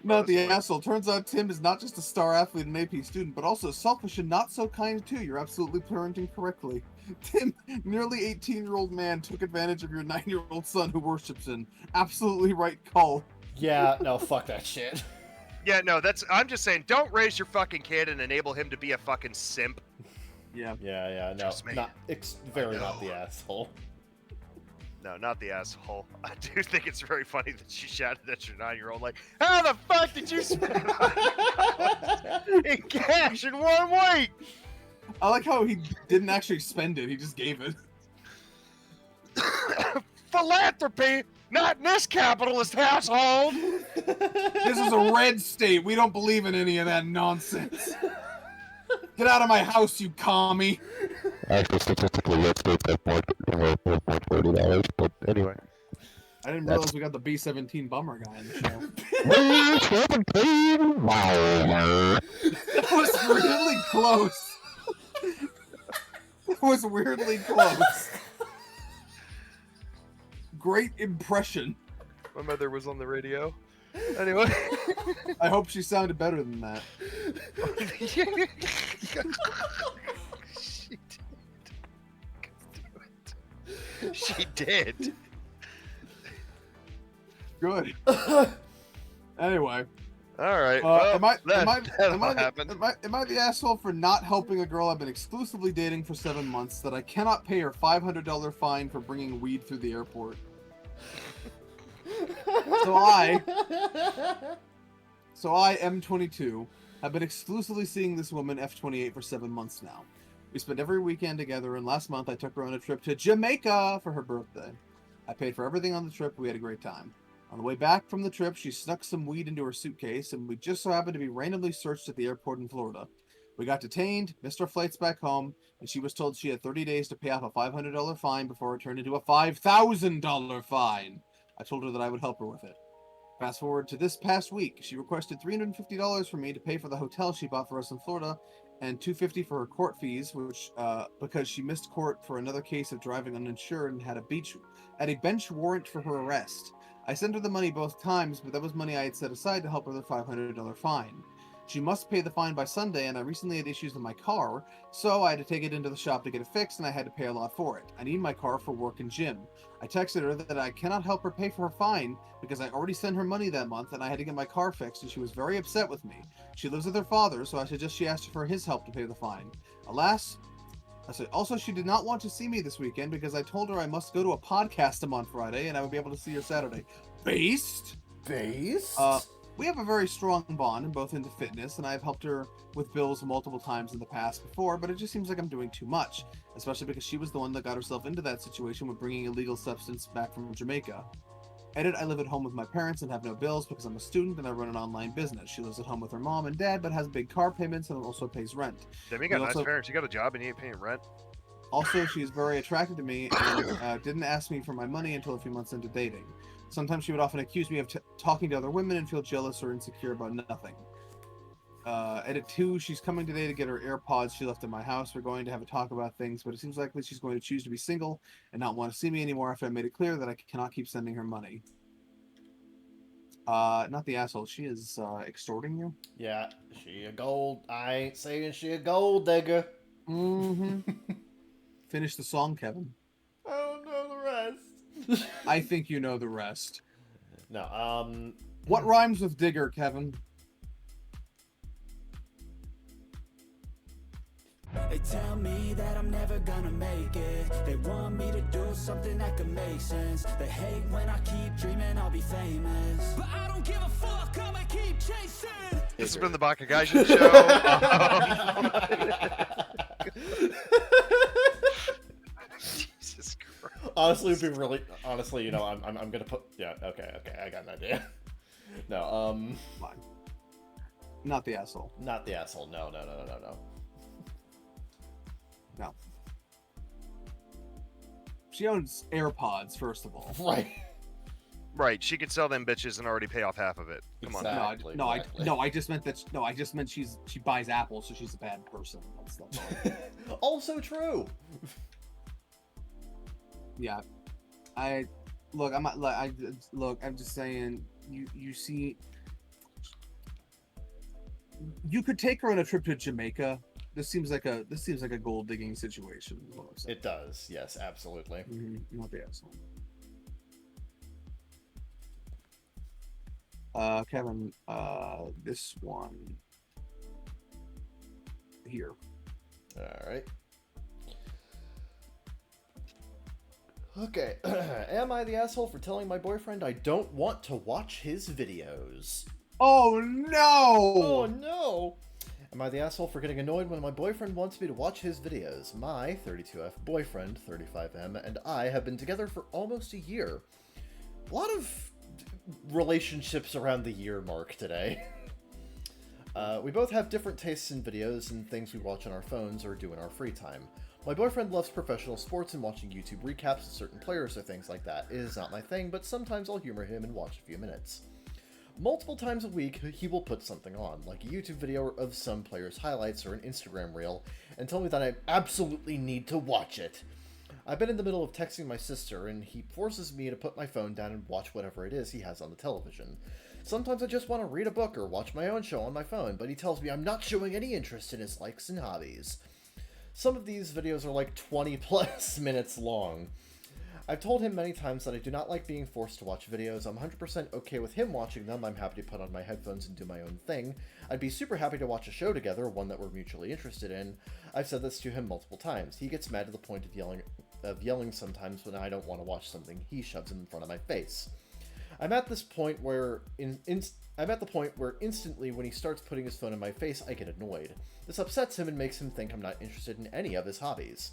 Not the asshole. Turns out Tim is not just a star athlete and AP student, but also selfish and not so kind too. You're absolutely parenting correctly. Tim, nearly 18-year-old man, took advantage of your 9-year-old son who worships him. Absolutely right call. Yeah, no, fuck that shit. Yeah, no, I'm just saying, don't raise your fucking kid and enable him to be a fucking simp. Yeah. Yeah, no, Trust me. not the asshole. No, not the asshole. I do think it's very funny that she shouted at your 9-year-old, like, how the fuck did you spend in cash in 1 week? I like how he didn't actually spend it, he just gave it. Philanthropy, not in this capitalist household. This is a red state. We don't believe in any of that nonsense. Get out of my house, you commie. Actually, statistically, red states have more $30, but anyway. I didn't realize we got the B-17 bummer guy in the show. B-17 bummer. That was really close. That was weirdly close. Great impression. My mother was on the radio. Anyway. I hope she sounded better than that. She did. Good. Anyway. All right. Am I the asshole for not helping a girl I've been exclusively dating for 7 months that I cannot pay her $500 fine for bringing weed through the airport? So I, M22, have been exclusively seeing this woman, F28, for 7 months now. We spend every weekend together, and last month I took her on a trip to Jamaica for her birthday. I paid for everything on the trip. We had a great time. On the way back from the trip, she snuck some weed into her suitcase, and we just so happened to be randomly searched at the airport in Florida. We got detained, missed our flights back home, and she was told she had 30 days to pay off a $500 fine before it turned into a $5,000 fine. I told her that I would help her with it. Fast forward to this past week, she requested $350 from me to pay for the hotel she bought for us in Florida, and $250 for her court fees, which because she missed court for another case of driving uninsured and had a bench warrant for her arrest. I sent her the money both times, but that was money I had set aside to help her with her $500 fine. She must pay the fine by Sunday, and I recently had issues with my car, so I had to take it into the shop to get it fixed, and I had to pay a lot for it. I need my car for work and gym. I texted her that I cannot help her pay for her fine because I already sent her money that month, and I had to get my car fixed, and she was very upset with me. She lives with her father, so I suggest she asked for his help to pay the fine. Alas, also, she did not want to see me this weekend because I told her I must go to a podcast on Friday, and I would be able to see her Saturday. Based? We have a very strong bond and both into fitness, and I've helped her with bills multiple times in the past before, but it just seems like I'm doing too much, especially because she was the one that got herself into that situation with bringing illegal substance back from Jamaica. Edit, I live at home with my parents and have no bills because I'm a student and I run an online business. She lives at home with her mom and dad, but has big car payments and also pays rent. Damn, you got nice parents. You got a job and you ain't paying rent. Also, she is very attracted to me and didn't ask me for my money until a few months into dating. Sometimes she would often accuse me of talking to other women and feel jealous or insecure about nothing. Edit 2, she's coming today to get her AirPods she left in my house. We're going to have a talk about things, but it seems likely she's going to choose to be single and not want to see me anymore after I made it clear that I cannot keep sending her money. Not the asshole. She is extorting you? Yeah, she a gold. I ain't saying she a gold digger. Mm-hmm. Finish the song, Kevin. I don't know the rest. I think you know the rest. No, What rhymes with digger, Kevin? They tell me that I'm never gonna make it. They want me to do something that could make sense. They hate when I keep dreaming I'll be famous, but I don't give a fuck, I'ma keep chasing. This has been the Baka Gaijin show. Jesus Christ. Honestly, it'd be really. Honestly, you know, I'm gonna put. Yeah, okay, I got an idea. No, Fine. Not the asshole. not the asshole. No. No. She owns AirPods, first of all. Right. Right, she could sell them bitches and already pay off half of it. Come on. Exactly. I just meant that. No, I just meant she buys Apple, so she's a bad person. That's all. Also true. Yeah, I'm just saying. You see, you could take her on a trip to Jamaica. This seems like a gold digging situation. Is what I'm saying. It does. Yes, absolutely. Not the asshole. Kevin, this one here. All right. Okay. Am I the asshole for telling my boyfriend I don't want to watch his videos? Oh no! Oh no! Am I the asshole for getting annoyed when my boyfriend wants me to watch his videos? My 32F boyfriend, 35M, and I have been together for almost a year. A lot of relationships around the year mark today. We both have different tastes in videos and things we watch on our phones or do in our free time. My boyfriend loves professional sports and watching YouTube recaps of certain players or things like that. It is not my thing, but sometimes I'll humor him and watch a few minutes. Multiple times a week, he will put something on, like a YouTube video of some player's highlights or an Instagram reel, and tell me that I absolutely need to watch it. I've been in the middle of texting my sister, and he forces me to put my phone down and watch whatever it is he has on the television. Sometimes I just want to read a book or watch my own show on my phone, but he tells me I'm not showing any interest in his likes and hobbies. Some of these videos are like 20 plus minutes long. I've told him many times that I do not like being forced to watch videos. I'm 100% okay with him watching them. I'm happy to put on my headphones and do my own thing. I'd be super happy to watch a show together, one that we're mutually interested in. I've said this to him multiple times. He gets mad to the point of yelling sometimes when I don't want to watch something he shoves in front of my face. I'm at this point where instantly when he starts putting his phone in my face, I get annoyed. This upsets him and makes him think I'm not interested in any of his hobbies.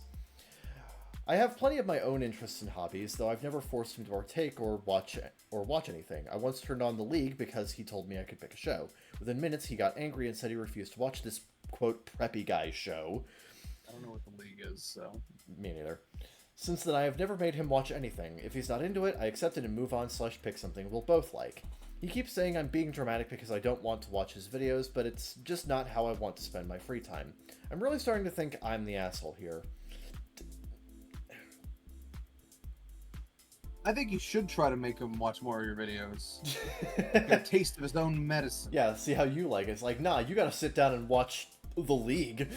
I have plenty of my own interests and hobbies, though I've never forced him to partake or watch anything. I once turned on The League because he told me I could pick a show. Within minutes, he got angry and said he refused to watch this quote preppy guy show. I don't know what the league is, so. Me neither. Since then, I have never made him watch anything. If he's not into it, I accept it and move on / pick something we'll both like. He keeps saying I'm being dramatic because I don't want to watch his videos, but it's just not how I want to spend my free time. I'm really starting to think I'm the asshole here. I think you should try to make him watch more of your videos. Get a taste of his own medicine. Yeah, see how you like it. It's like, nah, you gotta sit down and watch The League.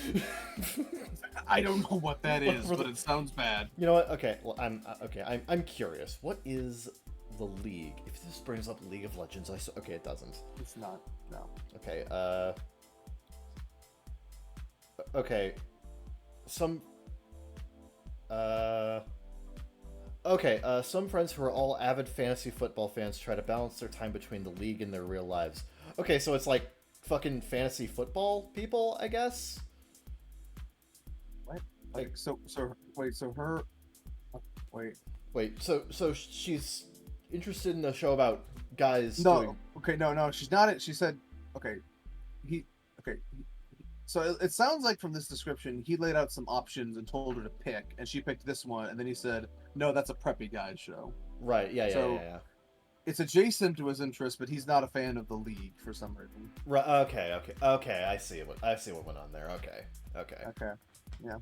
I don't know what that is, but it sounds bad. You know what? Okay, well, I'm curious. What is The League? If this brings up League of Legends, okay, it doesn't. It's not. No. Okay, okay. Some friends who are all avid fantasy football fans try to balance their time between the league and their real lives. Okay, so it's like fucking fantasy football people, I guess? What? Like, wait, so she's interested in a show about guys no, doing... okay, no, she's not. She said, okay, so it sounds like from this description, he laid out some options and told her to pick, and she picked this one, and then he said, no, that's a preppy guy show. Right, yeah. It's adjacent to his interest, but he's not a fan of the league for some reason. Right, okay, I see what went on there, okay. Yeah.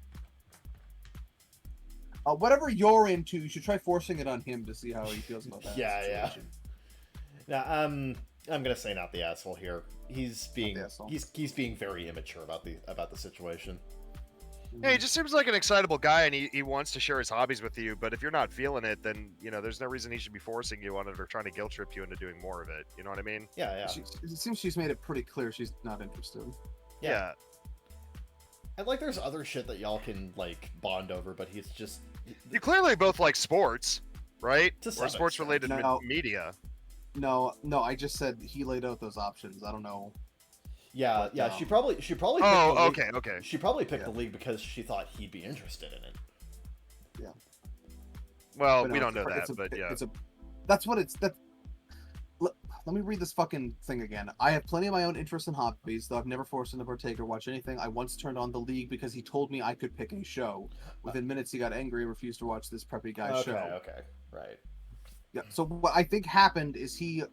Whatever you're into, you should try forcing it on him to see how he feels about that. Yeah. Now, I'm gonna say not the asshole here. He's being very immature about the situation. Yeah, he just seems like an excitable guy, and he wants to share his hobbies with you. But if you're not feeling it, then there's no reason he should be forcing you on it or trying to guilt trip you into doing more of it. You know what I mean? Yeah. It seems she's made it pretty clear she's not interested. Yeah. And like, there's other shit that y'all can like bond over, but he's just. You clearly both like sports, right? Or sports-related media. No, I just said he laid out those options. I don't know. Yeah. She probably. Oh, picked okay. She probably picked the league because she thought he'd be interested in it. Yeah. Well, we don't know that, but yeah. That's what it's. Let me read this fucking thing again. I have plenty of my own interests and hobbies, though I've never forced him to partake or watch anything. I once turned on the league because he told me I could pick a show. Within minutes, he got angry and refused to watch this preppy guy show. Okay, right. Yeah. So what I think happened is he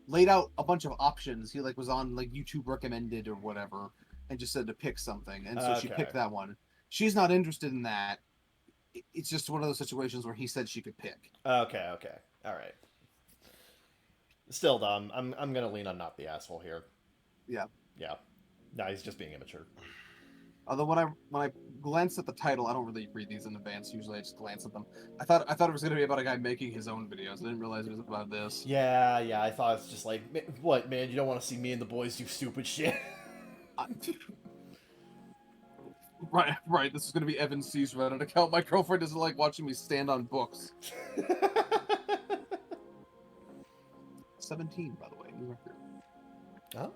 laid out a bunch of options. He was on YouTube recommended or whatever, and just said to pick something, and so she picked that one. She's not interested in that. It's just one of those situations where he said she could pick. Okay, all right. Still, Dom, I'm gonna lean on not the asshole here. Yeah. No, he's just being immature. Although when I glanced at the title, I don't really read these in advance. Usually, I just glance at them. I thought it was gonna be about a guy making his own videos. I didn't realize it was about this. Yeah. I thought it was just like, what, man? You don't want to see me and the boys do stupid shit? Right. This is gonna be Evan C's Reddit account. My girlfriend doesn't like watching me stand on books. 17, by the way. New record. Oh.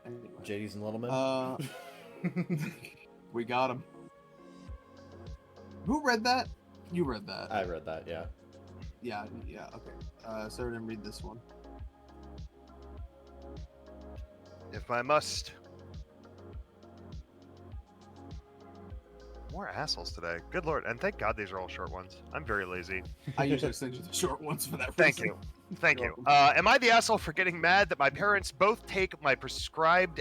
Anyway. JD's and Littleman. We got him. Who read that? You read that. I read that, yeah. Yeah, okay. Sarah didn't read this one. If I must. More assholes today. Good lord. And thank God these are all short ones. I'm very lazy. I usually send you the short ones for that Thank reason. Thank you. Am I the asshole for getting mad that my parents both take my prescribed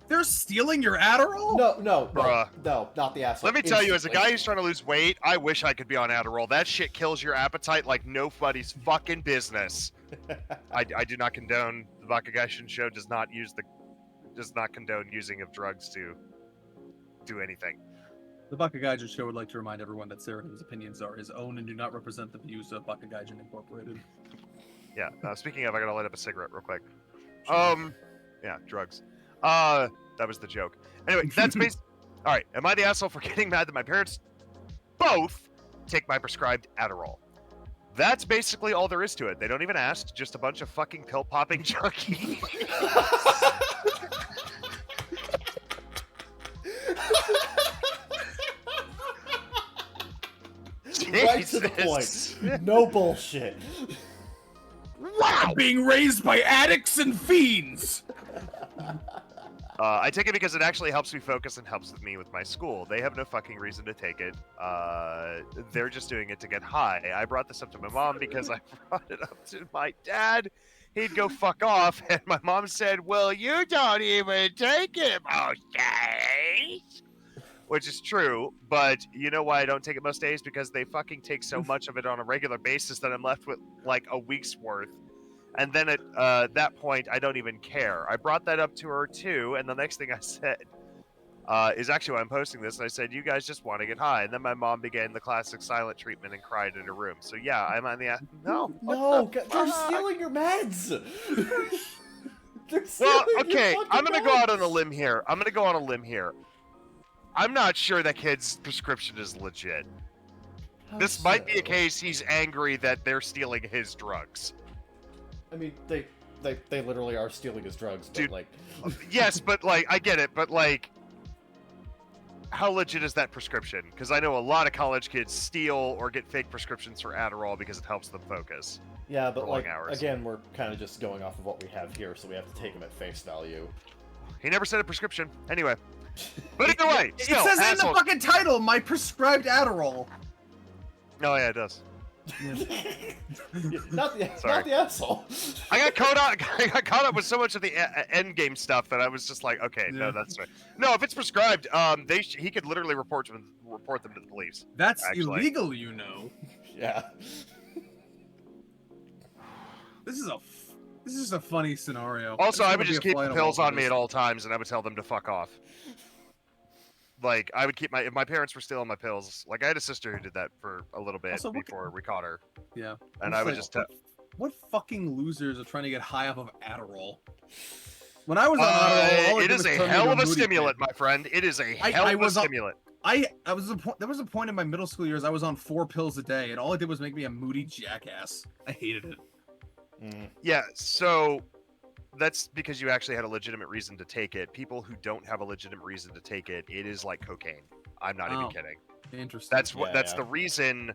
They're stealing your Adderall? No, Bruh. no, not the asshole. Let me tell you, as a guy who's trying to lose weight, I wish I could be on Adderall. That shit kills your appetite like nobody's fucking business. I do not condone, the bakagaijinshow does not condone using of drugs to do anything. The Bakagaijin would like to remind everyone that Sarahin's opinions are his own and do not represent the views of Bakagaijin Incorporated. Yeah, speaking of, I gotta light up a cigarette real quick. Yeah, drugs. That was the joke. Anyway, that's basically... Alright, am I the asshole for getting mad that my parents both take my prescribed Adderall? That's basically all there is to it. They don't even ask, just a bunch of fucking pill-popping junkies. Right to the point. No bullshit. Wow! Being raised by addicts and fiends! I take it because it actually helps me focus and helps me with my school. They have no fucking reason to take it. They're just doing it to get high. I brought this up to my mom because I brought it up to my dad. He'd go fuck off, and my mom said, "Well, you don't even take it most days," which is true. But you know why I don't take it most days? Because they fucking take so much of it on a regular basis that I'm left with like a week's worth. And then at that point, I don't even care. I brought that up to her too, and the next thing I said is actually why I'm posting this. And I said, "You guys just want to get high." And then my mom began the classic silent treatment and cried in her room. So yeah, I'm on the no. No, they're stealing your meds. They're Well, stealing your okay, fucking I'm gonna go out on a meds. limb here. I'm not sure that kid's prescription is legit. How This might be a so? case he's angry that they're stealing his drugs. I mean, they literally are stealing his drugs, but Dude. like, Yes, but like I get it, but like how legit is that prescription? Because I know a lot of college kids steal or get fake prescriptions for Adderall because it helps them focus. yeah, For but long like, hours. again, we're kind of just going off of what we have here, so we have to take them at face value. He never said a prescription. Anyway. But either way, It still, says in the assholes. fucking title, my prescribed Adderall. Oh yeah, it does. Yeah, not the Sorry. asshole. I got caught up with so much of the end game stuff that I was just like, okay, Yeah. no, that's right. No, if it's prescribed, he could literally report them to the police. That's Actually. illegal, you know. Yeah. This is a funny scenario. Also, I wanna would be just a keep fly the on the pills wall on for me this. at all times, and I would tell them to fuck off. Like, I would keep if my parents were stealing my pills. Like, I had a sister who did that for a little bit Also, what- before we caught her, Yeah. and I'm I would just just like, what fucking losers are trying to get high off of Adderall? When I was on Adderall, all it did is was a turn me hell into of a moody stimulant, kid. my friend. It is a I hell of a was on- stimulant. There was a point in my middle school years I was on 4 pills a day, and all it did was make me a moody jackass. I hated it. Mm. Yeah, so that's because you actually had a legitimate reason to take it. People who don't have a legitimate reason to take it, it is like cocaine. I'm not even Oh. kidding. Interesting. That's what. Yeah, That's yeah. the reason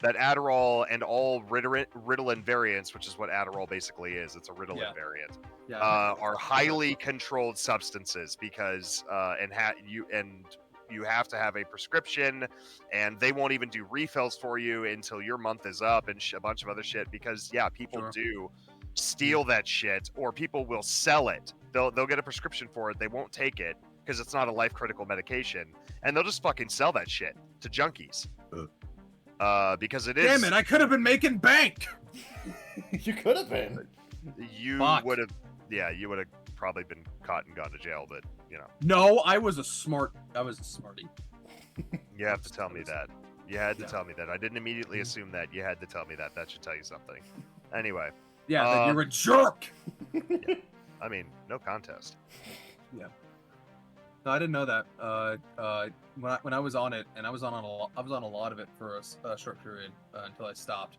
that Adderall and all Ritalin variants, which is what Adderall basically is, it's a Ritalin Yeah. variant, Yeah. are highly controlled substances because you have to have a prescription, and they won't even do refills for you until your month is up, and a bunch of other shit. Because people Sure. do steal that shit, or people will sell it. They'll get a prescription for it. They won't take it because it's not a life critical medication, and they'll just fucking sell that shit to junkies. Because it is. Damn it! I could have been making bank. You could have been. You Fuck. would have. Yeah, you would have probably been caught and gone to jail, but No, I was a smarty. you have to tell me that. You had to Yeah. tell me that. I didn't immediately assume that. You had to tell me that. That should tell you something. Anyway, Yeah, then you're a jerk. I mean, no contest. No, I didn't know that. When I was on it, and I was on a lot of it for a short period until I stopped.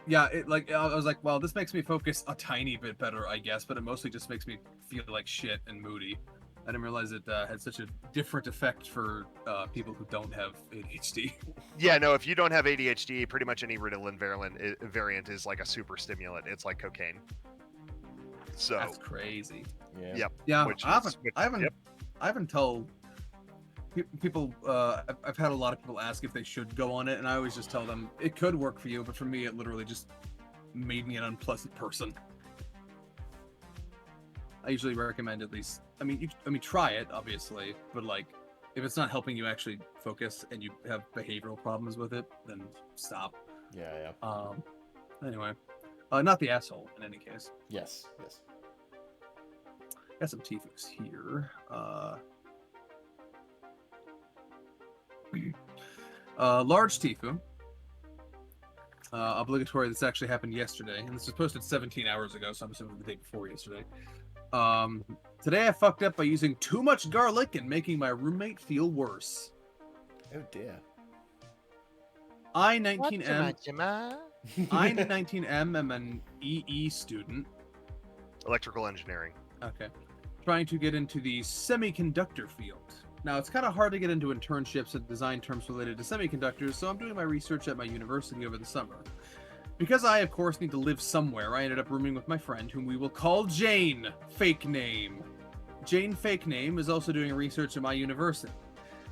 Yeah, I was like, well, this makes me focus a tiny bit better, I guess, but it mostly just makes me feel like shit and moody. I didn't realize it had such a different effect for people who don't have ADHD. Yeah, no, if you don't have ADHD, pretty much any Ritalin variant is like a super stimulant. It's like cocaine. So, That's crazy. Yeah. Yep. Yeah, Which I is- haven't yep. told people. I've had a lot of people ask if they should go on it, and I always just tell them it could work for you, but for me, it literally just made me an unpleasant person. I usually recommend at least. I mean, try it, obviously, but like, if it's not helping you actually focus and you have behavioral problems with it, then stop. Yeah. Anyway, not the asshole in any case. Yes. Got some Tifus here. Large Tifu. Obligatory. This actually happened yesterday, and this was posted 17 hours ago, so I'm assuming the day before yesterday. Today I fucked up by using too much garlic and making my roommate feel worse. Oh dear. I-19M. I-19M am an EE student. electrical engineering. Okay. Trying to get into the semiconductor field. Now, it's kind of hard to get into internships and design terms related to semiconductors, so I'm doing my research at my university over the summer. Because I, of course, need to live somewhere, I ended up rooming with my friend, whom we will call Jane. Fake name. Jane Fake Name is also doing research at my university.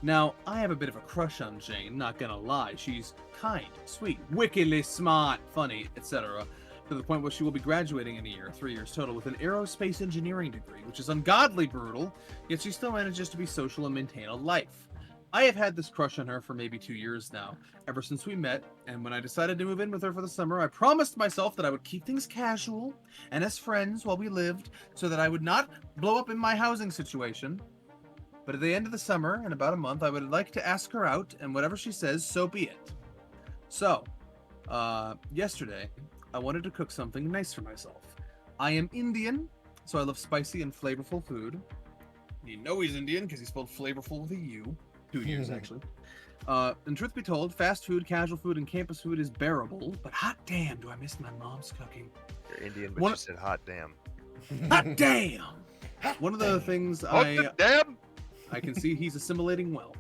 Now, I have a bit of a crush on Jane, not gonna lie. She's kind, sweet, wickedly smart, funny, etc. To the point where she will be graduating in a year, 3 years total, with an aerospace engineering degree, which is ungodly brutal, yet she still manages to be social and maintain a life. I have had this crush on her for maybe 2 years now, ever since we met, and when I decided to move in with her for the summer, I promised myself that I would keep things casual and as friends while we lived, so that I would not blow up in my housing situation. But at the end of the summer, in about a month, I would like to ask her out, and whatever she says, so be it. So, yesterday, I wanted to cook something nice for myself. I am Indian, so I love spicy and flavorful food. You know he's Indian because he spelled flavorful with a U. 2 years, actually. And truth be told, fast food, casual food, and campus food is bearable, but hot damn, do I miss my mom's cooking. You're Indian, but you said hot damn. Hot damn! One of the things Damn! I can see he's assimilating well.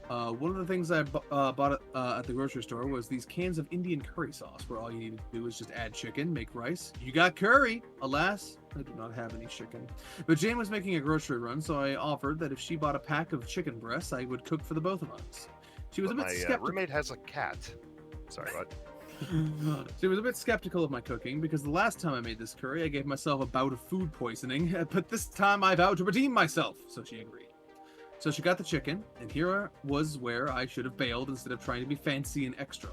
One of the things I bought at the grocery store was these cans of Indian curry sauce, where all you need to do is just add chicken, make rice. You got curry! Alas, I do not have any chicken. But Jane was making a grocery run, so I offered that if she bought a pack of chicken breasts, I would cook for the both of us. She was a bit skeptical. My roommate has a cat. Sorry, what? She was a bit skeptical of my cooking, because the last time I made this curry, I gave myself a bout of food poisoning, but this time I vowed to redeem myself, so she agreed. So she got the chicken, and here was where I should have bailed instead of trying to be fancy and extra.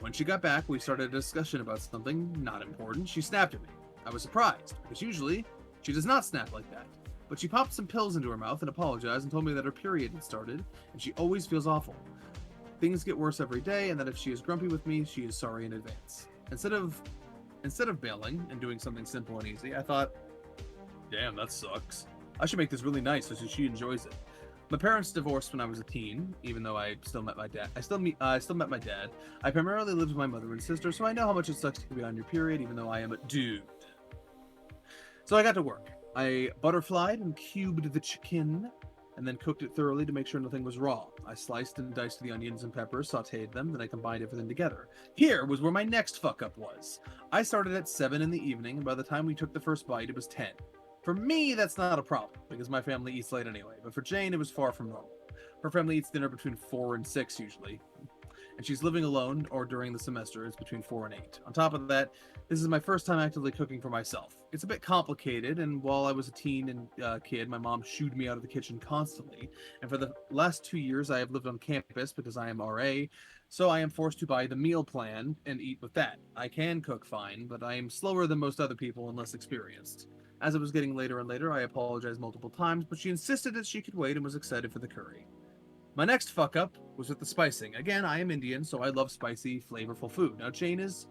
When she got back, we started a discussion about something not important. She snapped at me. I was surprised, because usually she does not snap like that. But she popped some pills into her mouth and apologized and told me that her period had started, and she always feels awful. Things get worse every day, and that if she is grumpy with me, she is sorry in advance. Instead of bailing and doing something simple and easy, I thought, damn, that sucks. I should make this really nice so she enjoys it. My parents divorced when I was a teen, even though I still met my dad. I still met my dad. I primarily lived with my mother and sister, so I know how much it sucks to be on your period, even though I am a dude. So I got to work. I butterflied and cubed the chicken, and then cooked it thoroughly to make sure nothing was raw. I sliced and diced the onions and peppers, sautéed them, then I combined everything together. Here was where my next fuck-up was. I started at 7 in the evening, and by the time we took the first bite, it was 10. For me, that's not a problem, because my family eats late anyway, but for Jane, it was far from normal. Her family eats dinner between 4 and 6 usually, and she's living alone, or during the semester, it's between 4 and 8. On top of that, this is my first time actively cooking for myself. It's a bit complicated, and while I was a teen and kid, my mom shooed me out of the kitchen constantly, and for the last 2 years, I have lived on campus because I am RA, so I am forced to buy the meal plan and eat with that. I can cook fine, but I am slower than most other people and less experienced. As it was getting later and later, I apologized multiple times, but she insisted that she could wait and was excited for the curry. My next fuck-up was with the spicing. Again, I am Indian, so I love spicy, flavorful food. Now, Jane is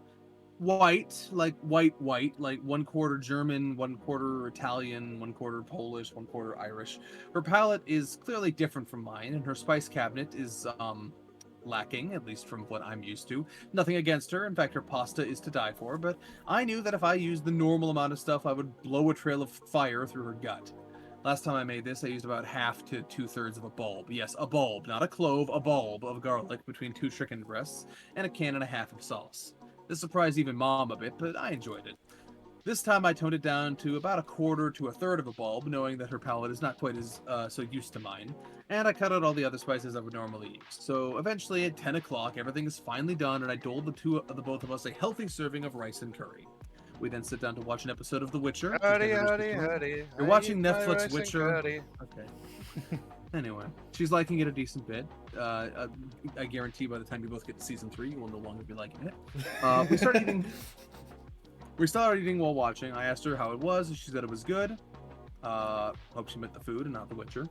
white, like 1/4 German, 1/4 Italian, 1/4 Polish, 1/4 Irish. Her palate is clearly different from mine, and her spice cabinet is, lacking, at least from what I'm used to. Nothing against her. In fact, her pasta is to die for, but I knew that if I used the normal amount of stuff, I would blow a trail of fire through her gut. Last time I made this, I used about 1/2 to 2/3 of a bulb. Yes, a bulb, not a clove, a bulb of garlic between 2 chicken breasts and a can and a half of sauce. This surprised even Mom a bit, but I enjoyed it. This time I toned it down to about 1/4 to 1/3 of a bulb, knowing that her palate is not quite as so used to mine, and I cut out all the other spices I would normally use. So eventually at 10 o'clock, everything is finally done, and I doled the both of us a healthy serving of rice and curry. We then sit down to watch an episode of The Witcher. Howdy. You're watching Netflix Witcher. Okay. Anyway, she's liking it a decent bit. I guarantee by the time you both get to season 3, you will no longer be liking it. We started eating while watching. I asked her how it was, and she said it was good. Hope she meant the food and not The Witcher.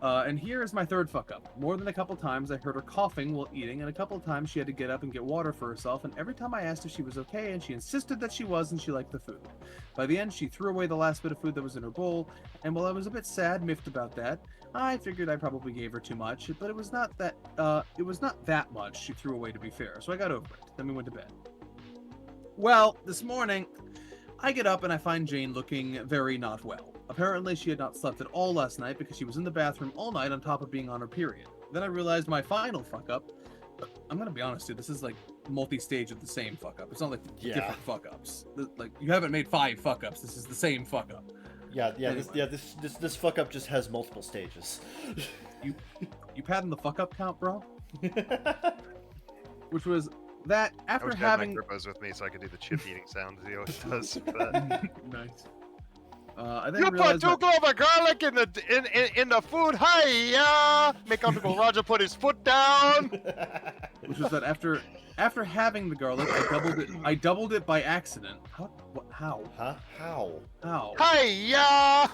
And here is my third fuck up. More than a couple times I heard her coughing while eating, and a couple times she had to get up and get water for herself, and every time I asked if she was okay, and she insisted that she was and she liked the food. By the end, she threw away the last bit of food that was in her bowl, and while I was a bit sad, miffed about that, I figured I probably gave her too much, but it was not that much she threw away, to be fair, so I got over it. Then we went to bed. Well, this morning, I get up and I find Jane looking very not well. Apparently, she had not slept at all last night because she was in the bathroom all night on top of being on her period. Then I realized my final fuck-up. I'm gonna be honest, dude, this is like multi-stage of the same fuck-up. It's not like different fuck-ups. Like, you haven't made 5 fuck-ups. This is the same fuck-up. Yeah, Anyway. this fuck up just has multiple stages. You padding the fuck up count, bro? Which was that I after wish I had my having Grippos with me so I could do the chip eating sound as he always does. But... nice. I then You put realized 2 that cloves of garlic in the food. Hi-ya! Make Uncle Roger put his foot down. which was that after having the garlic, I doubled it by accident. How? What, how? Huh? How? How? Hi-ya!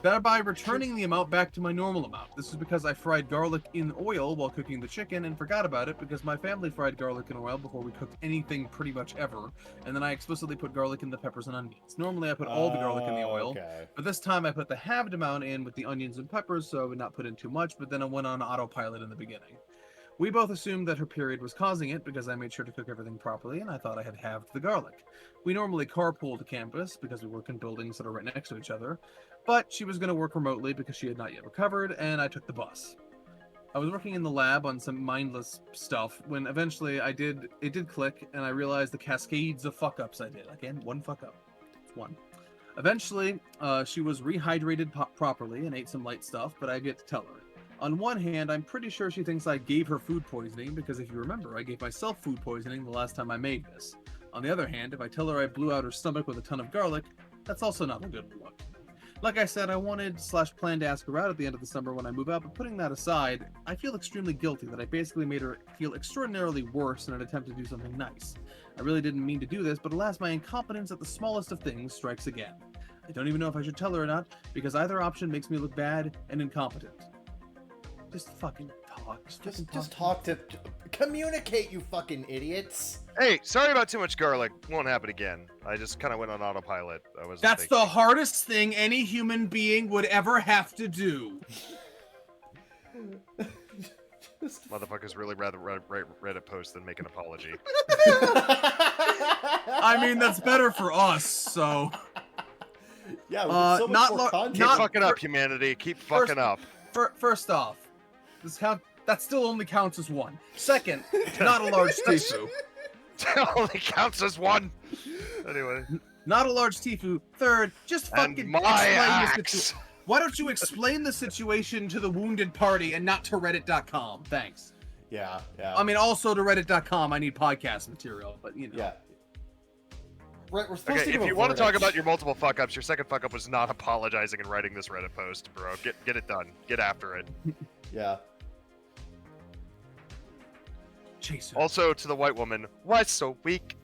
Thereby returning the amount back to my normal amount. This is because I fried garlic in oil while cooking the chicken and forgot about it because my family fried garlic in oil before we cooked anything pretty much ever, and then I explicitly put garlic in the peppers and onions. Normally I put all the garlic in the oil, Okay. but this time I put the halved amount in with the onions and peppers so I would not put in too much, but then I went on autopilot in the beginning. We both assumed that her period was causing it because I made sure to cook everything properly and I thought I had halved the garlic. We normally carpool to campus because we work in buildings that are right next to each other, but she was going to work remotely because she had not yet recovered and I took the bus. I was working in the lab on some mindless stuff when eventually it did click and I realized the cascades of fuck-ups I did. Again, one fuck-up. It's one. Eventually, she was rehydrated properly and ate some light stuff, but I get to tell her. On one hand, I'm pretty sure she thinks I gave her food poisoning because if you remember, I gave myself food poisoning the last time I made this. On the other hand, if I tell her I blew out her stomach with a ton of garlic, that's also not a good look. Like I said, I wanted/planned to ask her out at the end of the summer when I move out, but putting that aside, I feel extremely guilty that I basically made her feel extraordinarily worse in an attempt to do something nice. I really didn't mean to do this, but alas, my incompetence at the smallest of things strikes again. I don't even know if I should tell her or not, because either option makes me look bad and incompetent. Just fucking talk. Just talk to... Communicate, you fucking idiots! Hey, sorry about too much garlic. Won't happen again. I just kind of went on autopilot. I was. That's the hardest thing any human being would ever have to do. Motherfuckers really rather write Reddit post than make an apology. I mean, that's better for us, so... Yeah, we have so much not more lo- content. Keep not- fucking up, humanity. Keep fucking up. First off, that still only counts as one. Second, not a large Tifu. Only counts as one. Anyway. Not a large Tifu. Third, just fucking And my explain the axe. situation. Why don't you explain the situation to the wounded party and not to Reddit.com? Thanks. Yeah. I mean, also to Reddit.com, I need podcast material, but you know. Yeah. Right, we're supposed Okay, to if you want to talk about your multiple fuck-ups, your second fuck-up was not apologizing and writing this Reddit post, bro. Get it done. Get after it. Yeah. Chaser. Also, to the white woman, why so weak?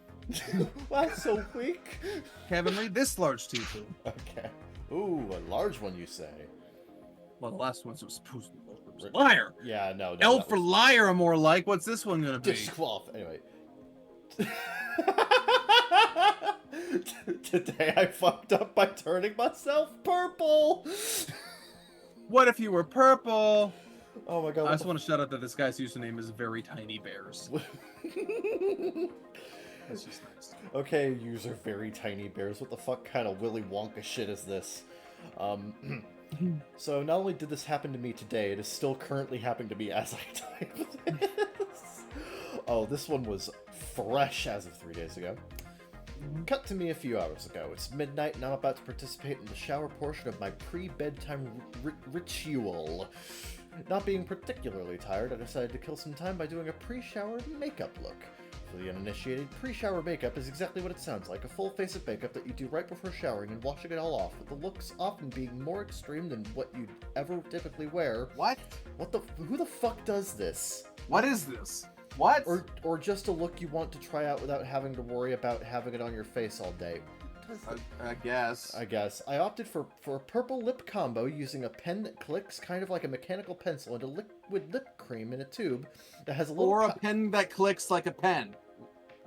Why so weak? Kevin, read this large Tifu. Okay. Ooh, a large one, you say? Well, the last one's supposed to be liar. Yeah, no. L that for was liar, more like. What's this one gonna be? Anyway. Today I fucked up by turning myself purple. What if you were purple? Oh my god. I just want to shout out that this guy's username is Very Tiny Bears. That's just nice. Okay, user Very Tiny Bears. What the fuck kind of Willy Wonka shit is this? So not only did this happen to me today, it is still currently happening to me as I type this. Oh, this one was fresh as of 3 days ago. Cut to me a few hours ago. It's midnight and I'm about to participate in the shower portion of my pre-bedtime ritual. Not being particularly tired, I decided to kill some time by doing a pre-shower makeup look. For the uninitiated, pre-shower makeup is exactly what it sounds like, a full face of makeup that you do right before showering and washing it all off, with the looks often being more extreme than what you'd ever typically wear. What? Who the fuck does this? What is this? What? Or just a look you want to try out without having to worry about having it on your face all day. I guess. I guess. I opted for a purple lip combo using a pen that clicks kind of like a mechanical pencil and a liquid lip cream in a tube that has a little... Or a pen that clicks like a pen.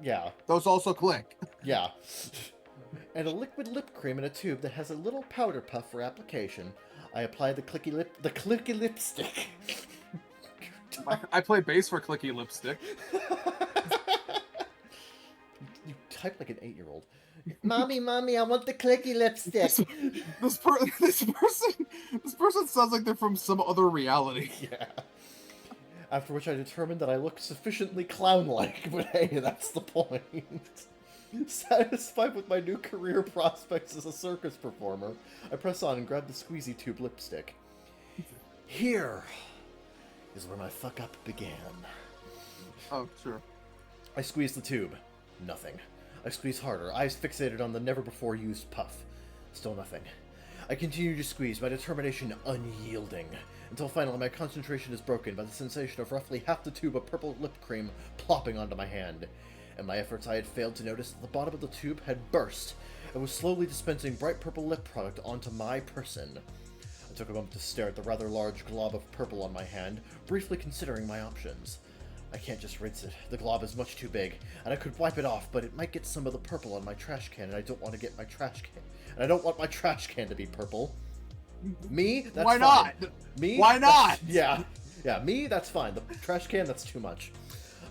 Yeah. Those also click. Yeah. And a liquid lip cream in a tube that has a little powder puff for application. I apply the clicky lipstick. I play bass for clicky lipstick. You type like an 8-year-old. Mommy, I want the clicky lipstick. This person sounds like they're from some other reality. Yeah. After which I determined that I look sufficiently clown-like, but hey, that's the point. Satisfied with my new career prospects as a circus performer, I press on and grab the squeezy tube lipstick. Here is where my fuck up began. Oh, sure. I squeeze the tube. Nothing. I squeeze harder, eyes fixated on the never-before-used puff. Still nothing. I continue to squeeze, my determination unyielding, until finally my concentration is broken by the sensation of roughly half the tube of purple lip cream plopping onto my hand. In my efforts, I had failed to notice that the bottom of the tube had burst and was slowly dispensing bright purple lip product onto my person. I took a moment to stare at the rather large glob of purple on my hand, briefly considering my options. I can't just rinse it. The glob is much too big, and I could wipe it off, but it might get some of the purple on my trash can, and I don't want to get my trash can. And I don't want my trash can to be purple. Me? That's Why fine. not? Me? Why not? Yeah. Yeah, me? That's fine. The trash can? That's too much.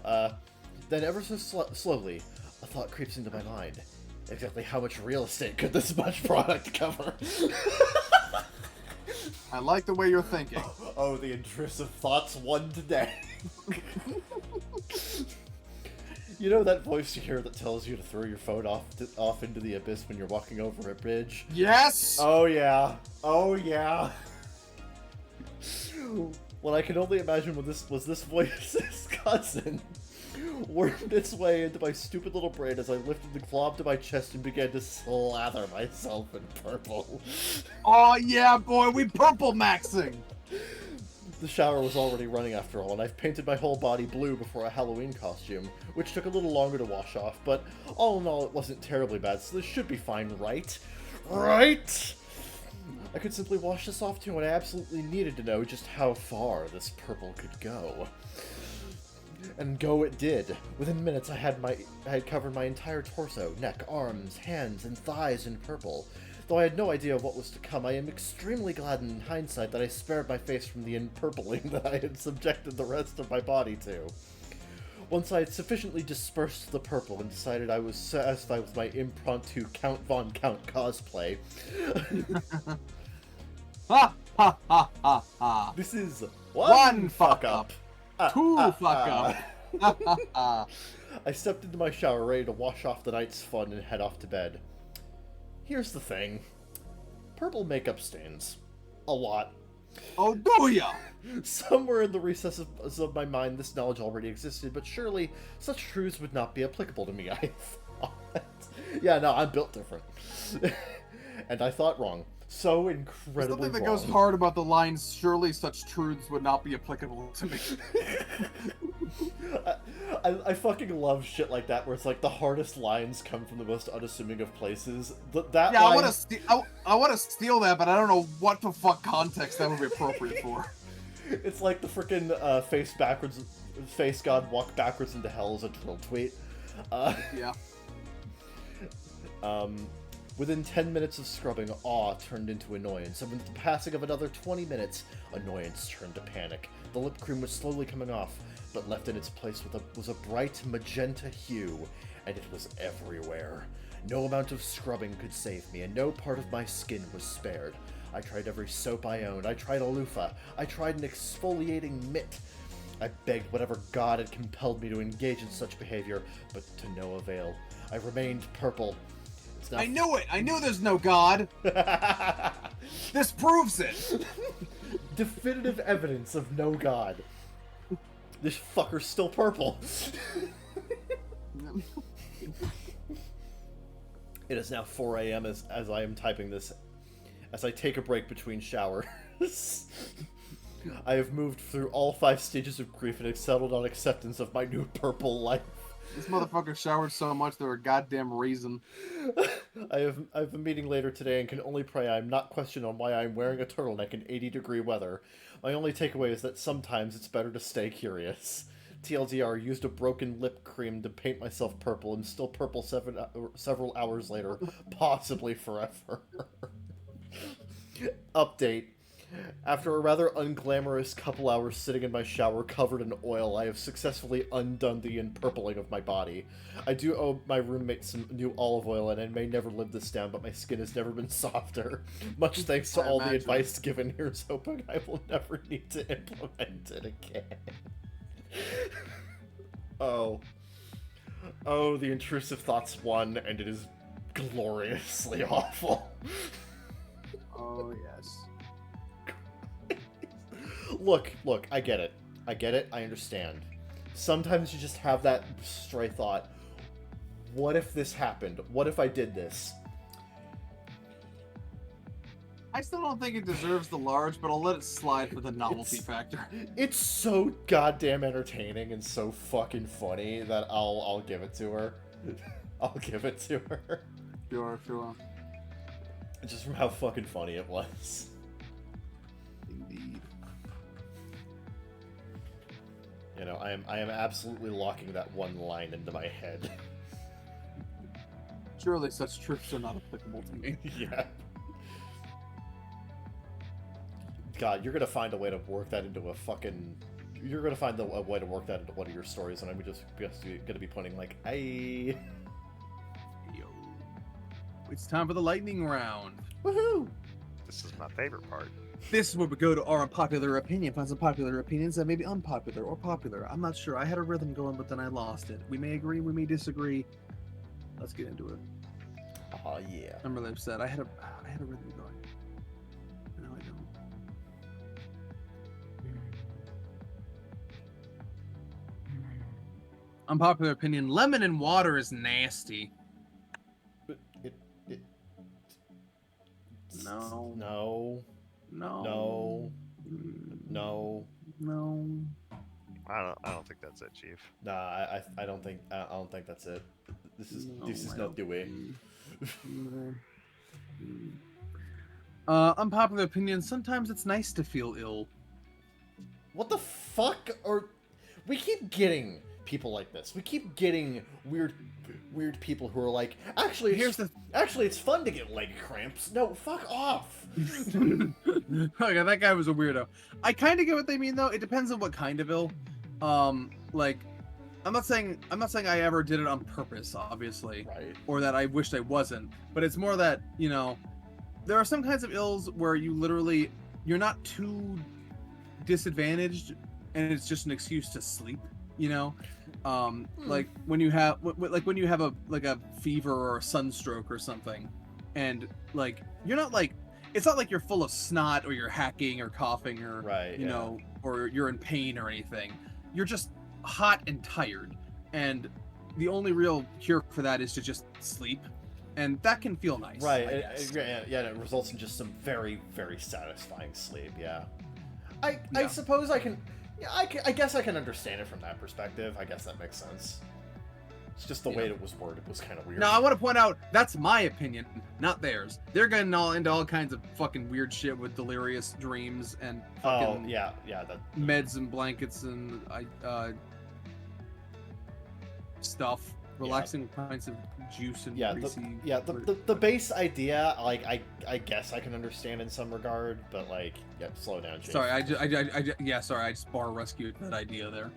Then ever so slowly, a thought creeps into my mind. Exactly how much real estate could this much product cover? I like the way you're thinking. Oh, the intrusive thoughts won today. You know that voice you hear that tells you to throw your phone off into the abyss when you're walking over a bridge? Yes! Oh yeah. Oh yeah. Well, I can only imagine what this voice's cousin wormed its way into my stupid little brain as I lifted the glob to my chest and began to slather myself in purple. Oh yeah, boy, we purple maxing! The shower was already running after all, and I've painted my whole body blue before a Halloween costume, which took a little longer to wash off, but all in all it wasn't terribly bad, so this should be fine, right? Right? I could simply wash this off too, and I absolutely needed to know just how far this purple could go. And go it did. Within minutes I had covered my entire torso, neck, arms, hands, and thighs in purple. Though I had no idea of what was to come, I am extremely glad in hindsight that I spared my face from the empurpling that I had subjected the rest of my body to. Once I had sufficiently dispersed the purple and decided I was satisfied with my impromptu Count Von Count cosplay. Ha ha ha ha ha! This is One fuck up. Two fuck up. up. I stepped into my shower ready to wash off the night's fun and head off to bed. Here's the thing. Purple makeup stains. A lot. Oh, do ya? Somewhere in the recesses of my mind this knowledge already existed, but surely such truths would not be applicable to me, I thought. Yeah, no, I'm built different. And I thought wrong. So incredibly Something that wrong. goes hard about the lines, surely such truths would not be applicable to me. I fucking love shit like that, where it's like the hardest lines come from the most unassuming of places. That Yeah, line... I want to steal that, but I don't know what the fuck context that would be appropriate for. It's like the frickin' face god walk backwards into hell is a drill tweet. Yeah. Within 10 minutes of scrubbing, awe turned into annoyance, and with the passing of another 20 minutes, annoyance turned to panic. The lip cream was slowly coming off, but left in its place was a bright magenta hue, and it was everywhere. No amount of scrubbing could save me, and no part of my skin was spared. I tried every soap I owned. I tried a loofah. I tried an exfoliating mitt. I begged whatever god had compelled me to engage in such behavior, but to no avail. I remained purple. I knew it! I knew there's no god! This proves it! Definitive evidence of no god. This fucker's still purple. It is now 4 a.m. as I am typing this, as I take a break between showers. I have moved through all 5 stages of grief and have settled on acceptance of my new purple life. This motherfucker showered so much there a goddamn reason. I have a meeting later today and can only pray I am not questioned on why I am wearing a turtleneck in 80-degree weather. My only takeaway is that sometimes it's better to stay curious. TLDR, used a broken lip cream to paint myself purple and still purple several hours later, possibly forever. Update. After a rather unglamorous couple hours sitting in my shower covered in oil, I have successfully undone the empurpling of my body. I do owe my roommate some new olive oil, and I may never live this down, but my skin has never been softer. Much thanks to all the advice given. Here's hoping I will never need to implement it again. Oh. Oh, the intrusive thoughts won, and it is gloriously awful. Oh yes. Look, I get it. I understand. Sometimes you just have that stray thought, what if this happened? What if I did this? I still don't think it deserves the large, but I'll let it slide for the novelty factor. It's so goddamn entertaining and so fucking funny that I'll give it to her. I'll give it to her. Sure. Just from how fucking funny it was. Indeed. You know, I am absolutely locking that one line into my head. Surely such truths are not applicable to me. Yeah. God, you're gonna find a way to work that into a fucking... You're gonna find a way to work that into one of your stories, and I'm just gonna be putting like, "Hey, Yo. It's time for the lightning round. woohoo!" This is my favorite part. This is where we go to our unpopular opinion, find some popular opinions that may be unpopular or popular. I'm not sure. I had a rhythm going, but then I lost it. We may agree, we may disagree. Let's get into it. Oh yeah. I'm really upset. I had a rhythm going. No, I don't. Unpopular opinion: lemon and water is nasty. It No. No. No. No. No. I don't think that's it, Chief. Nah, I don't think that's it. This is I not the don't way. Unpopular opinion: sometimes it's nice to feel ill. What the fuck? Or we keep getting people like this. We keep getting weird people who are like, actually, it's fun to get leg cramps. No, fuck off. Okay, that guy was a weirdo. I kind of get what they mean though. It depends on what kind of ill. Like, I'm not saying I ever did it on purpose, obviously, Right. or that I wished I wasn't. But it's more that, you know, there are some kinds of ills where you're not too disadvantaged, and it's just an excuse to sleep. You know, like when you have a fever or a sunstroke or something, and like you're not like, it's not like you're full of snot or you're hacking or coughing or Right, you yeah. know, or you're in pain or anything. You're just hot and tired, and the only real cure for that is to just sleep, and that can feel nice. Right. I guess. Yeah, and it results in just some very, very satisfying sleep. Yeah. I suppose I can. Yeah, I guess I can understand it from that perspective. I guess that makes sense. It's just the way it was worded was kind of weird. Now, I want to point out, that's my opinion, not theirs. They're getting all into all kinds of fucking weird shit with delirious dreams and fucking yeah, that meds and blankets and stuff. Relaxing pints of juice and greasy. The base idea, like I guess I can understand in some regard, but like, yeah, slow down, Jake. Sorry, I just bar rescued that idea there.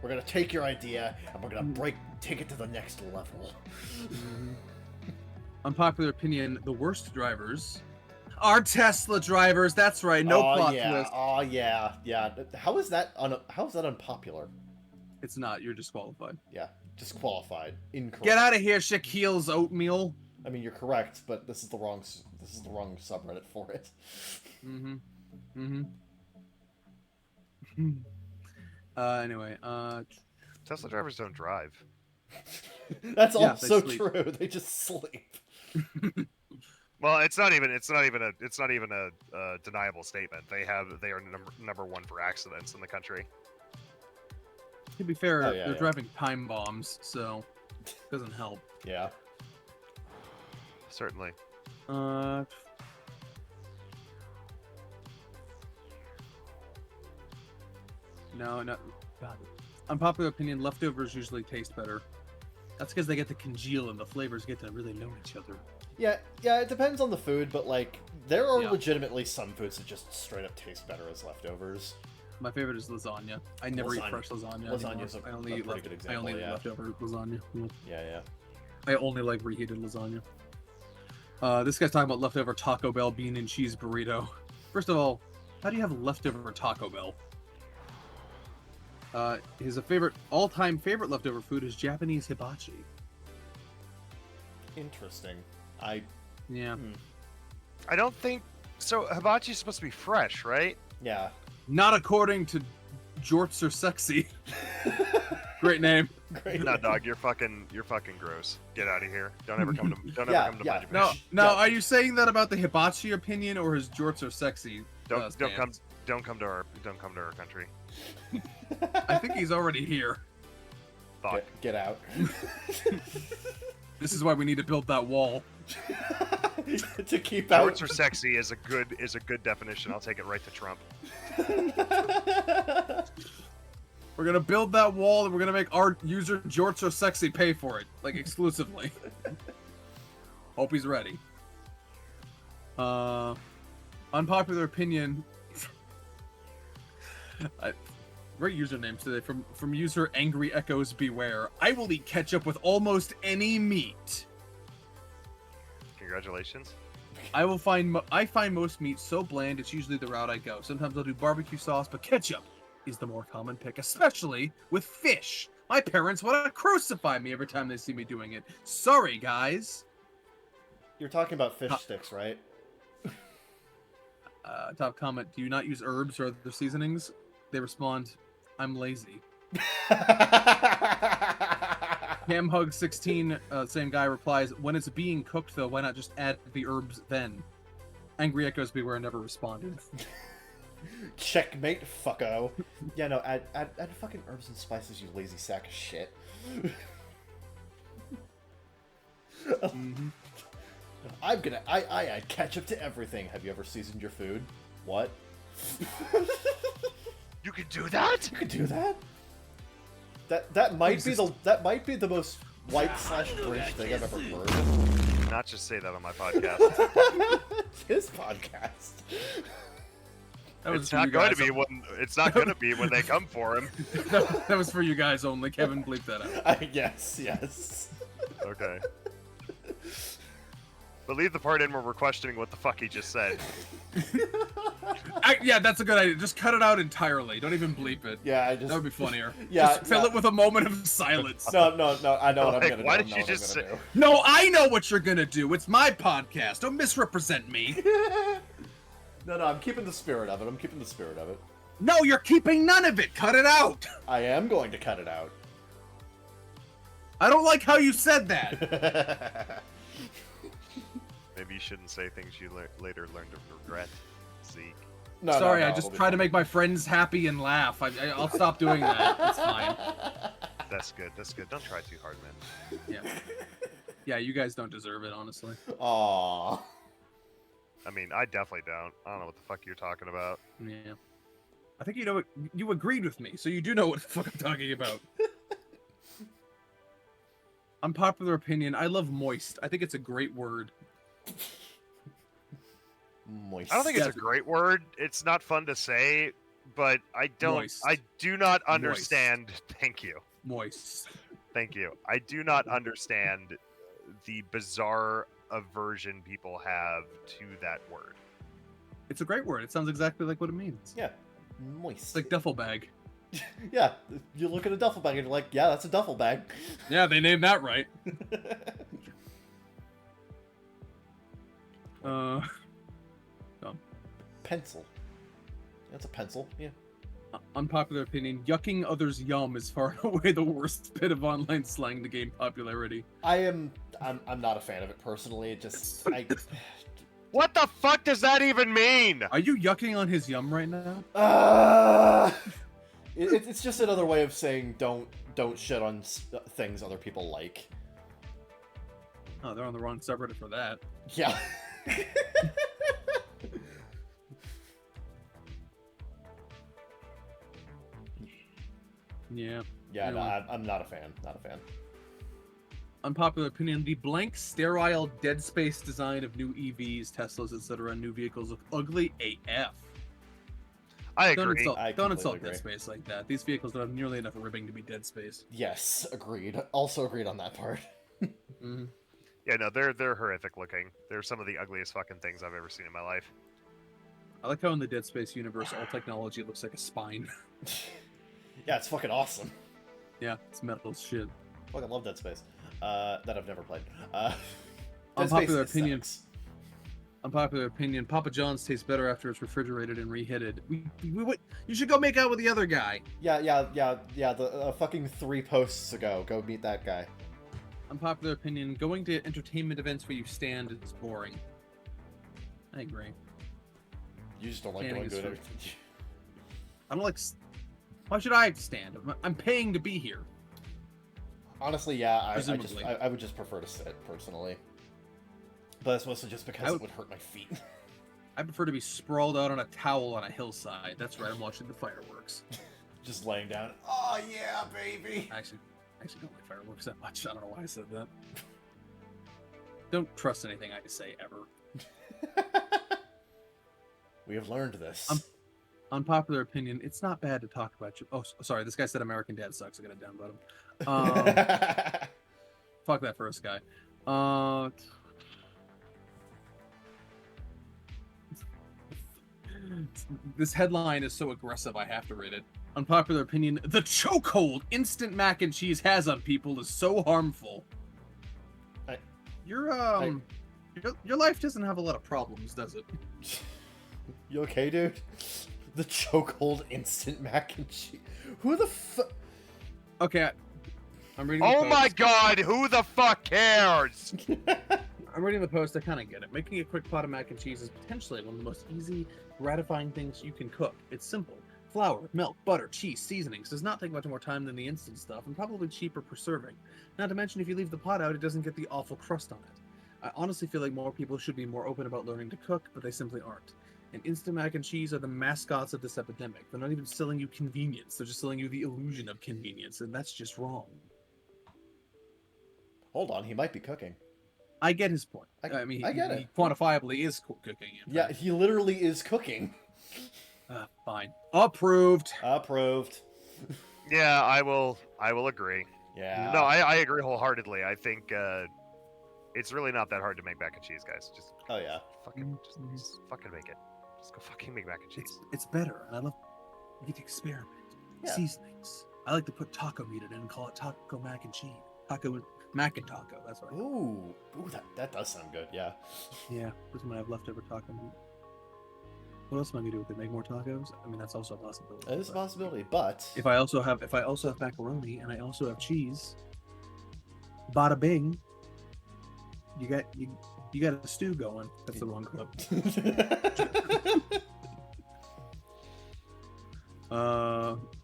We're gonna take your idea and we're gonna take it to the next level. Unpopular opinion: the worst drivers are Tesla drivers. That's right. No plot twist. Oh yeah. How is that unpopular? It's not. You're disqualified. Yeah, disqualified. Incorrect. Get out of here, Shaquille's oatmeal. I mean, you're correct, but this is the wrong subreddit for it. Anyway, Tesla drivers don't drive. That's Yeah, also they sleep. true. They just sleep. Well, it's not even a deniable statement. They are number one for accidents in the country. to be fair, Oh, yeah, they're yeah. driving time bombs, so it doesn't help. Yeah. Certainly. No. God. Unpopular opinion: leftovers usually taste better. That's because they get to congeal and the flavors get to really know each other. Yeah, it depends on the food, but like there are Yeah. legitimately some foods that just straight up taste better as leftovers. My favorite is lasagna. I never eat Lasagna. fresh lasagna. Lasagna's anymore. a I only eat pretty good example, I only eat yeah. leftover lasagna. Yeah. Yeah. I only like reheated lasagna. This guy's talking about leftover Taco Bell bean and cheese burrito. First of all, how do you have leftover Taco Bell? His all-time favorite leftover food is Japanese hibachi. Interesting. Yeah. I don't think so. Hibachi's supposed to be fresh, right? Yeah. Not according to Jorts Are Sexy. Great name. Great. No, dog, you're fucking gross. Get out of here. Don't ever come to Yeah, Bungie yeah. Fish. Now, Yeah. are you saying that about the hibachi opinion or his Jorts Are Sexy? Don't stance? come to our country. I think he's already here. Fuck. Get out. This is why we need to build that wall. To keep out. Shorts are sexy is a good definition. I'll take it right to Trump. We're gonna build that wall and we're gonna make our user Jorts Are Sexy pay for it, like exclusively. Hope he's ready. Unpopular opinion. Great usernames today from user Angry Echoes Beware. I will eat ketchup with almost any meat. Congratulations. I find most meat so bland it's usually the route I go. Sometimes I'll do barbecue sauce, but ketchup is the more common pick, especially with fish. My parents want to crucify me every time they see me doing it. Sorry, guys. You're talking about fish sticks, right? Top comment, do you not use herbs or other seasonings? They respond, I'm lazy. Camhug16, same guy, replies, when it's being cooked though, why not just add the herbs then? Angry Echoes Beware never responded. Checkmate, fucko. Yeah, no, add fucking herbs and spices, you lazy sack of shit. Mm-hmm. I add ketchup to everything. Have you ever seasoned your food? What? You could do that? You could do that? That might be the most white/British thing I've ever heard. Not just say that on my podcast. It's his podcast. It's not going to be when they come for him. That was for you guys only. Kevin bleeped that out. Yes. Okay. But leave the part in where we're questioning what the fuck he just said. Yeah, that's a good idea. Just cut it out entirely. Don't even bleep it. Yeah, that would be funnier. Yeah, just fill it with a moment of silence. No. I know what I'm gonna do. Why did you just say? No, I know what you're gonna do. It's my podcast. Don't misrepresent me. No, I'm keeping the spirit of it. No, you're keeping none of it. Cut it out. I am going to cut it out. I don't like how you said that. Maybe you shouldn't say things you later learn to regret, Zeke. No, Sorry, I just try to make my friends happy and laugh. I'll stop doing that. It's fine. That's good. Don't try too hard, man. Yeah, you guys don't deserve it, honestly. Aww. I mean, I definitely don't. I don't know what the fuck you're talking about. Yeah. I think you agreed with me, so you do know what the fuck I'm talking about. Unpopular opinion, I love moist. I think it's a great word. Moist. I don't think it's a great word. It's not fun to say, but I do not understand. Moist. Thank you. Moist. Thank you. I do not understand the bizarre aversion people have to that word. It's a great word. It sounds exactly like what it means. Yeah. Moist. It's like duffel bag. Yeah. You look at a duffel bag and you're like, yeah, that's a duffel bag. Yeah, they named that right. Pencil. That's a pencil. Yeah. Unpopular opinion, yucking others' yum is far and away the worst bit of online slang to gain popularity. I'm not a fan of it personally. What the fuck does that even mean? Are you yucking on his yum right now? It's just another way of saying don't shit on things other people like. Oh, they're on the wrong subreddit for that. Yeah. Yeah. Yeah, Anyway. no, I'm not a fan. Not a fan. Unpopular opinion, the blank, sterile, dead space design of new EVs, Teslas, etc., and new vehicles look ugly AF. I agree. Don't insult dead space like that. These vehicles don't have nearly enough ribbing to be dead space. Yes, agreed. Also agreed on that part. Mm-hmm. Yeah, no, they're horrific looking. They're some of the ugliest fucking things I've ever seen in my life. I like how in the Dead Space universe, all technology looks like a spine. Yeah, it's fucking awesome. Yeah, it's metal as shit. Fucking love Dead Space. That I've never played. Dead Unpopular Space opinion. sucks. Unpopular opinion. Papa John's tastes better after it's refrigerated and reheated. You should go make out with the other guy. Yeah. The fucking 3 posts ago. Go meet that guy. Unpopular opinion. Going to entertainment events where you stand is boring. I agree. You just don't like Standing going to is it. for- everything. I don't like. Why should I stand? I'm paying to be here. Honestly, yeah, I Presumably. would just prefer to sit personally. But that's mostly just because it would hurt my feet. I prefer to be sprawled out on a towel on a hillside. That's right. I'm watching the fireworks. Just laying down. Oh yeah, baby. I actually don't like fireworks that much. I don't know why I said that. Don't trust anything I say ever. We have learned this. Unpopular opinion. It's not bad to talk about you. Oh, sorry. This guy said American Dad sucks. I gotta downvote him. Fuck that first guy. This headline is so aggressive, I have to read it. Unpopular opinion: the chokehold instant mac and cheese has on people is so harmful. Your life doesn't have a lot of problems, does it? You okay, dude? The chokehold instant mac and cheese. Who the fuck? Okay, I'm reading. Oh my god, who the fuck cares? I'm reading the post. I kind of get it. Making a quick pot of mac and cheese is potentially one of the most easy, gratifying things you can cook. It's simple. Flour, milk, butter, cheese, seasonings. Does not take much more time than the instant stuff, and probably cheaper per serving. Not to mention, if you leave the pot out, it doesn't get the awful crust on it. I honestly feel like more people should be more open about learning to cook, but they simply aren't. And instant mac and cheese are the mascots of this epidemic. They're not even selling you convenience. They're just selling you the illusion of convenience, and that's just wrong. Hold on, he might be cooking. I get his point. I mean, get he it. quantifiably is cooking. Yeah, he literally is cooking. Fine. Approved. Approved. Yeah, I will agree. Yeah. No, I agree wholeheartedly. I think it's really not that hard to make mac and cheese, guys. Just Oh yeah. fucking just fucking make it. Just go fucking make mac and cheese. It's better, and I love you get to experiment. Yeah. Seasonings. I like to put taco meat in it and call it taco mac and cheese. Taco mac and taco. That's what I call Ooh, that does sound good. Yeah. it. Yeah, this is when I have leftover taco meat. What else am I gonna do with it? Make more tacos? I mean, that's also a possibility. It is a but possibility, but If I also have macaroni and I also have cheese, bada bing. You got a stew going. That's the wrong clip.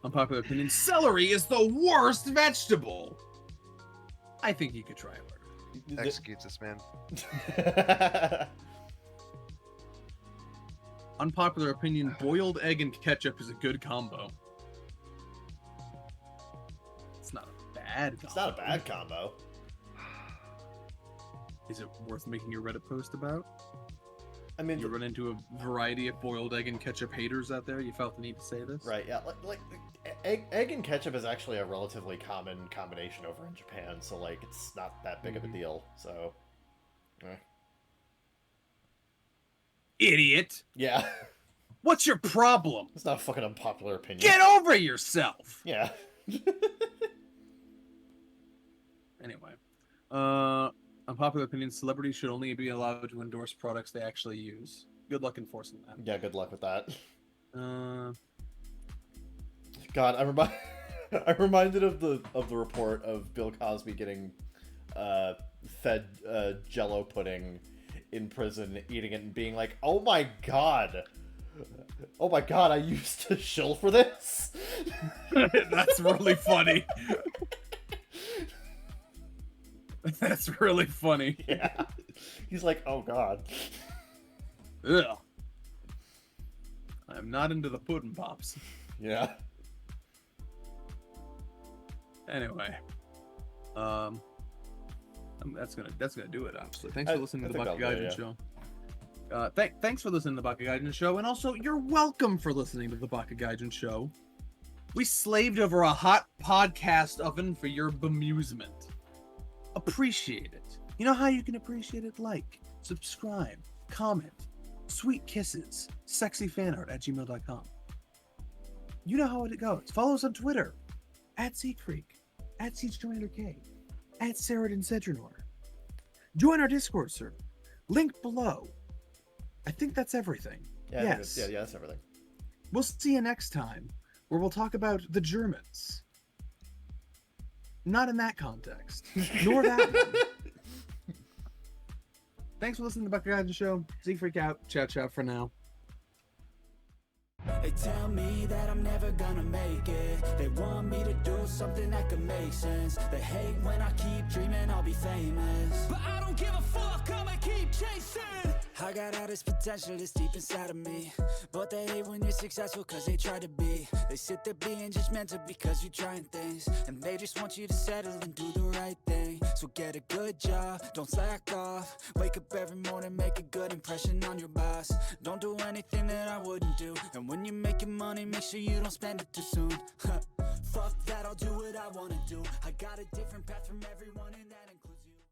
Unpopular opinion: celery is the worst vegetable. I think you could try it harder. Executes this man. Unpopular opinion: boiled egg and ketchup is a good combo. It's not a bad combo. It's not a bad combo. Is it worth making a Reddit post about? I mean, You run into a variety of boiled egg and ketchup haters out there. You felt the need to say this? right? Yeah, like egg and ketchup is actually a relatively common combination over in Japan, so like it's not that big of a deal. So, Idiot! yeah, What's your problem? it's not a fucking unpopular opinion. Get over yourself! Yeah. Anyway. Unpopular opinion: celebrities should only be allowed to endorse products they actually use. Good luck enforcing that. Yeah, good luck with that. God, I'm reminded of the report of Bill Cosby getting fed Jello pudding in prison, eating it and being like, "Oh my god, I used to shill for this." That's really funny. That's really funny. Yeah, he's like, "Oh god." Ugh. I'm not into the pudding pops. Yeah. Anyway, that's gonna do it. Honestly, thanks for listening to the Baka Gaijin Show. Thanks for listening to the Baka Gaijin Show, and also you're welcome for listening to the Baka Gaijin Show. We slaved over a hot podcast oven for your bemusement. Appreciate it. You know how you can appreciate it? Like, subscribe, comment, sweet kisses, sexy fan art at gmail.com. You know how it goes. Follow us on Twitter, at @SeaCreek, at SiegeCommanderK, at SaradinCedranor. Join our Discord server. Link below. I think that's everything. Yeah, Yes. yeah, that's everything. We'll see you next time, where we'll talk about the Germans. Not in that context, nor that one. Thanks for listening to the bakagaijinshow. Freak out. Ciao, ciao for now. They tell me that I'm never gonna make it. They want me to do something that could make sense. They hate when I keep dreaming I'll be famous, but I don't give a fuck, I'ma keep chasing. I got all this potential that's deep inside of me, but they hate when you're successful cause they try to be. They sit there being judgmental because you're trying things, and they just want you to settle and do the right thing. So get a good job, don't slack off. Wake up every morning, make a good impression on your boss. Don't do anything that I wouldn't do, and when you're making money, make sure you don't spend it too soon. Fuck that, I'll do what I wanna do. I got a different path from everyone, and that includes